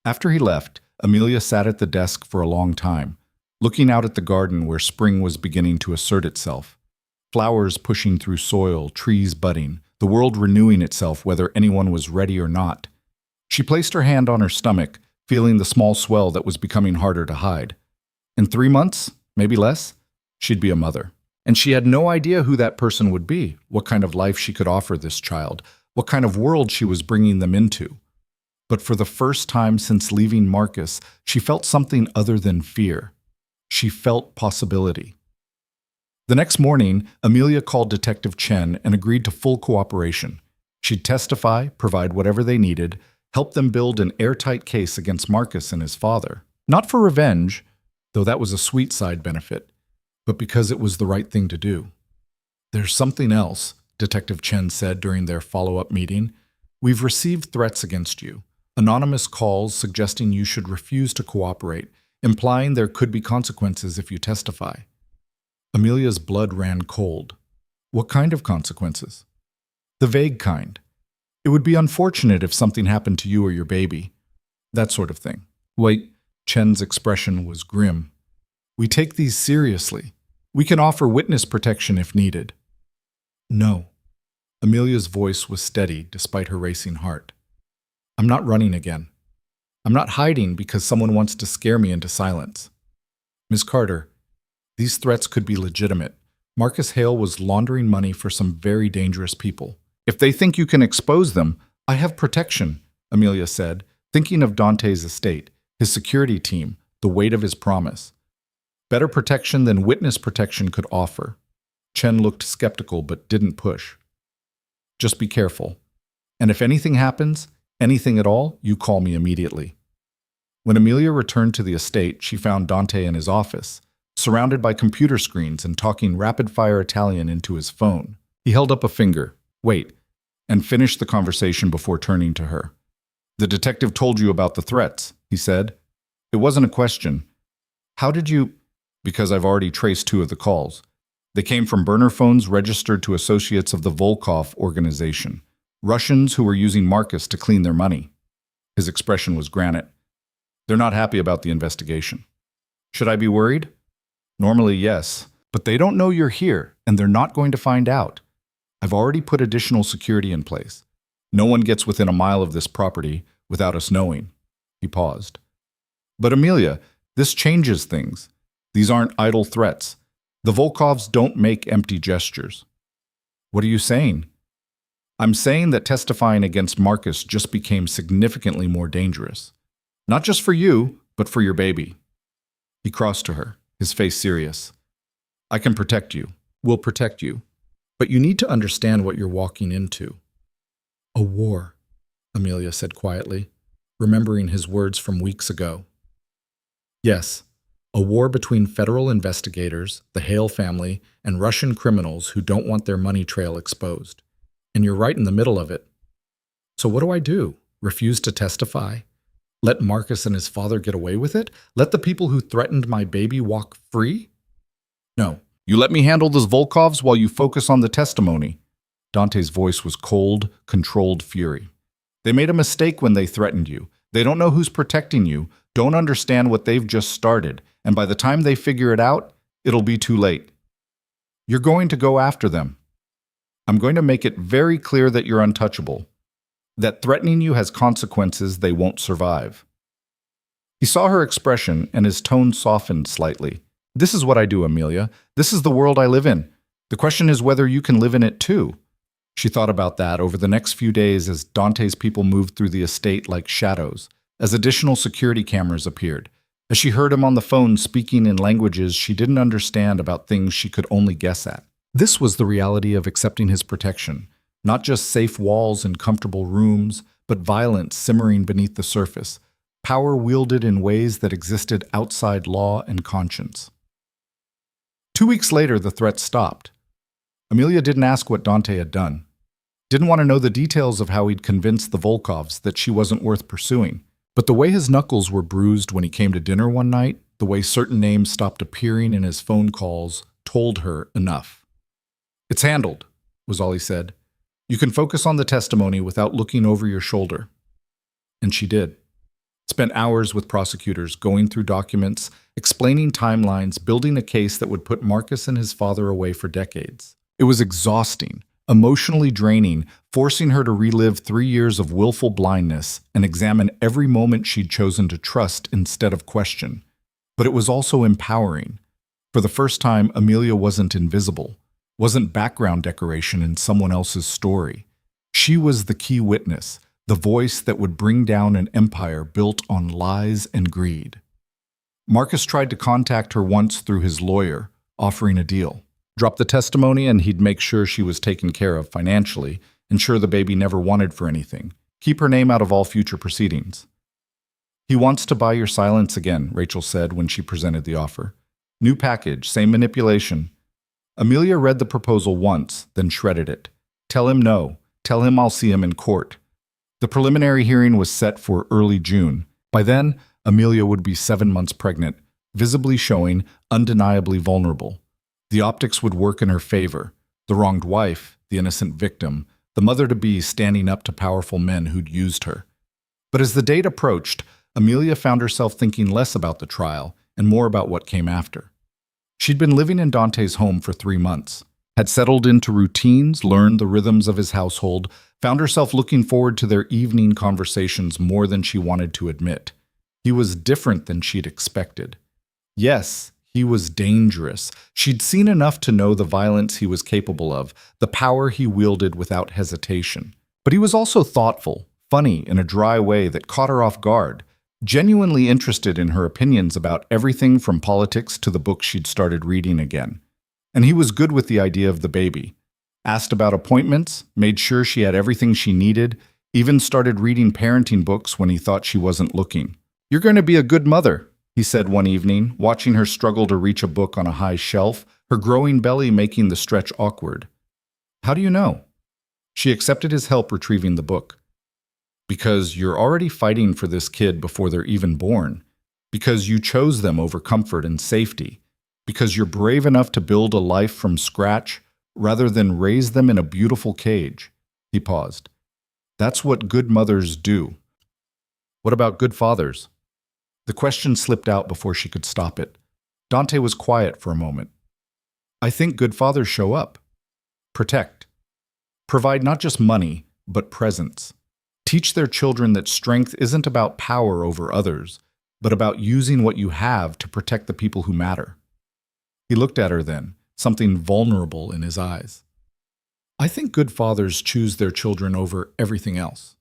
After he left, Amelia sat at the desk for a long time, looking out at the garden where spring was beginning to assert itself. Flowers pushing through soil, trees budding, the world renewing itself whether anyone was ready or not. She placed her hand on her stomach, feeling the small swell that was becoming harder to hide. In 3 months, maybe less, she'd be a mother. And she had no idea who that person would be, what kind of life she could offer this child, what kind of world she was bringing them into. But for the first time since leaving Marcus, she felt something other than fear. She felt possibility. The next morning, Amelia called Detective Chen and agreed to full cooperation. She'd testify, provide whatever they needed, help them build an airtight case against Marcus and his father. Not for revenge, though that was a sweet side benefit, but because it was the right thing to do. "There's something else," Detective Chen said during their follow-up meeting. "We've received threats against you. Anonymous calls suggesting you should refuse to cooperate, implying there could be consequences if you testify." Amelia's blood ran cold. "What kind of consequences?" "The vague kind. It would be unfortunate if something happened to you or your baby. That sort of thing." "Wait," Chen's expression was grim. "We take these seriously. We can offer witness protection if needed." "No." Amelia's voice was steady despite her racing heart. "I'm not running again. I'm not hiding because someone wants to scare me into silence. Ms. Carter, these threats could be legitimate. Marcus Hale was laundering money for some very dangerous people. If they think you can expose them, I have protection, Amelia said, thinking of Dante's estate, his security team, the weight of his promise. Better protection than witness protection could offer. Chen looked skeptical but didn't push. Just be careful. And if anything happens, anything at all, you call me immediately. When Amelia returned to the estate, she found Dante in his office, surrounded by computer screens and talking rapid-fire Italian into his phone. He held up a finger, wait, and finished the conversation before turning to her. The detective told you about the threats, he said. It wasn't a question. How did you... Because I've already traced 2 of the calls. They came from burner phones registered to associates of the Volkov organization, Russians who were using Marcus to clean their money. His expression was granite. They're not happy about the investigation. Should I be worried? Normally, yes, but they don't know you're here, and they're not going to find out. I've already put additional security in place. No one gets within a mile of this property without us knowing. He paused. But Amelia, this changes things. These aren't idle threats. The Volkovs don't make empty gestures. What are you saying? I'm saying that testifying against Marcus just became significantly more dangerous. Not just for you, but for your baby. He crossed to her, his face serious. I can protect you. We'll protect you. But you need to understand what you're walking into. A war, Amelia said quietly, remembering his words from weeks ago. Yes, a war between federal investigators, the Hale family, and Russian criminals who don't want their money trail exposed. And you're right in the middle of it. So what do I do? Refuse to testify? Let Marcus and his father get away with it? Let the people who threatened my baby walk free? No. You let me handle those Volkovs while you focus on the testimony. Dante's voice was cold, controlled fury. They made a mistake when they threatened you. They don't know who's protecting you, don't understand what they've just started, and by the time they figure it out, it'll be too late. You're going to go after them. I'm going to make it very clear that you're untouchable, that threatening you has consequences they won't survive. He saw her expression, and his tone softened slightly. This is what I do, Amelia. This is the world I live in. The question is whether you can live in it too. She thought about that over the next few days as Dante's people moved through the estate like shadows, as additional security cameras appeared, as she heard him on the phone speaking in languages she didn't understand about things she could only guess at. This was the reality of accepting his protection, not just safe walls and comfortable rooms, but violence simmering beneath the surface, power wielded in ways that existed outside law and conscience. 2 weeks later, the threat stopped. Amelia didn't ask what Dante had done. Didn't want to know the details of how he'd convinced the Volkovs that she wasn't worth pursuing. But the way his knuckles were bruised when he came to dinner one night, the way certain names stopped appearing in his phone calls, told her enough. It's handled, was all he said. You can focus on the testimony without looking over your shoulder. And she did. Spent hours with prosecutors, going through documents, explaining timelines, building a case that would put Marcus and his father away for decades. It was exhausting, emotionally draining, forcing her to relive 3 years of willful blindness and examine every moment she'd chosen to trust instead of question. But it was also empowering. For the first time, Amelia wasn't invisible, wasn't background decoration in someone else's story. She was the key witness, the voice that would bring down an empire built on lies and greed. Marcus tried to contact her once through his lawyer, offering a deal. Drop the testimony and he'd make sure she was taken care of financially, ensure the baby never wanted for anything, keep her name out of all future proceedings. He wants to buy your silence again, Rachel said when she presented the offer. New package, same manipulation. Amelia read the proposal once, then shredded it. Tell him no. Tell him I'll see him in court. The preliminary hearing was set for early June. By then, Amelia would be 7 months pregnant, visibly showing, undeniably vulnerable. The optics would work in her favor. The wronged wife, the innocent victim, the mother-to-be standing up to powerful men who'd used her. But as the date approached, Amelia found herself thinking less about the trial and more about what came after. She'd been living in Dante's home for 3 months, had settled into routines, learned the rhythms of his household, found herself looking forward to their evening conversations more than she wanted to admit. He was different than she'd expected. Yes, He was dangerous. She'd seen enough to know the violence he was capable of, the power he wielded without hesitation. But he was also thoughtful, funny in a dry way that caught her off guard, genuinely interested in her opinions about everything from politics to the book she'd started reading again. And he was good with the idea of the baby. Asked about appointments, made sure she had everything she needed, even started reading parenting books when he thought she wasn't looking. "You're going to be a good mother," he said one evening, watching her struggle to reach a book on a high shelf, her growing belly making the stretch awkward. "How do you know?" She accepted his help retrieving the book. "Because you're already fighting for this kid before they're even born. Because you chose them over comfort and safety. Because you're brave enough to build a life from scratch rather than raise them in a beautiful cage." He paused. "That's what good mothers do." "What about good fathers?" The question slipped out before she could stop it. Dante was quiet for a moment. "I think good fathers show up. Protect. Provide not just money, but presence. Teach their children that strength isn't about power over others, but about using what you have to protect the people who matter." He looked at her then, something vulnerable in his eyes. "I think good fathers choose their children over everything else."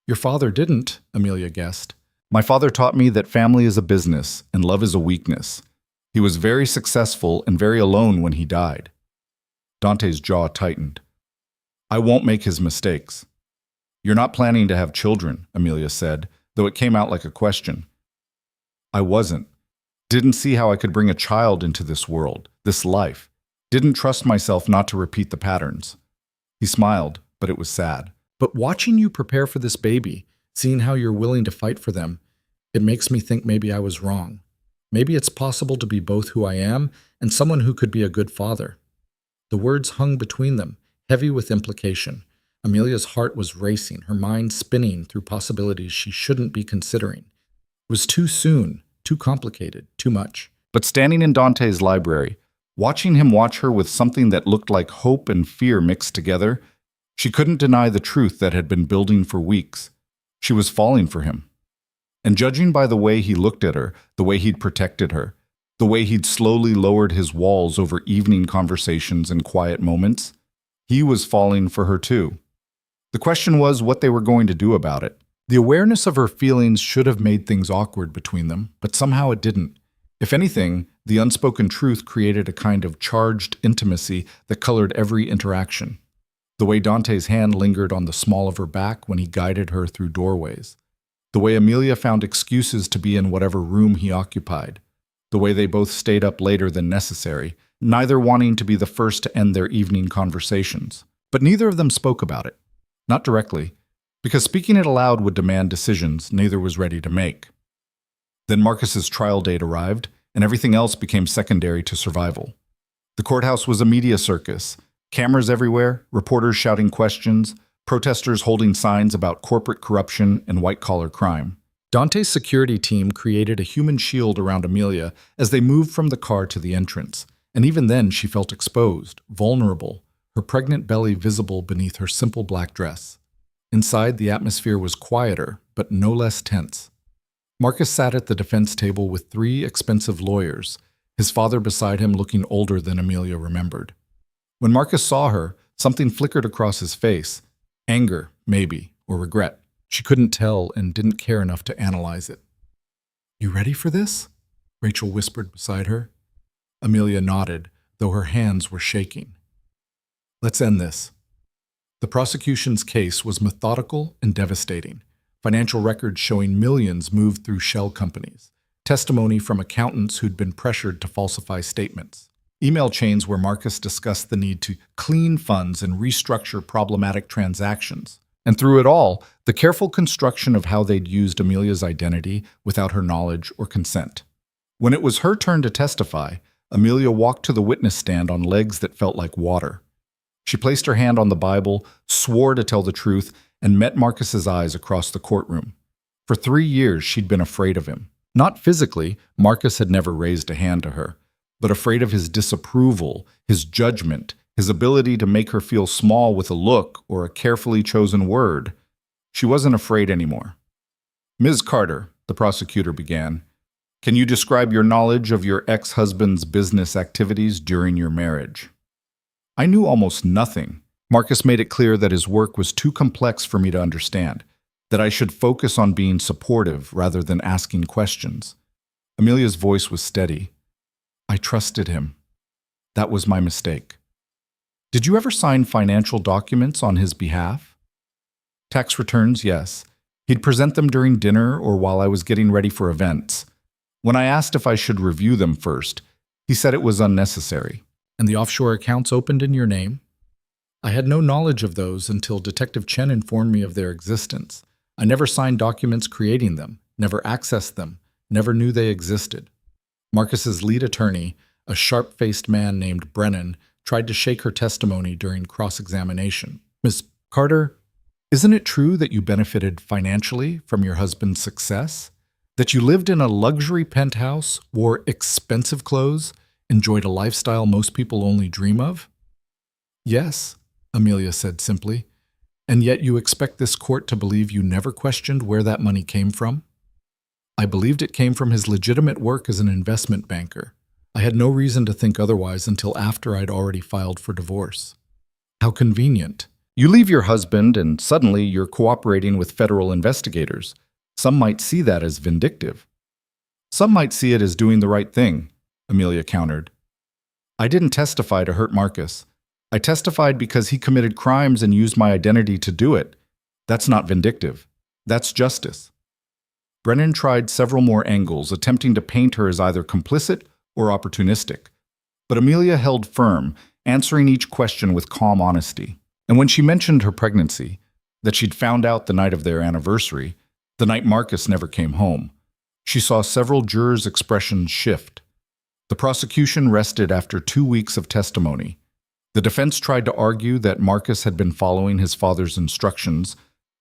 "Your father didn't," Amelia guessed. "My father taught me that family is a business and love is a weakness. He was very successful and very alone when he died." Dante's jaw tightened. "I won't make his mistakes." "You're not planning to have children," Amelia said, though it came out like a question. "I wasn't. Didn't see how I could bring a child into this world, this life. Didn't trust myself not to repeat the patterns." He smiled, but it was sad. "But watching you prepare for this baby, seeing how you're willing to fight for them, it makes me think maybe I was wrong. Maybe it's possible to be both who I am and someone who could be a good father." The words hung between them, heavy with implication. Amelia's heart was racing, her mind spinning through possibilities she shouldn't be considering. It was too soon, too complicated, too much. But standing in Dante's library, watching him watch her with something that looked like hope and fear mixed together, she couldn't deny the truth that had been building for weeks. She was falling for him. And judging by the way he looked at her, the way he'd protected her, the way he'd slowly lowered his walls over evening conversations and quiet moments, he was falling for her too. The question was what they were going to do about it. The awareness of her feelings should have made things awkward between them, but somehow it didn't. If anything, the unspoken truth created a kind of charged intimacy that colored every interaction. The way Dante's hand lingered on the small of her back when he guided her through doorways. The way Amelia found excuses to be in whatever room he occupied. The way they both stayed up later than necessary, neither wanting to be the first to end their evening conversations. But neither of them spoke about it. Not directly, because speaking it aloud would demand decisions neither was ready to make. Then Marcus's trial date arrived, and everything else became secondary to survival. The courthouse was a media circus. Cameras everywhere, reporters shouting questions, protesters holding signs about corporate corruption and white-collar crime. Dante's security team created a human shield around Amelia as they moved from the car to the entrance, and even then she felt exposed, vulnerable, her pregnant belly visible beneath her simple black dress. Inside, the atmosphere was quieter, but no less tense. Marcus sat at the defense table with 3 expensive lawyers, his father beside him looking older than Amelia remembered. When Marcus saw her, something flickered across his face. Anger, maybe, or regret. She couldn't tell and didn't care enough to analyze it. "You ready for this?" Rachel whispered beside her. Amelia nodded, though her hands were shaking. "Let's end this." The prosecution's case was methodical and devastating. Financial records showing millions moved through shell companies. Testimony from accountants who'd been pressured to falsify statements. Email chains where Marcus discussed the need to clean funds and restructure problematic transactions. And through it all, the careful construction of how they'd used Amelia's identity without her knowledge or consent. When it was her turn to testify, Amelia walked to the witness stand on legs that felt like water. She placed her hand on the Bible, swore to tell the truth, and met Marcus's eyes across the courtroom. For 3 years, she'd been afraid of him. Not physically, Marcus had never raised a hand to her, but afraid of his disapproval, his judgment, his ability to make her feel small with a look or a carefully chosen word. She wasn't afraid anymore. "Ms. Carter," the prosecutor began, Can you describe your knowledge of your ex-husband's business activities during your marriage? I knew almost nothing. Marcus made it clear that his work was too complex for me to understand, that I should focus on being supportive rather than asking questions. Amelia's voice was steady. I trusted him. That was my mistake. Did you ever sign financial documents on his behalf? Tax returns, yes. He'd present them during dinner or while I was getting ready for events. When I asked if I should review them first, he said it was unnecessary. And the offshore accounts opened in your name? I had no knowledge of those until Detective Chen informed me of their existence. I never signed documents creating them, never accessed them, never knew they existed. Marcus's lead attorney, a sharp-faced man named Brennan, tried to shake her testimony during cross-examination. Ms. Carter, isn't it true that you benefited financially from your husband's success? That you lived in a luxury penthouse, wore expensive clothes, enjoyed a lifestyle most people only dream of? Yes, Amelia said simply. And yet you expect this court to believe you never questioned where that money came from? I believed it came from his legitimate work as an investment banker. I had no reason to think otherwise until after I'd already filed for divorce. How convenient. You leave your husband and suddenly you're cooperating with federal investigators. Some might see that as vindictive. Some might see it as doing the right thing, Amelia countered. I didn't testify to hurt Marcus. I testified because he committed crimes and used my identity to do it. That's not vindictive. That's justice. Brennan tried several more angles, attempting to paint her as either complicit or opportunistic. But Amelia held firm, answering each question with calm honesty. And when she mentioned her pregnancy, that she'd found out the night of their anniversary, the night Marcus never came home, she saw several jurors' expressions shift. The prosecution rested after 2 weeks of testimony. The defense tried to argue that Marcus had been following his father's instructions,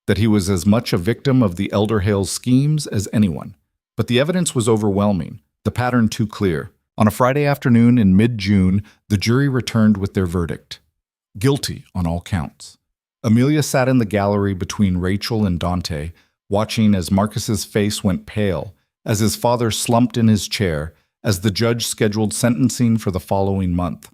that he was as much a victim of the elder Hale's schemes as anyone. But the evidence was overwhelming, the pattern too clear. On a Friday afternoon in mid-June, the jury returned with their verdict. Guilty on all counts. Amelia sat in the gallery between Rachel and Dante, watching as Marcus's face went pale, as his father slumped in his chair, as the judge scheduled sentencing for the following month.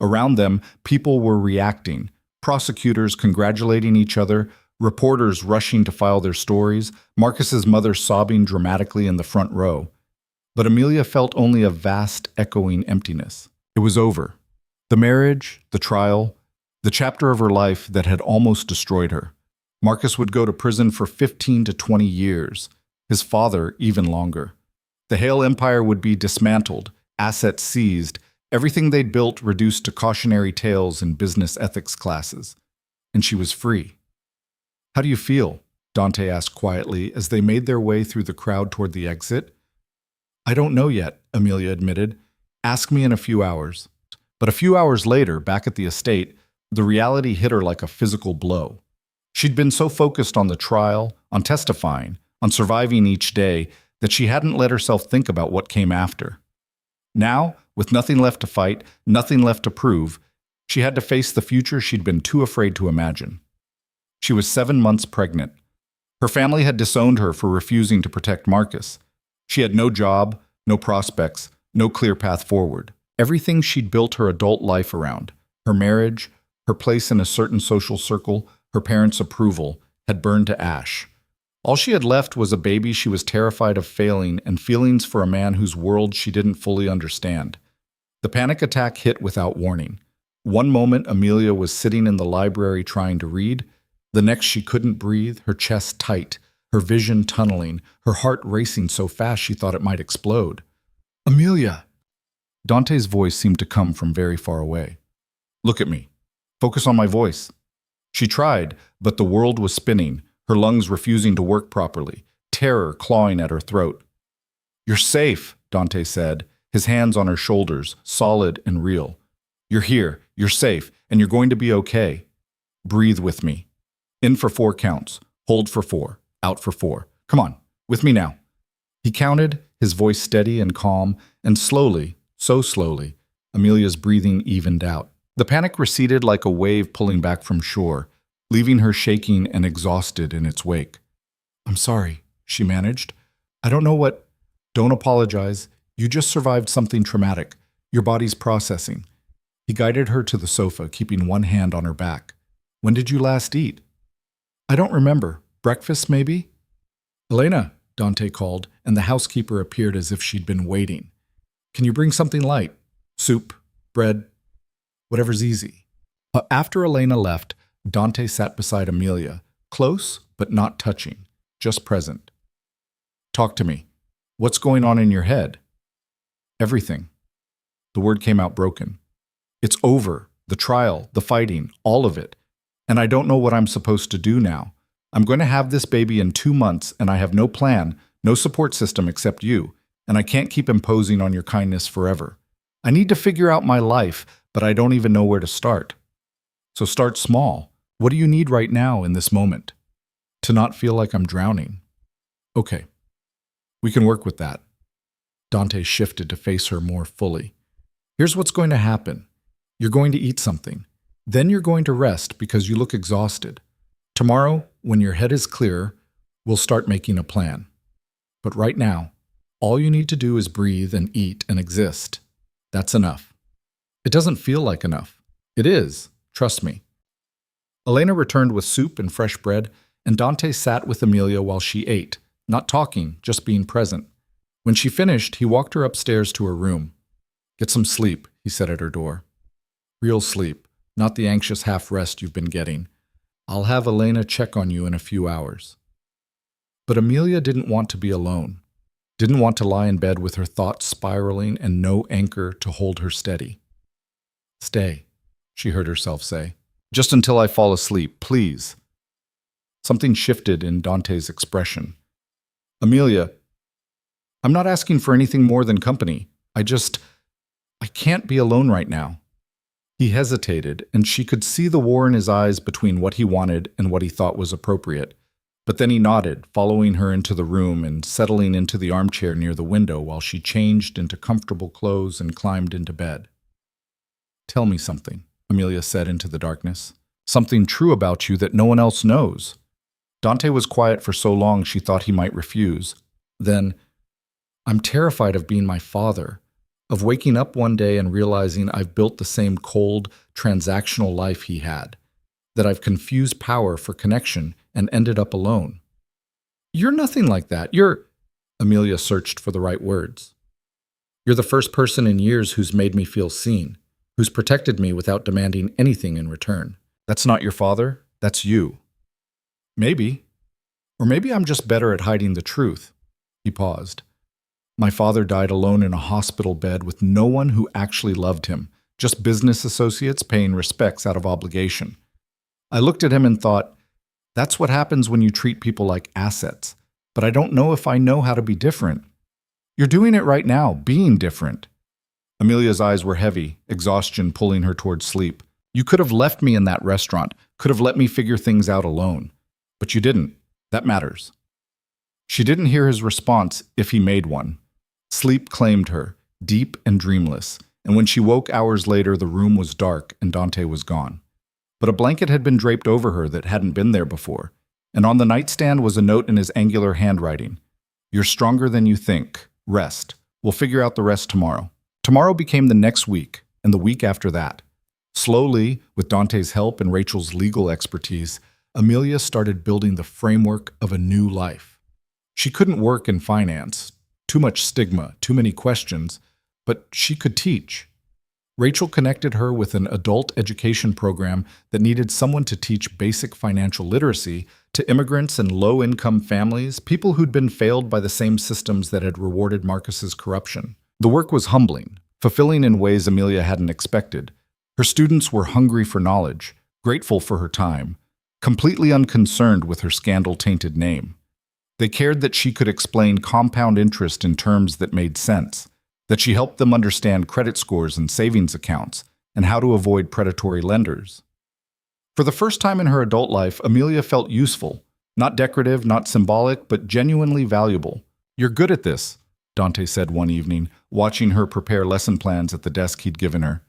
Around them, people were reacting, prosecutors congratulating each other, reporters rushing to file their stories, Marcus's mother sobbing dramatically in the front row. But Amelia felt only a vast, echoing emptiness. It was over. The marriage, the trial, the chapter of her life that had almost destroyed her. Marcus would go to prison for 15 to 20 years, his father even longer. The Hale empire would be dismantled, assets seized, everything they'd built reduced to cautionary tales in business ethics classes. And she was free. How do you feel? Dante asked quietly as they made their way through the crowd toward the exit. I don't know yet, Amelia admitted. Ask me in a few hours. But a few hours later, back at the estate, the reality hit her like a physical blow. She'd been so focused on the trial, on testifying, on surviving each day, that she hadn't let herself think about what came after. Now, with nothing left to fight, nothing left to prove, she had to face the future she'd been too afraid to imagine. She was 7 months pregnant. Her family had disowned her for refusing to protect Marcus. She had no job, no prospects, no clear path forward. Everything she'd built her adult life around, her marriage, her place in a certain social circle, her parents' approval, had burned to ash. All she had left was a baby she was terrified of failing and feelings for a man whose world she didn't fully understand. The panic attack hit without warning. One moment, Amelia was sitting in the library trying to read. The next, she couldn't breathe, her chest tight, her vision tunneling, her heart racing so fast she thought it might explode. Amelia! Dante's voice seemed to come from very far away. Look at me. Focus on my voice. She tried, but the world was spinning, her lungs refusing to work properly, terror clawing at her throat. You're safe, Dante said, his hands on her shoulders, solid and real. You're here, you're safe, and you're going to be okay. Breathe with me. In for 4 counts, hold for 4, out for 4. Come on, with me now. He counted, his voice steady and calm, and slowly, so slowly, Amelia's breathing evened out. The panic receded like a wave pulling back from shore, leaving her shaking and exhausted in its wake. I'm sorry, she managed. I don't know what... Don't apologize. You just survived something traumatic. Your body's processing. He guided her to the sofa, keeping one hand on her back. When did you last eat? I don't remember. Breakfast, maybe? Elena, Dante called, and the housekeeper appeared as if she'd been waiting. Can you bring something light? Soup, bread, whatever's easy. After Elena left, Dante sat beside Amelia, close but not touching, just present. Talk to me. What's going on in your head? Everything. The word came out broken. It's over. The trial, the fighting, all of it. And I don't know what I'm supposed to do now. I'm going to have this baby in 2 months, and I have no plan, no support system except you, and I can't keep imposing on your kindness forever. I need to figure out my life, but I don't even know where to start. So start small. What do you need right now in this moment? To not feel like I'm drowning. Okay, we can work with that. Dante shifted to face her more fully. Here's what's going to happen. You're going to eat something. Then you're going to rest because you look exhausted. Tomorrow, when your head is clear, we'll start making a plan. But right now, all you need to do is breathe and eat and exist. That's enough. It doesn't feel like enough. It is, trust me. Elena returned with soup and fresh bread, and Dante sat with Amelia while she ate, not talking, just being present. When she finished, he walked her upstairs to her room. Get some sleep, he said at her door. Real sleep, not the anxious half-rest you've been getting. I'll have Elena check on you in a few hours. But Amelia didn't want to be alone, didn't want to lie in bed with her thoughts spiraling and no anchor to hold her steady. Stay, she heard herself say. Just until I fall asleep, please. Something shifted in Dante's expression. Amelia, I'm not asking for anything more than company. I can't be alone right now. He hesitated, and she could see the war in his eyes between what he wanted and what he thought was appropriate. But then he nodded, following her into the room and settling into the armchair near the window while she changed into comfortable clothes and climbed into bed. Tell me something, Amelia said into the darkness. Something true about you that no one else knows. Dante was quiet for so long she thought he might refuse. Then, I'm terrified of being my father, of waking up one day and realizing I've built the same cold, transactional life he had, that I've confused power for connection and ended up alone. You're nothing like that. Amelia searched for the right words. You're the first person in years who's made me feel seen, who's protected me without demanding anything in return. That's not your father, that's you. Maybe. Or maybe I'm just better at hiding the truth. He paused. My father died alone in a hospital bed with no one who actually loved him, just business associates paying respects out of obligation. I looked at him and thought, that's what happens when you treat people like assets, but I don't know if I know how to be different. You're doing it right now, being different. Amelia's eyes were heavy, exhaustion pulling her towards sleep. You could have left me in that restaurant, could have let me figure things out alone. But you didn't. That matters. She didn't hear his response if he made one. Sleep claimed her, deep and dreamless, and when she woke hours later, the room was dark and Dante was gone. But a blanket had been draped over her that hadn't been there before, and on the nightstand was a note in his angular handwriting. You're stronger than you think. Rest. We'll figure out the rest tomorrow. Tomorrow became the next week, and the week after that. Slowly, with Dante's help and Rachel's legal expertise, Amelia started building the framework of a new life. She couldn't work in finance. Too much stigma, too many questions, but she could teach. Rachel connected her with an adult education program that needed someone to teach basic financial literacy to immigrants and low-income families, people who'd been failed by the same systems that had rewarded Marcus's corruption. The work was humbling, fulfilling in ways Amelia hadn't expected. Her students were hungry for knowledge, grateful for her time, completely unconcerned with her scandal-tainted name. They cared that she could explain compound interest in terms that made sense, that she helped them understand credit scores and savings accounts, and how to avoid predatory lenders. For the first time in her adult life, Amelia felt useful, not decorative, not symbolic, but genuinely valuable. You're good at this, Dante said one evening, watching her prepare lesson plans at the desk he'd given her.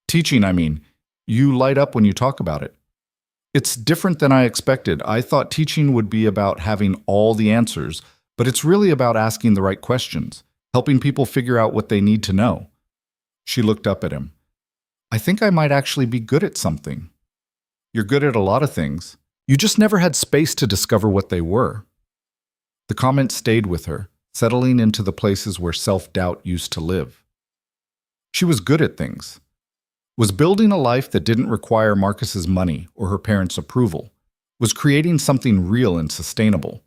Teaching, I mean. You light up when you talk about it. It's different than I expected. I thought teaching would be about having all the answers, But it's really about asking the right questions, helping people figure out what they need to know. She looked up at him. I think I might actually be good at something. You're good at a lot of things. You just never had space to discover what they were. The comment stayed with her, settling into the places where self-doubt used to live. She was good at things. Was building a life that didn't require Marcus's money or her parents' approval. Was creating something real and sustainable.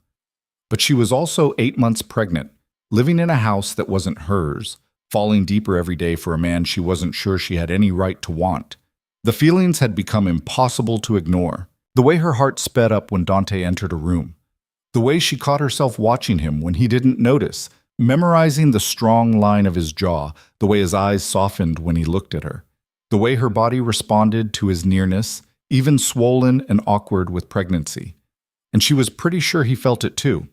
But she was also 8 months pregnant, living in a house that wasn't hers, falling deeper every day for a man she wasn't sure she had any right to want. The feelings had become impossible to ignore. The way her heart sped up when Dante entered a room. The way she caught herself watching him when he didn't notice, memorizing the strong line of his jaw, the way his eyes softened when he looked at her. The way her body responded to his nearness, even swollen and awkward with pregnancy. And she was pretty sure he felt it too.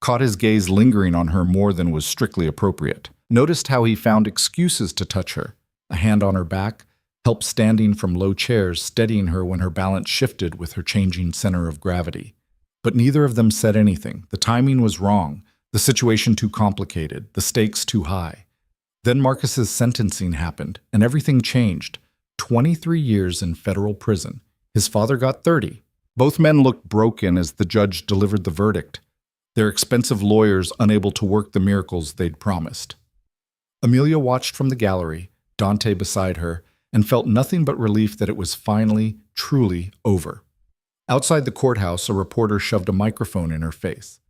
Caught his gaze lingering on her more than was strictly appropriate. Noticed how he found excuses to touch her, a hand on her back, help standing from low chairs, steadying her when her balance shifted with her changing center of gravity. But neither of them said anything. The timing was wrong, the situation too complicated, the stakes too high. Then Marcus's sentencing happened, and everything changed. 23 years in federal prison. His father got 30. Both men looked broken as the judge delivered the verdict, their expensive lawyers unable to work the miracles they'd promised. Amelia watched from the gallery, Dante beside her, and felt nothing but relief that it was finally, truly over. Outside the courthouse, a reporter shoved a microphone in her face.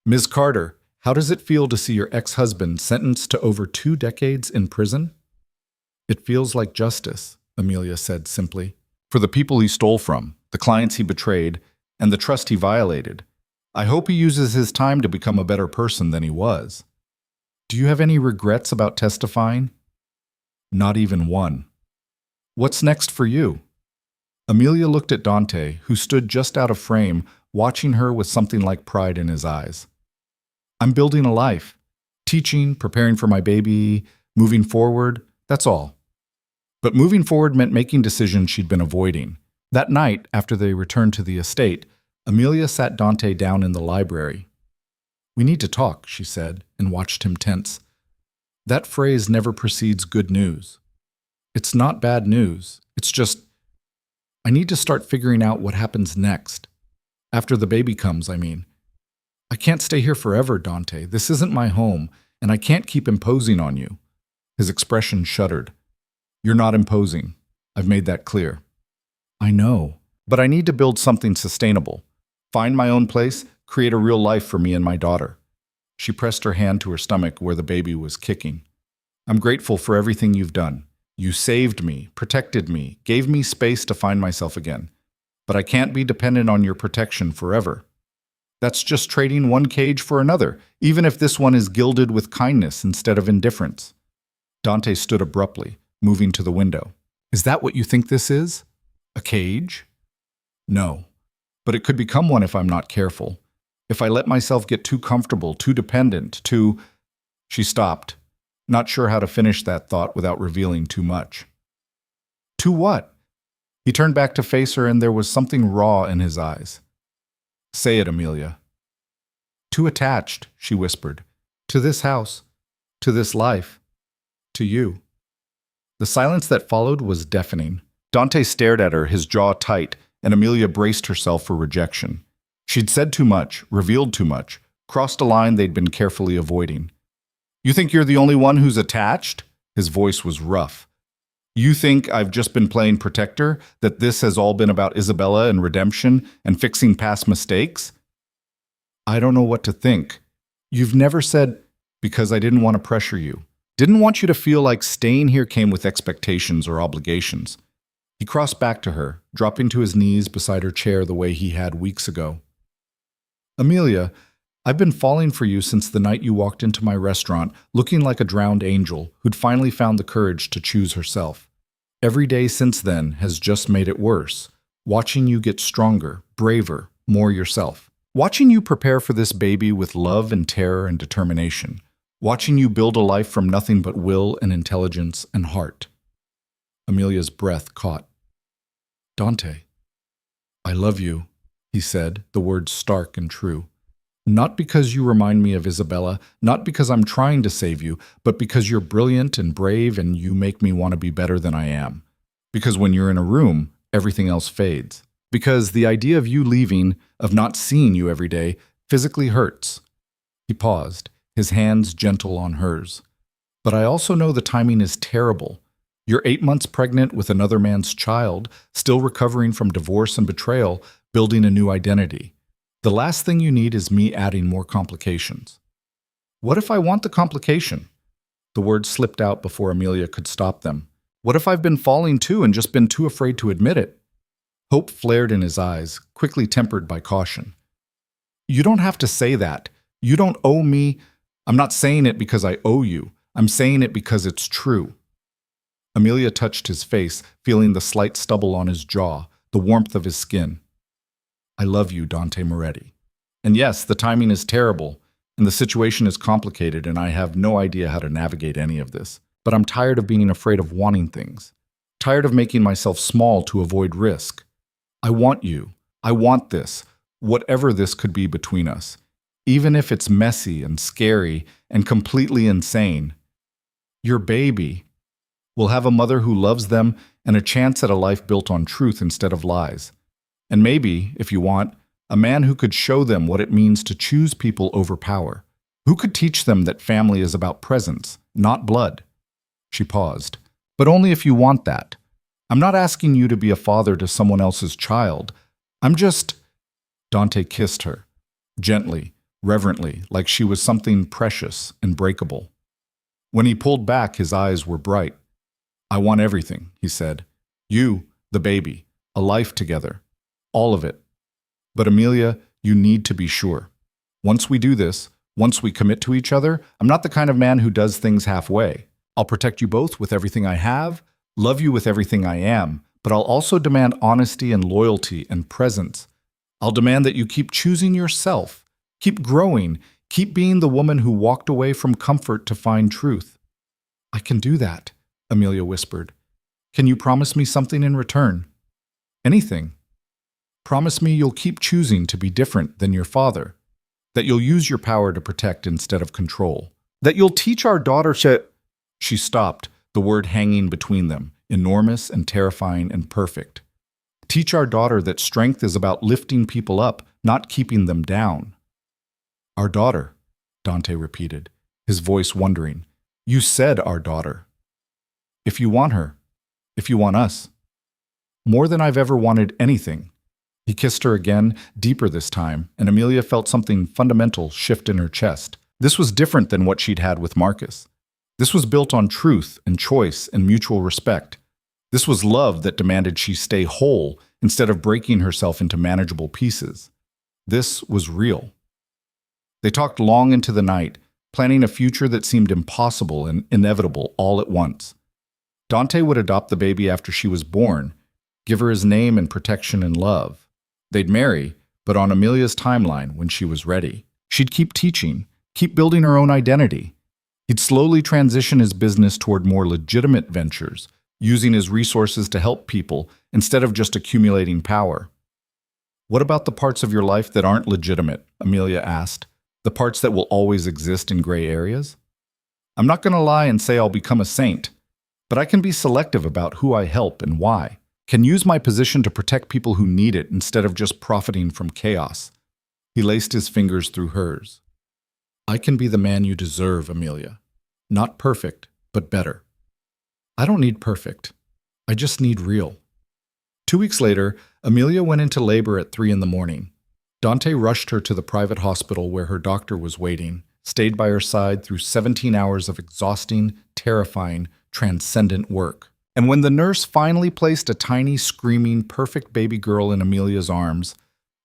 Ms. Carter, how does it feel to see your ex-husband sentenced to over 2 decades in prison? It feels like justice, Amelia said simply. For the people he stole from, the clients he betrayed, and the trust he violated. I hope he uses his time to become a better person than he was. Do you have any regrets about testifying? Not even one. What's next for you? Amelia looked at Dante, who stood just out of frame, watching her with something like pride in his eyes. I'm building a life. Teaching, preparing for my baby, moving forward, that's all. But moving forward meant making decisions she'd been avoiding. That night, after they returned to the estate, Amelia sat Dante down in the library. We need to talk, she said, and watched him tense. That phrase never precedes good news. It's not bad news. It's just, I need to start figuring out what happens next. After the baby comes, I mean. I can't stay here forever, Dante. This isn't my home, and I can't keep imposing on you. His expression shuddered. You're not imposing. I've made that clear. I know, but I need to build something sustainable. Find my own place, create a real life for me and my daughter. She pressed her hand to her stomach where the baby was kicking. I'm grateful for everything you've done. You saved me, protected me, gave me space to find myself again. But I can't be dependent on your protection forever. That's just trading one cage for another, even if this one is gilded with kindness instead of indifference. Dante stood abruptly, moving to the window. Is that what you think this is? A cage? No. But it could become one if I'm not careful. If I let myself get too comfortable, too dependent, too... She stopped, not sure how to finish that thought without revealing too much. To what? He turned back to face her and there was something raw in his eyes. Say it, Amelia. Too attached, she whispered. To this house. To this life. To you. The silence that followed was deafening. Dante stared at her, his jaw tight, and Amelia braced herself for rejection. She'd said too much, revealed too much, crossed a line they'd been carefully avoiding. You think you're the only one who's attached? His voice was rough. You think I've just been playing protector, that this has all been about Isabella and redemption and fixing past mistakes? I don't know what to think. You've never said, because I didn't want to pressure you. Didn't want you to feel like staying here came with expectations or obligations. He crossed back to her, dropping to his knees beside her chair the way he had weeks ago. Amelia, I've been falling for you since the night you walked into my restaurant, looking like a drowned angel who'd finally found the courage to choose herself. Every day since then has just made it worse, watching you get stronger, braver, more yourself. Watching you prepare for this baby with love and terror and determination. Watching you build a life from nothing but will and intelligence and heart. Amelia's breath caught. Dante, I love you, he said, the words stark and true. Not because you remind me of Isabella, not because I'm trying to save you, but because you're brilliant and brave and you make me want to be better than I am. Because when you're in a room, everything else fades. Because the idea of you leaving, of not seeing you every day, physically hurts. He paused, his hands gentle on hers. But I also know the timing is terrible. You're 8 months pregnant with another man's child, still recovering from divorce and betrayal, building a new identity. The last thing you need is me adding more complications. What if I want the complication? The words slipped out before Amelia could stop them. What if I've been falling too and just been too afraid to admit it? Hope flared in his eyes, quickly tempered by caution. You don't have to say that. You don't owe me. I'm not saying it because I owe you. I'm saying it because it's true. Amelia touched his face, feeling the slight stubble on his jaw, the warmth of his skin. I love you, Dante Moretti. And yes, the timing is terrible, and the situation is complicated, and I have no idea how to navigate any of this. But I'm tired of being afraid of wanting things. Tired of making myself small to avoid risk. I want you. I want this, whatever this could be between us. Even if it's messy and scary and completely insane. Your baby will have a mother who loves them and a chance at a life built on truth instead of lies. And maybe, if you want, a man who could show them what it means to choose people over power. Who could teach them that family is about presence, not blood? She paused. But only if you want that. I'm not asking you to be a father to someone else's child. I'm just… Dante kissed her, gently, reverently, like she was something precious and breakable. When he pulled back, his eyes were bright. I want everything, he said. You, the baby, a life together. All of it. But Amelia, you need to be sure. Once we do this, once we commit to each other, I'm not the kind of man who does things halfway. I'll protect you both with everything I have, love you with everything I am, but I'll also demand honesty and loyalty and presence. I'll demand that you keep choosing yourself, keep growing, keep being the woman who walked away from comfort to find truth. I can do that, Amelia whispered. Can you promise me something in return? Anything. Promise me you'll keep choosing to be different than your father, that you'll use your power to protect instead of control, that you'll teach our daughter to… She stopped, the word hanging between them, enormous and terrifying and perfect. Teach our daughter that strength is about lifting people up, not keeping them down. Our daughter, Dante repeated, his voice wondering. You said our daughter. If you want her, if you want us. More than I've ever wanted anything. He kissed her again, deeper this time, and Amelia felt something fundamental shift in her chest. This was different than what she'd had with Marcus. This was built on truth and choice and mutual respect. This was love that demanded she stay whole instead of breaking herself into manageable pieces. This was real. They talked long into the night, planning a future that seemed impossible and inevitable all at once. Dante would adopt the baby after she was born, give her his name and protection and love. They'd marry, but on Amelia's timeline when she was ready. She'd keep teaching, keep building her own identity. He'd slowly transition his business toward more legitimate ventures, using his resources to help people instead of just accumulating power. What about the parts of your life that aren't legitimate? Amelia asked. The parts that will always exist in gray areas? I'm not going to lie and say I'll become a saint, but I can be selective about who I help and why. Can use my position to protect people who need it instead of just profiting from chaos. He laced his fingers through hers. I can be the man you deserve, Amelia. Not perfect, but better. I don't need perfect. I just need real. 2 weeks later, Amelia went into labor at 3 a.m. Dante rushed her to the private hospital where her doctor was waiting, stayed by her side through 17 hours of exhausting, terrifying, transcendent work. And when the nurse finally placed a tiny, screaming, perfect baby girl in Amelia's arms,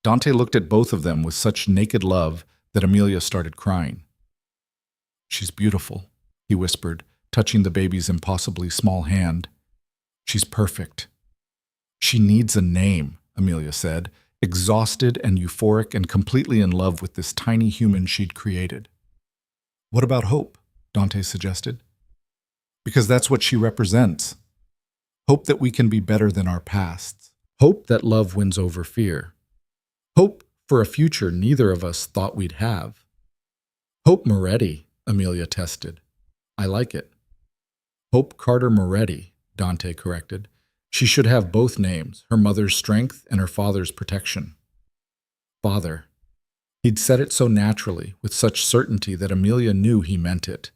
Dante looked at both of them with such naked love that Amelia started crying. She's beautiful, he whispered, touching the baby's impossibly small hand. She's perfect. She needs a name, Amelia said, exhausted and euphoric and completely in love with this tiny human she'd created. What about hope? Dante suggested. Because that's what she represents. Hope that we can be better than our pasts. Hope that love wins over fear. Hope for a future neither of us thought we'd have. Hope Moretti, Amelia tested. I like it. Hope Carter Moretti, Dante corrected. She should have both names, her mother's strength and her father's protection. Father. He'd said it so naturally, with such certainty that Amelia knew he meant it.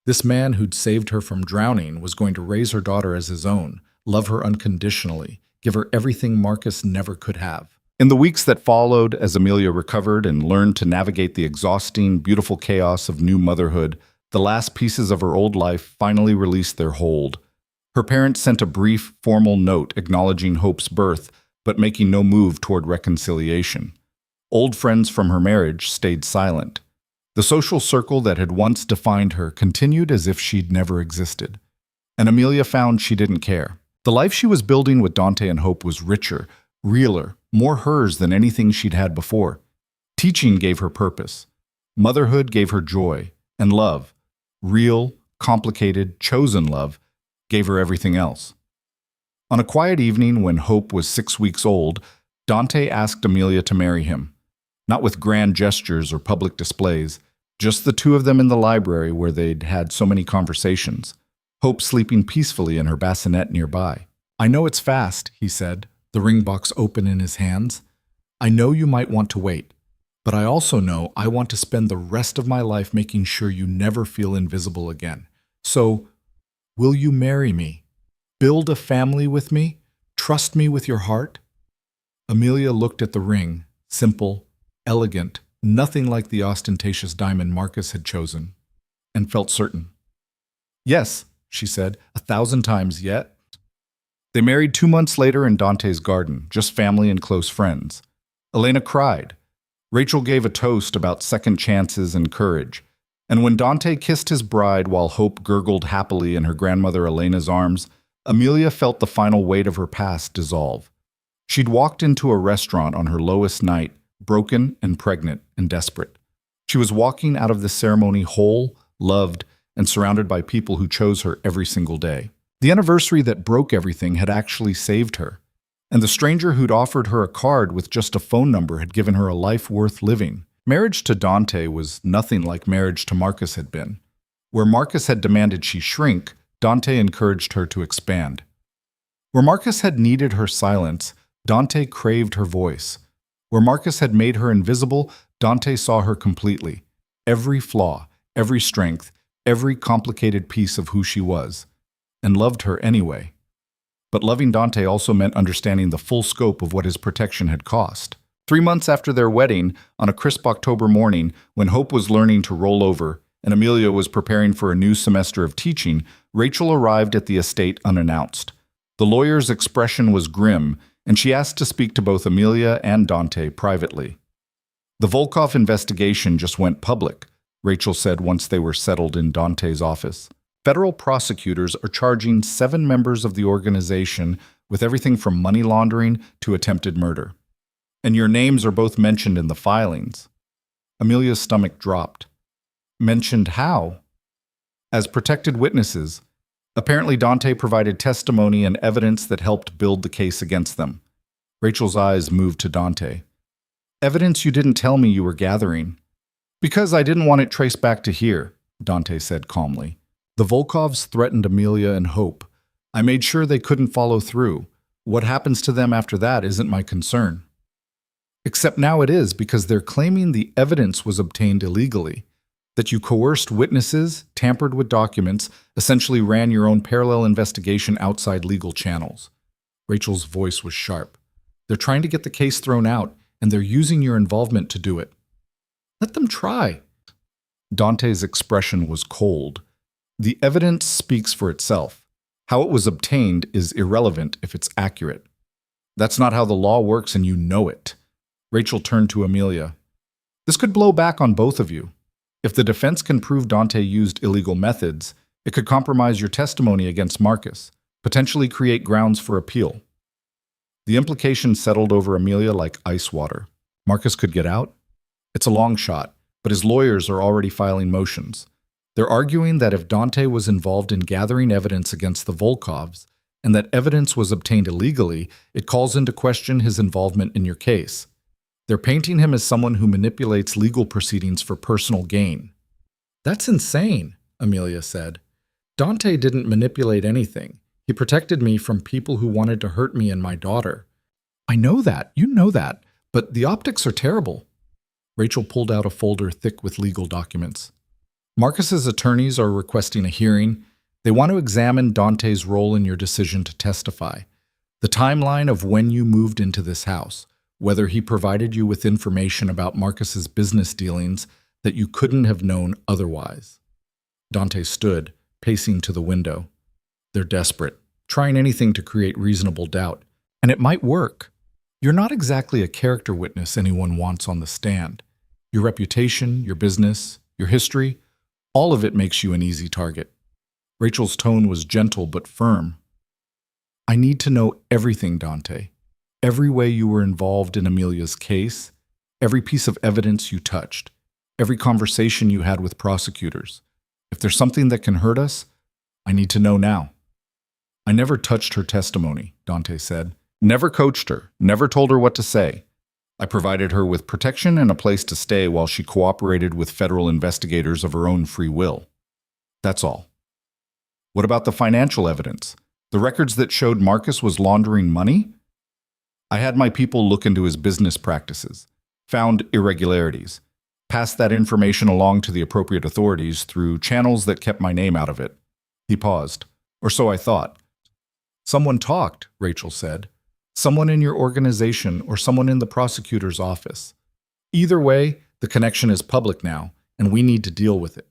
This man who'd saved her from drowning was going to raise her daughter as his own, love her unconditionally, give her everything Marcus never could have. In the weeks that followed, as Amelia recovered and learned to navigate the exhausting, beautiful chaos of new motherhood, the last pieces of her old life finally released their hold. Her parents sent a brief, formal note acknowledging Hope's birth, but making no move toward reconciliation. Old friends from her marriage stayed silent. The social circle that had once defined her continued as if she'd never existed. And Amelia found she didn't care. The life she was building with Dante and Hope was richer, realer, more hers than anything she'd had before. Teaching gave her purpose. Motherhood gave her joy. And love, real, complicated, chosen love, gave her everything else. On a quiet evening when Hope was 6 weeks old, Dante asked Amelia to marry him. Not with grand gestures or public displays, just the two of them in the library where they'd had so many conversations, Hope sleeping peacefully in her bassinet nearby. I know it's fast, he said, the ring box open in his hands. I know you might want to wait, but I also know I want to spend the rest of my life making sure you never feel invisible again. So, will you marry me? Build a family with me? Trust me with your heart? Amelia looked at the ring, simple, elegant, nothing like the ostentatious diamond Marcus had chosen, and felt certain. Yes, she said, 1,000 times yet. They married 2 months later in Dante's garden, just family and close friends. Elena cried. Rachel gave a toast about second chances and courage. And when Dante kissed his bride while Hope gurgled happily in her grandmother Elena's arms, Amelia felt the final weight of her past dissolve. She'd walked into a restaurant on her lowest night, broken and pregnant and desperate. She was walking out of the ceremony whole, loved, and surrounded by people who chose her every single day. The anniversary that broke everything had actually saved her, and the stranger who'd offered her a card with just a phone number had given her a life worth living. Marriage to Dante was nothing like marriage to Marcus had been. Where Marcus had demanded she shrink, Dante encouraged her to expand. Where Marcus had needed her silence, Dante craved her voice. Where Marcus had made her invisible, Dante saw her completely. Every flaw, every strength, every complicated piece of who she was, and loved her anyway. But loving Dante also meant understanding the full scope of what his protection had cost. 3 months after their wedding, on a crisp October morning, when Hope was learning to roll over and Amelia was preparing for a new semester of teaching, Rachel arrived at the estate unannounced. The lawyer's expression was grim, and she asked to speak to both Amelia and Dante privately. The Volkov investigation just went public, Rachel said once they were settled in Dante's office. Federal prosecutors are charging 7 members of the organization with everything from money laundering to attempted murder. And your names are both mentioned in the filings. Amelia's stomach dropped. Mentioned how? As protected witnesses. Apparently Dante provided testimony and evidence that helped build the case against them. Rachel's eyes moved to Dante. Evidence you didn't tell me you were gathering. Because I didn't want it traced back to here, Dante said calmly. The Volkovs threatened Amelia and Hope. I made sure they couldn't follow through. What happens to them after that isn't my concern. Except now it is, because they're claiming the evidence was obtained illegally. That you coerced witnesses, tampered with documents, essentially ran your own parallel investigation outside legal channels. Rachel's voice was sharp. They're trying to get the case thrown out, and they're using your involvement to do it. Let them try. Dante's expression was cold. The evidence speaks for itself. How it was obtained is irrelevant if it's accurate. That's not how the law works, and you know it. Rachel turned to Amelia. This could blow back on both of you. If the defense can prove Dante used illegal methods, it could compromise your testimony against Marcus, potentially create grounds for appeal. The implications settled over Amelia like ice water. Marcus could get out? It's a long shot, but his lawyers are already filing motions. They're arguing that if Dante was involved in gathering evidence against the Volkovs, and that evidence was obtained illegally, it calls into question his involvement in your case. They're painting him as someone who manipulates legal proceedings for personal gain. That's insane, Amelia said. Dante didn't manipulate anything. He protected me from people who wanted to hurt me and my daughter. I know that, you know that, but the optics are terrible. Rachel pulled out a folder thick with legal documents. Marcus's attorneys are requesting a hearing. They want to examine Dante's role in your decision to testify, the timeline of when you moved into this house, whether he provided you with information about Marcus's business dealings that you couldn't have known otherwise. Dante stood, pacing to the window. They're desperate, trying anything to create reasonable doubt. And it might work. You're not exactly a character witness anyone wants on the stand. Your reputation, your business, your history, all of it makes you an easy target. Rachel's tone was gentle but firm. I need to know everything, Dante. Every way you were involved in Amelia's case, every piece of evidence you touched, every conversation you had with prosecutors. If there's something that can hurt us, I need to know now. I never touched her testimony, Dante said. Never coached her, never told her what to say. I provided her with protection and a place to stay while she cooperated with federal investigators of her own free will. That's all. What about the financial evidence? The records that showed Marcus was laundering money? I had my people look into his business practices, found irregularities, passed that information along to the appropriate authorities through channels that kept my name out of it. He paused. Or so I thought. Someone talked, Rachel said. Someone in your organization or someone in the prosecutor's office. Either way, the connection is public now, and we need to deal with it.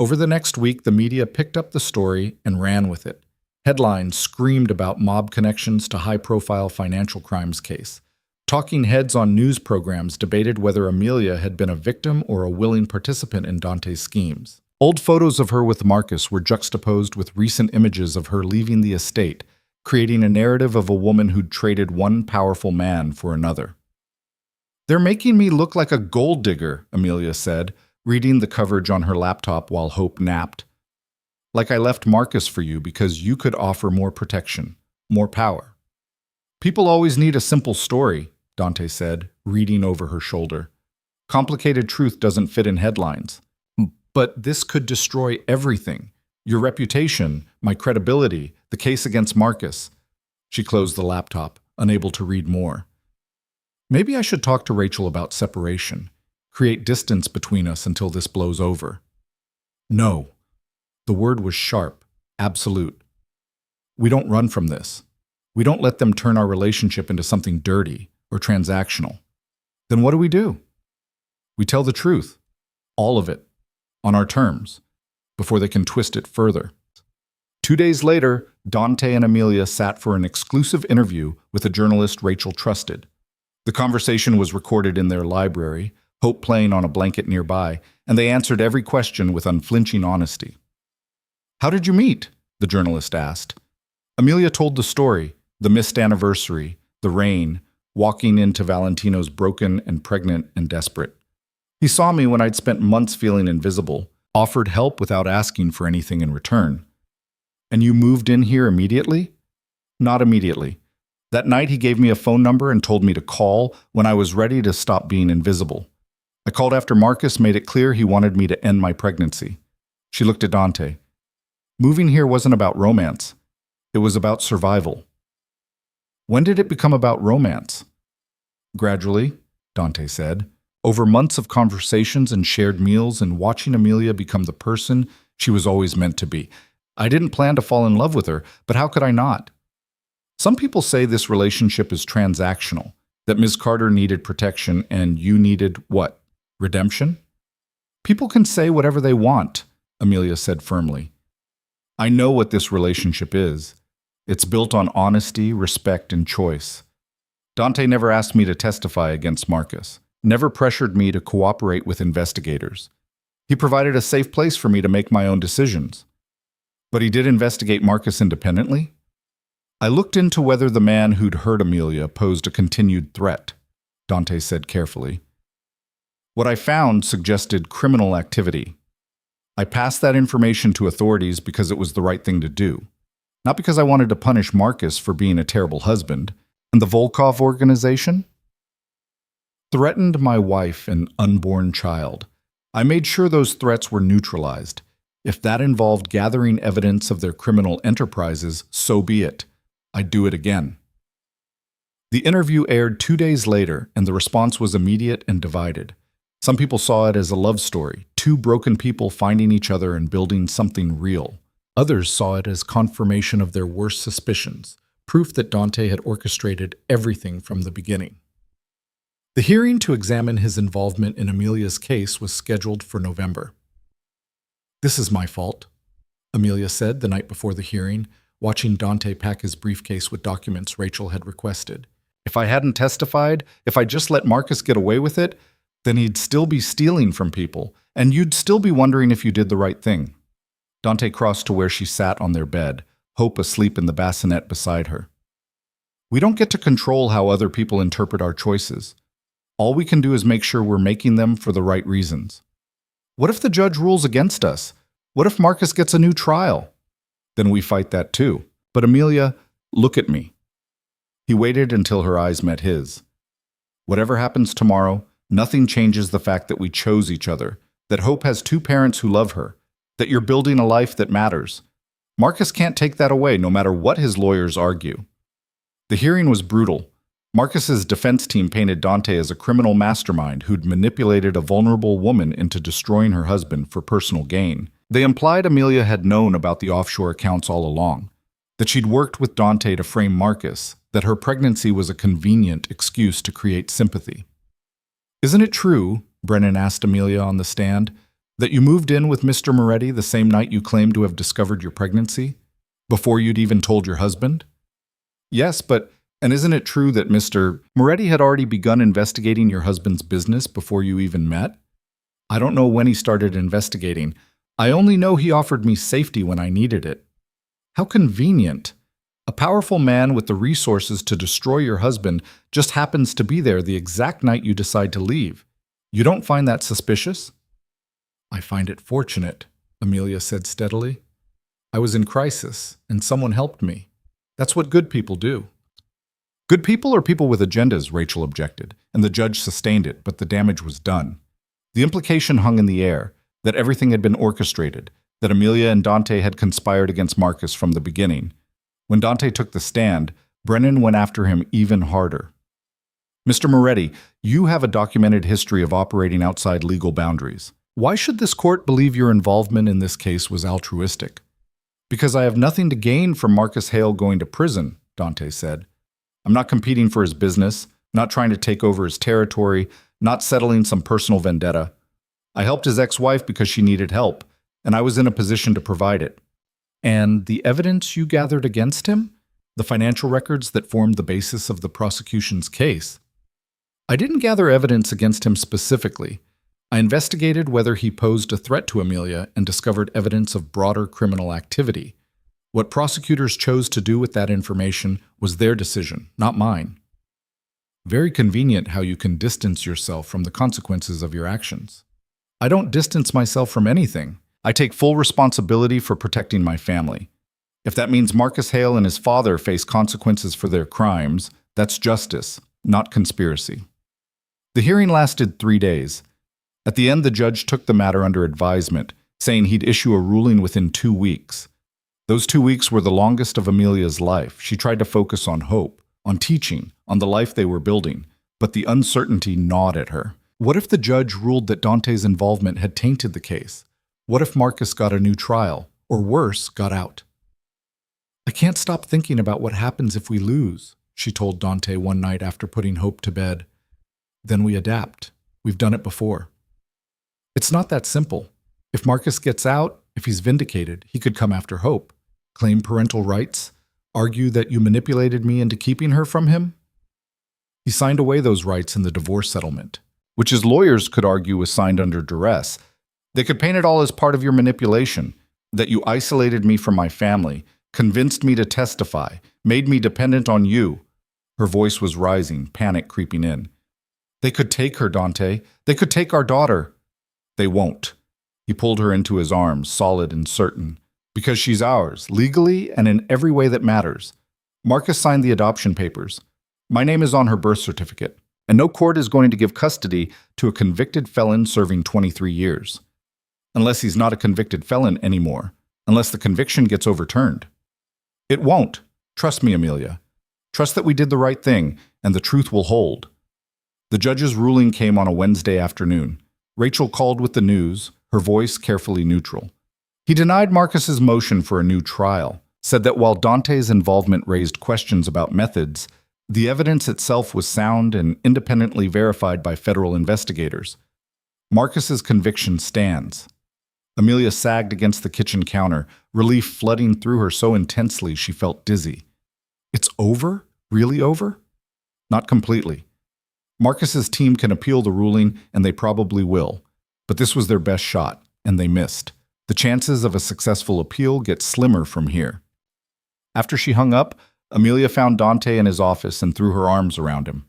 Over the next week, the media picked up the story and ran with it. Headlines screamed about mob connections to high-profile financial crimes case. Talking heads on news programs debated whether Amelia had been a victim or a willing participant in Dante's schemes. Old photos of her with Marcus were juxtaposed with recent images of her leaving the estate, creating a narrative of a woman who'd traded one powerful man for another. They're making me look like a gold digger, Amelia said, reading the coverage on her laptop while Hope napped. Like I left Marcus for you because you could offer more protection, more power. People always need a simple story, Dante said, reading over her shoulder. Complicated truth doesn't fit in headlines. But this could destroy everything. Your reputation, my credibility, the case against Marcus. She closed the laptop, unable to read more. Maybe I should talk to Rachel about separation, create distance between us until this blows over. No. The word was sharp, absolute. We don't run from this. We don't let them turn our relationship into something dirty or transactional. Then what do? We tell the truth, all of it, on our terms, before they can twist it further. 2 days later, Dante and Amelia sat for an exclusive interview with a journalist Rachel trusted. The conversation was recorded in their library, Hope playing on a blanket nearby, and they answered every question with unflinching honesty. How did you meet? The journalist asked. Amelia told the story, the missed anniversary, the rain, walking into Valentino's broken and pregnant and desperate. He saw me when I'd spent months feeling invisible, offered help without asking for anything in return. And you moved in here immediately? Not immediately. That night he gave me a phone number and told me to call when I was ready to stop being invisible. I called after Marcus made it clear he wanted me to end my pregnancy. She looked at Dante. Moving here wasn't about romance. It was about survival. When did it become about romance? Gradually, Dante said. Over months of conversations and shared meals and watching Amelia become the person she was always meant to be. I didn't plan to fall in love with her, but how could I not? Some people say this relationship is transactional, that Ms. Carter needed protection and you needed what? Redemption? People can say whatever they want, Amelia said firmly. I know what this relationship is. It's built on honesty, respect, and choice. Dante never asked me to testify against Marcus. Never pressured me to cooperate with investigators. He provided a safe place for me to make my own decisions. But he did investigate Marcus independently? I looked into whether the man who'd hurt Amelia posed a continued threat, Dante said carefully. What I found suggested criminal activity. I passed that information to authorities because it was the right thing to do, not because I wanted to punish Marcus for being a terrible husband. And the Volkov organization? threatened my wife and unborn child. I made sure those threats were neutralized. If that involved gathering evidence of their criminal enterprises, so be it. I'd do it again. The interview aired 2 days later, and the response was immediate and divided. Some people saw it as a love story, two broken people finding each other and building something real. Others saw it as confirmation of their worst suspicions, proof that Dante had orchestrated everything from the beginning. The hearing to examine his involvement in Amelia's case was scheduled for November. "This is my fault," Amelia said the night before the hearing, watching Dante pack his briefcase with documents Rachel had requested. "If I hadn't testified, if I just let Marcus get away with it, then he'd still be stealing from people, and you'd still be wondering if you did the right thing." Dante crossed to where she sat on their bed, Hope asleep in the bassinet beside her. "We don't get to control how other people interpret our choices. All we can do is make sure we're making them for the right reasons. What if the judge rules against us? What if Marcus gets a new trial? Then we fight that too. But Amelia, look at me." He waited until her eyes met his. "Whatever happens tomorrow, nothing changes the fact that we chose each other, that Hope has two parents who love her, that you're building a life that matters. Marcus can't take that away, no matter what his lawyers argue." The hearing was brutal. Marcus's defense team painted Dante as a criminal mastermind who'd manipulated a vulnerable woman into destroying her husband for personal gain. They implied Amelia had known about the offshore accounts all along, that she'd worked with Dante to frame Marcus, that her pregnancy was a convenient excuse to create sympathy. "Isn't it true," Brennan asked Amelia on the stand, "that you moved in with Mr. Moretti the same night you claimed to have discovered your pregnancy? Before you'd even told your husband?" "Yes, and isn't it true that Mr. Moretti had already begun investigating your husband's business before you even met?" "I don't know when he started investigating. I only know he offered me safety when I needed it." "How convenient. A powerful man with the resources to destroy your husband just happens to be there the exact night you decide to leave. You don't find that suspicious?" "I find it fortunate," Amelia said steadily. "I was in crisis, and someone helped me. That's what good people do." "Good people or people with agendas?" Rachel objected, and the judge sustained it, but the damage was done. The implication hung in the air, that everything had been orchestrated, that Amelia and Dante had conspired against Marcus from the beginning. When Dante took the stand, Brennan went after him even harder. "Mr. Moretti, you have a documented history of operating outside legal boundaries. Why should this court believe your involvement in this case was altruistic?" "Because I have nothing to gain from Marcus Hale going to prison," Dante said. "I'm not competing for his business, not trying to take over his territory, not settling some personal vendetta. I helped his ex-wife because she needed help, and I was in a position to provide it." "And the evidence you gathered against him? The financial records that formed the basis of the prosecution's case?" "I didn't gather evidence against him specifically. I investigated whether he posed a threat to Amelia and discovered evidence of broader criminal activity. What prosecutors chose to do with that information was their decision, not mine." "Very convenient how you can distance yourself from the consequences of your actions." "I don't distance myself from anything. I take full responsibility for protecting my family. If that means Marcus Hale and his father face consequences for their crimes, that's justice, not conspiracy." The hearing lasted 3 days. At the end, the judge took the matter under advisement, saying he'd issue a ruling within 2 weeks. Those 2 weeks were the longest of Amelia's life. She tried to focus on hope, on teaching, on the life they were building, but the uncertainty gnawed at her. What if the judge ruled that Dante's involvement had tainted the case? What if Marcus got a new trial, or worse, got out? "I can't stop thinking about what happens if we lose," she told Dante one night after putting Hope to bed. "Then we adapt. We've done it before." "It's not that simple. If Marcus gets out, if he's vindicated, he could come after Hope, claim parental rights, argue that you manipulated me into keeping her from him." He signed away those rights in the divorce settlement, which his lawyers could argue was signed under duress. They could paint it all as part of your manipulation, that you isolated me from my family, convinced me to testify, made me dependent on you. Her voice was rising, panic creeping in. "They could take her, Dante. They could take our daughter." "They won't." He pulled her into his arms, solid and certain. "Because she's ours, legally and in every way that matters. Marcus signed the adoption papers. My name is on her birth certificate. and no court is going to give custody to a convicted felon serving 23 years. Unless he's not a convicted felon anymore, unless the conviction gets overturned. It won't. Trust me, Amelia. Trust that we did the right thing, and the truth will hold. The judge's ruling came on a Wednesday afternoon. Rachel called with the news, her voice carefully neutral. He denied Marcus's motion for a new trial, said that while Dante's involvement raised questions about methods, the evidence itself was sound and independently verified by federal investigators. Marcus's conviction stands. Amelia sagged against the kitchen counter, relief flooding through her so intensely she felt dizzy. It's over? Really over? Not completely. Marcus's team can appeal the ruling, and they probably will. But this was their best shot, and they missed. The chances of a successful appeal get slimmer from here. After she hung up, Amelia found Dante in his office and threw her arms around him.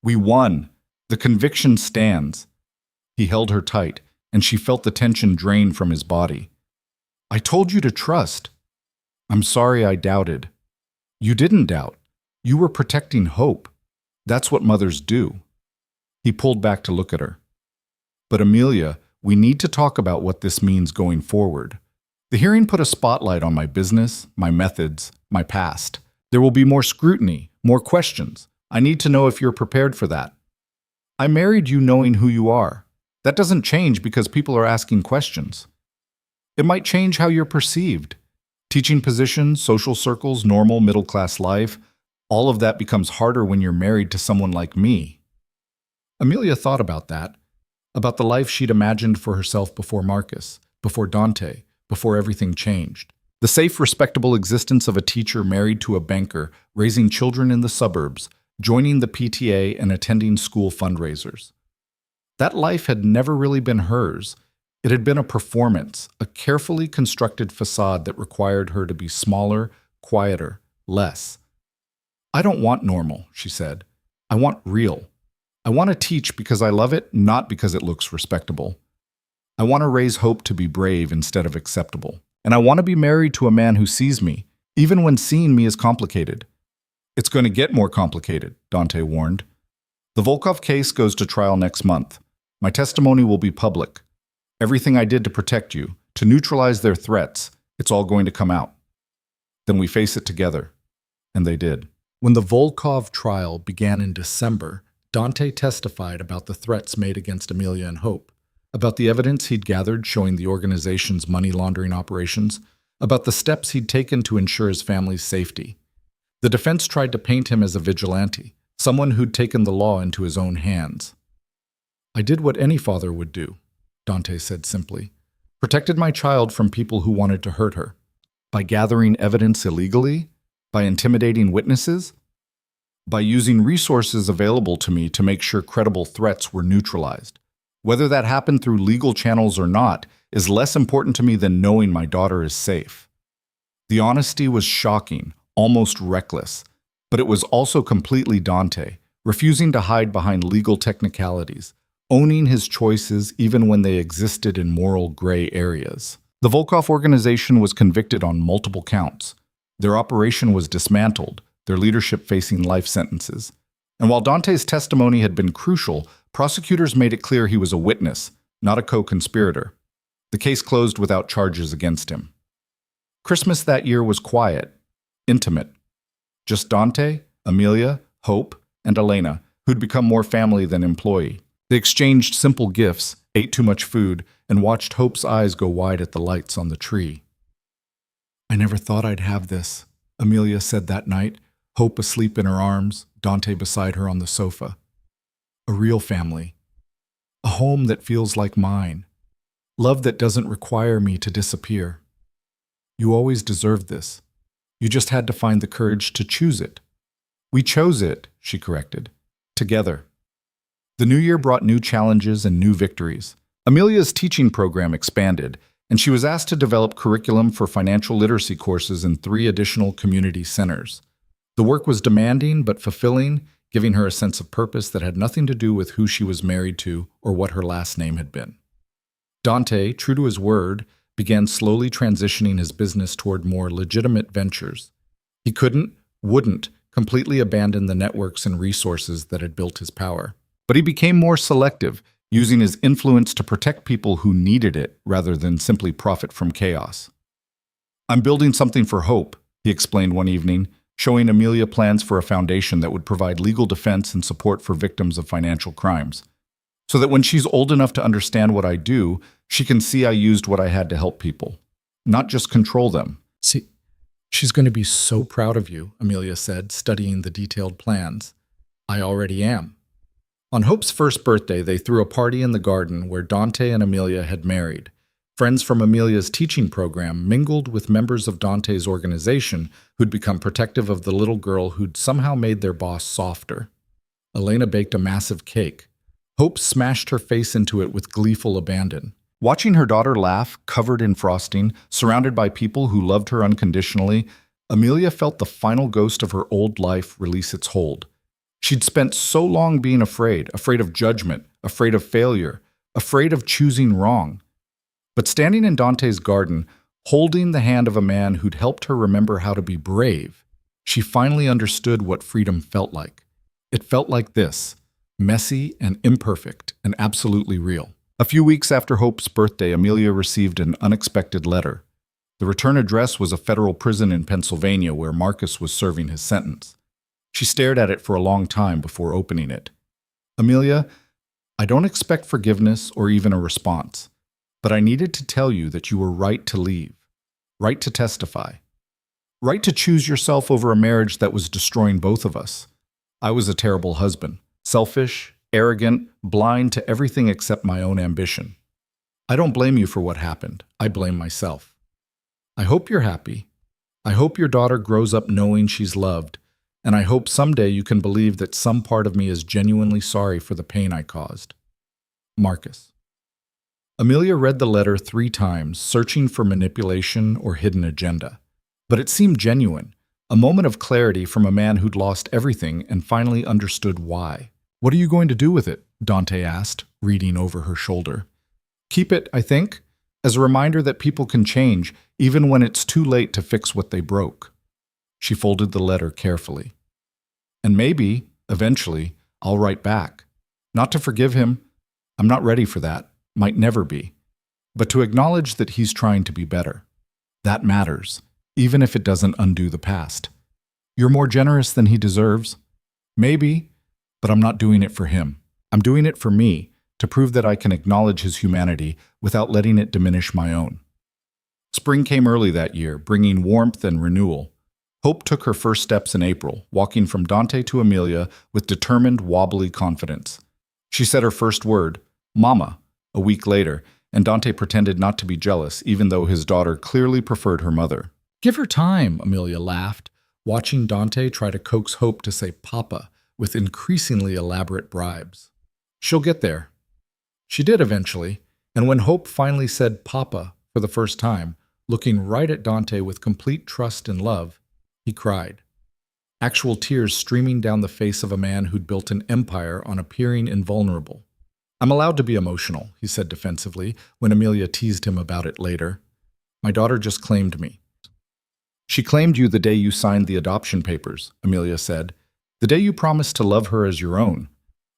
We won. The conviction stands. He held her tight, and she felt the tension drain from his body. I told you to trust. I'm sorry I doubted. You didn't doubt. You were protecting Hope. That's what mothers do. He pulled back to look at her. But Amelia, we need to talk about what this means going forward. The hearing put a spotlight on my business, my methods, my past. There will be more scrutiny, more questions. I need to know if you're prepared for that. I married you knowing who you are. That doesn't change because people are asking questions. It might change how you're perceived. Teaching positions, social circles, normal middle-class life, all of that becomes harder when you're married to someone like me. Amelia thought about that, about the life she'd imagined for herself before Marcus, before Dante, before everything changed. The safe, respectable existence of a teacher married to a banker, raising children in the suburbs, joining the PTA and attending school fundraisers. That life had never really been hers. It had been a performance, a carefully constructed facade that required her to be smaller, quieter, less. I don't want normal, she said. I want real. I want to teach because I love it, not because it looks respectable. I want to raise Hope to be brave instead of acceptable. And I want to be married to a man who sees me, even when seeing me is complicated. It's going to get more complicated, Dante warned. The Volkov case goes to trial next month. My testimony will be public. Everything I did to protect you, to neutralize their threats, it's all going to come out. Then we face it together. And they did. When the Volkov trial began in December, Dante testified about the threats made against Amelia and Hope, about the evidence he'd gathered showing the organization's money laundering operations, about the steps he'd taken to ensure his family's safety. The defense tried to paint him as a vigilante, someone who'd taken the law into his own hands. I did what any father would do, Dante said simply. Protected my child from people who wanted to hurt her. By gathering evidence illegally? By intimidating witnesses? By using resources available to me to make sure credible threats were neutralized. Whether that happened through legal channels or not is less important to me than knowing my daughter is safe. The honesty was shocking, almost reckless, but it was also completely Dante, refusing to hide behind legal technicalities, owning his choices even when they existed in moral gray areas. The Volkov organization was convicted on multiple counts. Their operation was dismantled, their leadership facing life sentences. And while Dante's testimony had been crucial, prosecutors made it clear he was a witness, not a co-conspirator. The case closed without charges against him. Christmas that year was quiet, intimate. Just Dante, Amelia, Hope, and Elena, who'd become more family than employee. They exchanged simple gifts, ate too much food, and watched Hope's eyes go wide at the lights on the tree. I never thought I'd have this, Amelia said that night, Hope asleep in her arms, Dante beside her on the sofa. A real family. A home that feels like mine. Love that doesn't require me to disappear. You always deserved this. You just had to find the courage to choose it. We chose it, she corrected. Together. The new year brought new challenges and new victories. Amelia's teaching program expanded, and she was asked to develop curriculum for financial literacy courses in 3 additional community centers. The work was demanding but fulfilling, giving her a sense of purpose that had nothing to do with who she was married to or what her last name had been. Dante, true to his word, began slowly transitioning his business toward more legitimate ventures. He wouldn't, completely abandoned the networks and resources that had built his power. But he became more selective, using his influence to protect people who needed it rather than simply profit from chaos. "I'm building something for Hope," he explained one evening, showing Amelia plans for a foundation that would provide legal defense and support for victims of financial crimes, so that when she's old enough to understand what I do, she can see I used what I had to help people, not just control them. "See, she's going to be so proud of you," Amelia said, studying the detailed plans. "I already am." On Hope's first birthday, they threw a party in the garden where Dante and Amelia had married. Friends from Amelia's teaching program mingled with members of Dante's organization who'd become protective of the little girl who'd somehow made their boss softer. Elena baked a massive cake. Hope smashed her face into it with gleeful abandon. Watching her daughter laugh, covered in frosting, surrounded by people who loved her unconditionally, Amelia felt the final ghost of her old life release its hold. She'd spent so long being afraid of judgment, afraid of failure, afraid of choosing wrong. But standing in Dante's garden, holding the hand of a man who'd helped her remember how to be brave, she finally understood what freedom felt like. It felt like this, messy and imperfect and absolutely real. A few weeks after Hope's birthday, Amelia received an unexpected letter. The return address was a federal prison in Pennsylvania where Marcus was serving his sentence. She stared at it for a long time before opening it. "Amelia, I don't expect forgiveness or even a response, but I needed to tell you that you were right to leave, right to testify, right to choose yourself over a marriage that was destroying both of us. I was a terrible husband, selfish, arrogant, blind to everything except my own ambition. I don't blame you for what happened. I blame myself. I hope you're happy. I hope your daughter grows up knowing she's loved, and I hope someday you can believe that some part of me is genuinely sorry for the pain I caused. Marcus." Amelia read the letter 3 times, searching for manipulation or hidden agenda. But it seemed genuine, a moment of clarity from a man who'd lost everything and finally understood why. "What are you going to do with it?" Dante asked, reading over her shoulder. "Keep it, I think, as a reminder that people can change, even when it's too late to fix what they broke." She folded the letter carefully. "And maybe, eventually, I'll write back. Not to forgive him. I'm not ready for that. Might never be. But to acknowledge that he's trying to be better. That matters, even if it doesn't undo the past. You're more generous than he deserves. Maybe, but I'm not doing it for him. I'm doing it for me, to prove that I can acknowledge his humanity without letting it diminish my own." Spring came early that year, bringing warmth and renewal. Hope took her first steps in April, walking from Dante to Amelia with determined, wobbly confidence. She said her first word, "Mama," a week later, and Dante pretended not to be jealous, even though his daughter clearly preferred her mother. "Give her time," Amelia laughed, watching Dante try to coax Hope to say Papa with increasingly elaborate bribes. "She'll get there." She did eventually, and when Hope finally said Papa for the first time, looking right at Dante with complete trust and love, he cried. Actual tears streaming down the face of a man who'd built an empire on appearing invulnerable. "I'm allowed to be emotional," he said defensively, when Amelia teased him about it later. "My daughter just claimed me." "She claimed you the day you signed the adoption papers," Amelia said. "The day you promised to love her as your own."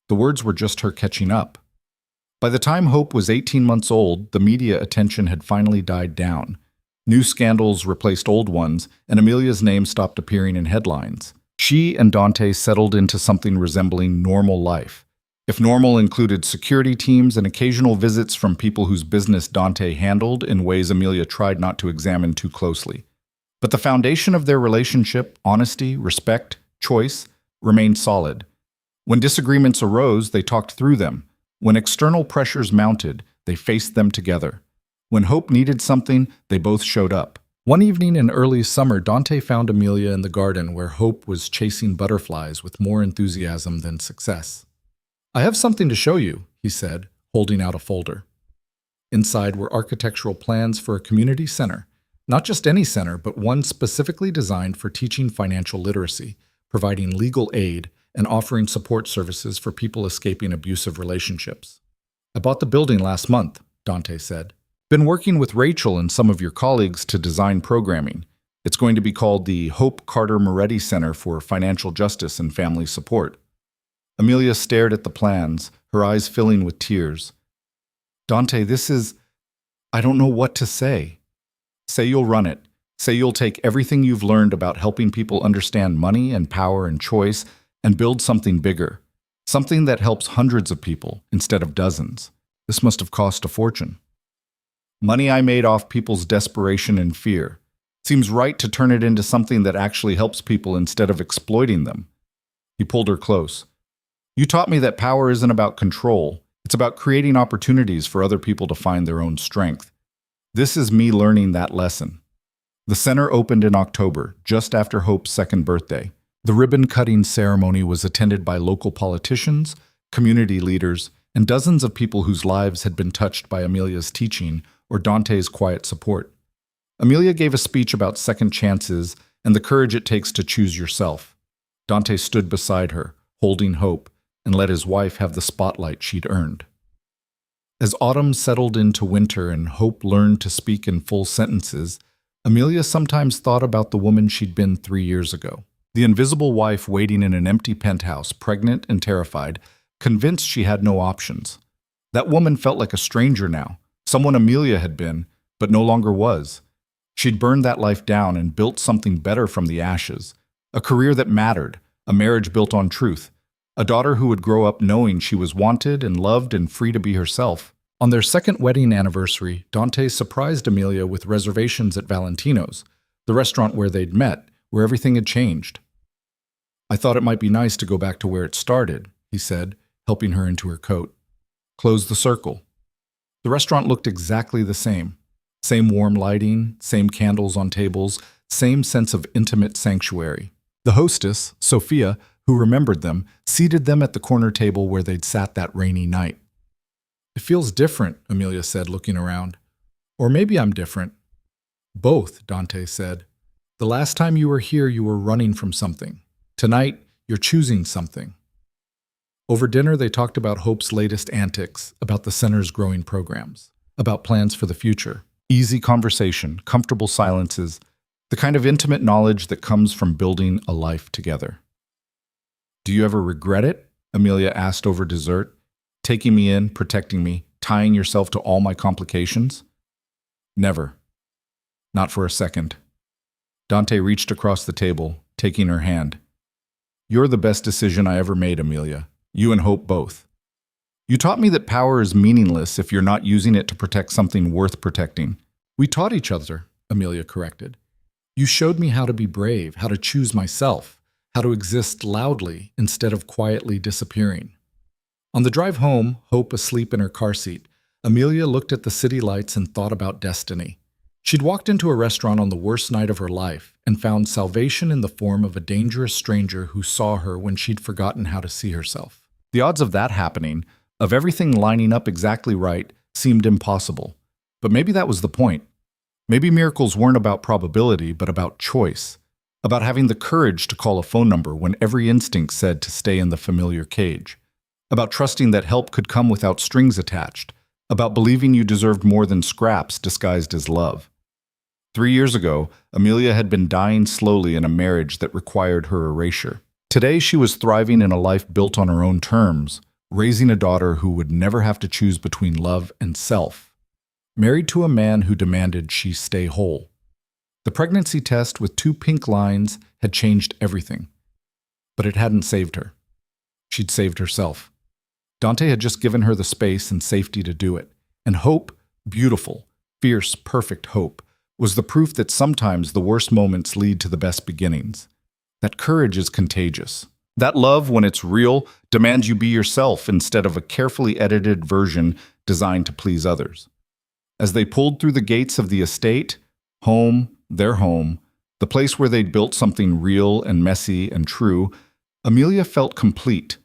The words were just her catching up. By the time Hope was 18 months old, the media attention had finally died down. New scandals replaced old ones, and Amelia's name stopped appearing in headlines. She and Dante settled into something resembling normal life. If normal included security teams and occasional visits from people whose business Dante handled in ways Amelia tried not to examine too closely. But the foundation of their relationship, honesty, respect, choice, remained solid. When disagreements arose, they talked through them. When external pressures mounted, they faced them together. When Hope needed something, they both showed up. One evening in early summer, Dante found Amelia in the garden where Hope was chasing butterflies with more enthusiasm than success. "I have something to show you," he said, holding out a folder. Inside were architectural plans for a community center. Not just any center, but one specifically designed for teaching financial literacy, providing legal aid, and offering support services for people escaping abusive relationships. "I bought the building last month," Dante said. "Been working with Rachel and some of your colleagues to design programming. It's going to be called the Hope Carter Moretti Center for Financial Justice and Family Support. Amelia stared at the plans, her eyes filling with tears. Dante, I don't know what to say. Say you'll run it. Say you'll take everything you've learned about helping people understand money and power and choice and build something bigger. Something that helps hundreds of people instead of dozens. This must have cost a fortune. Money I made off people's desperation and fear. Seems right to turn it into something that actually helps people instead of exploiting them. He pulled her close. You taught me that power isn't about control. It's about creating opportunities for other people to find their own strength. This is me learning that lesson. The center opened in October, just after Hope's second birthday. The ribbon-cutting ceremony was attended by local politicians, community leaders, and dozens of people whose lives had been touched by Amelia's teaching or Dante's quiet support. Amelia gave a speech about second chances and the courage it takes to choose yourself. Dante stood beside her, holding Hope, and let his wife have the spotlight she'd earned. As autumn settled into winter and Hope learned to speak in full sentences, Amelia sometimes thought about the woman she'd been 3 years ago. The invisible wife waiting in an empty penthouse, pregnant and terrified, convinced she had no options. That woman felt like a stranger now, someone Amelia had been, but no longer was. She'd burned that life down and built something better from the ashes. A career that mattered, a marriage built on truth, a daughter who would grow up knowing she was wanted and loved and free to be herself. On their second wedding anniversary, Dante surprised Amelia with reservations at Valentino's, the restaurant where they'd met, where everything had changed. I thought it might be nice to go back to where it started, he said, helping her into her coat. Close the circle. The restaurant looked exactly the same. Same warm lighting, same candles on tables, same sense of intimate sanctuary. The hostess, Sophia, who remembered them, seated them at the corner table where they'd sat that rainy night. It feels different, Amelia said, looking around. Or maybe I'm different. Both, Dante said. The last time you were here, you were running from something. Tonight, you're choosing something. Over dinner, they talked about Hope's latest antics, about the center's growing programs, about plans for the future. Easy conversation, comfortable silences, the kind of intimate knowledge that comes from building a life together. Do you ever regret it? Amelia asked over dessert. Taking me in, protecting me, tying yourself to all my complications? Never. Not for a second. Dante reached across the table, taking her hand. You're the best decision I ever made, Amelia. You and Hope both. You taught me that power is meaningless if you're not using it to protect something worth protecting. We taught each other, Amelia corrected. You showed me how to be brave, how to choose myself, how to exist loudly instead of quietly disappearing. On the drive home, Hope asleep in her car seat, Amelia looked at the city lights and thought about destiny. She'd walked into a restaurant on the worst night of her life and found salvation in the form of a dangerous stranger who saw her when she'd forgotten how to see herself. The odds of that happening, of everything lining up exactly right, seemed impossible. But maybe that was the point. Maybe miracles weren't about probability, but about choice. About having the courage to call a phone number when every instinct said to stay in the familiar cage. About trusting that help could come without strings attached. About believing you deserved more than scraps disguised as love. 3 years ago, Amelia had been dying slowly in a marriage that required her erasure. Today, she was thriving in a life built on her own terms, raising a daughter who would never have to choose between love and self. Married to a man who demanded she stay whole. The pregnancy test with 2 pink lines had changed everything. But it hadn't saved her. She'd saved herself. Dante had just given her the space and safety to do it. And hope, beautiful, fierce, perfect hope, was the proof that sometimes the worst moments lead to the best beginnings. That courage is contagious. That love, when it's real, demands you be yourself instead of a carefully edited version designed to please others. As they pulled through the gates of the estate, home, their home, the place where they'd built something real and messy and true, Amelia felt complete.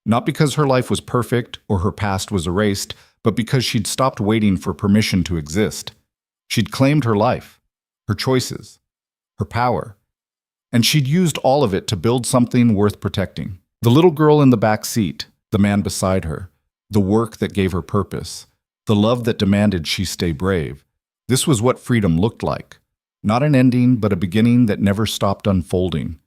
Not because her life was perfect or her past was erased, but because she'd stopped waiting for permission to exist. She'd claimed her life, her choices, her power, and she'd used all of it to build something worth protecting. The little girl in the back seat, the man beside her, the work that gave her purpose, the love that demanded she stay brave. This was what freedom looked like. Not an ending, but a beginning that never stopped unfolding.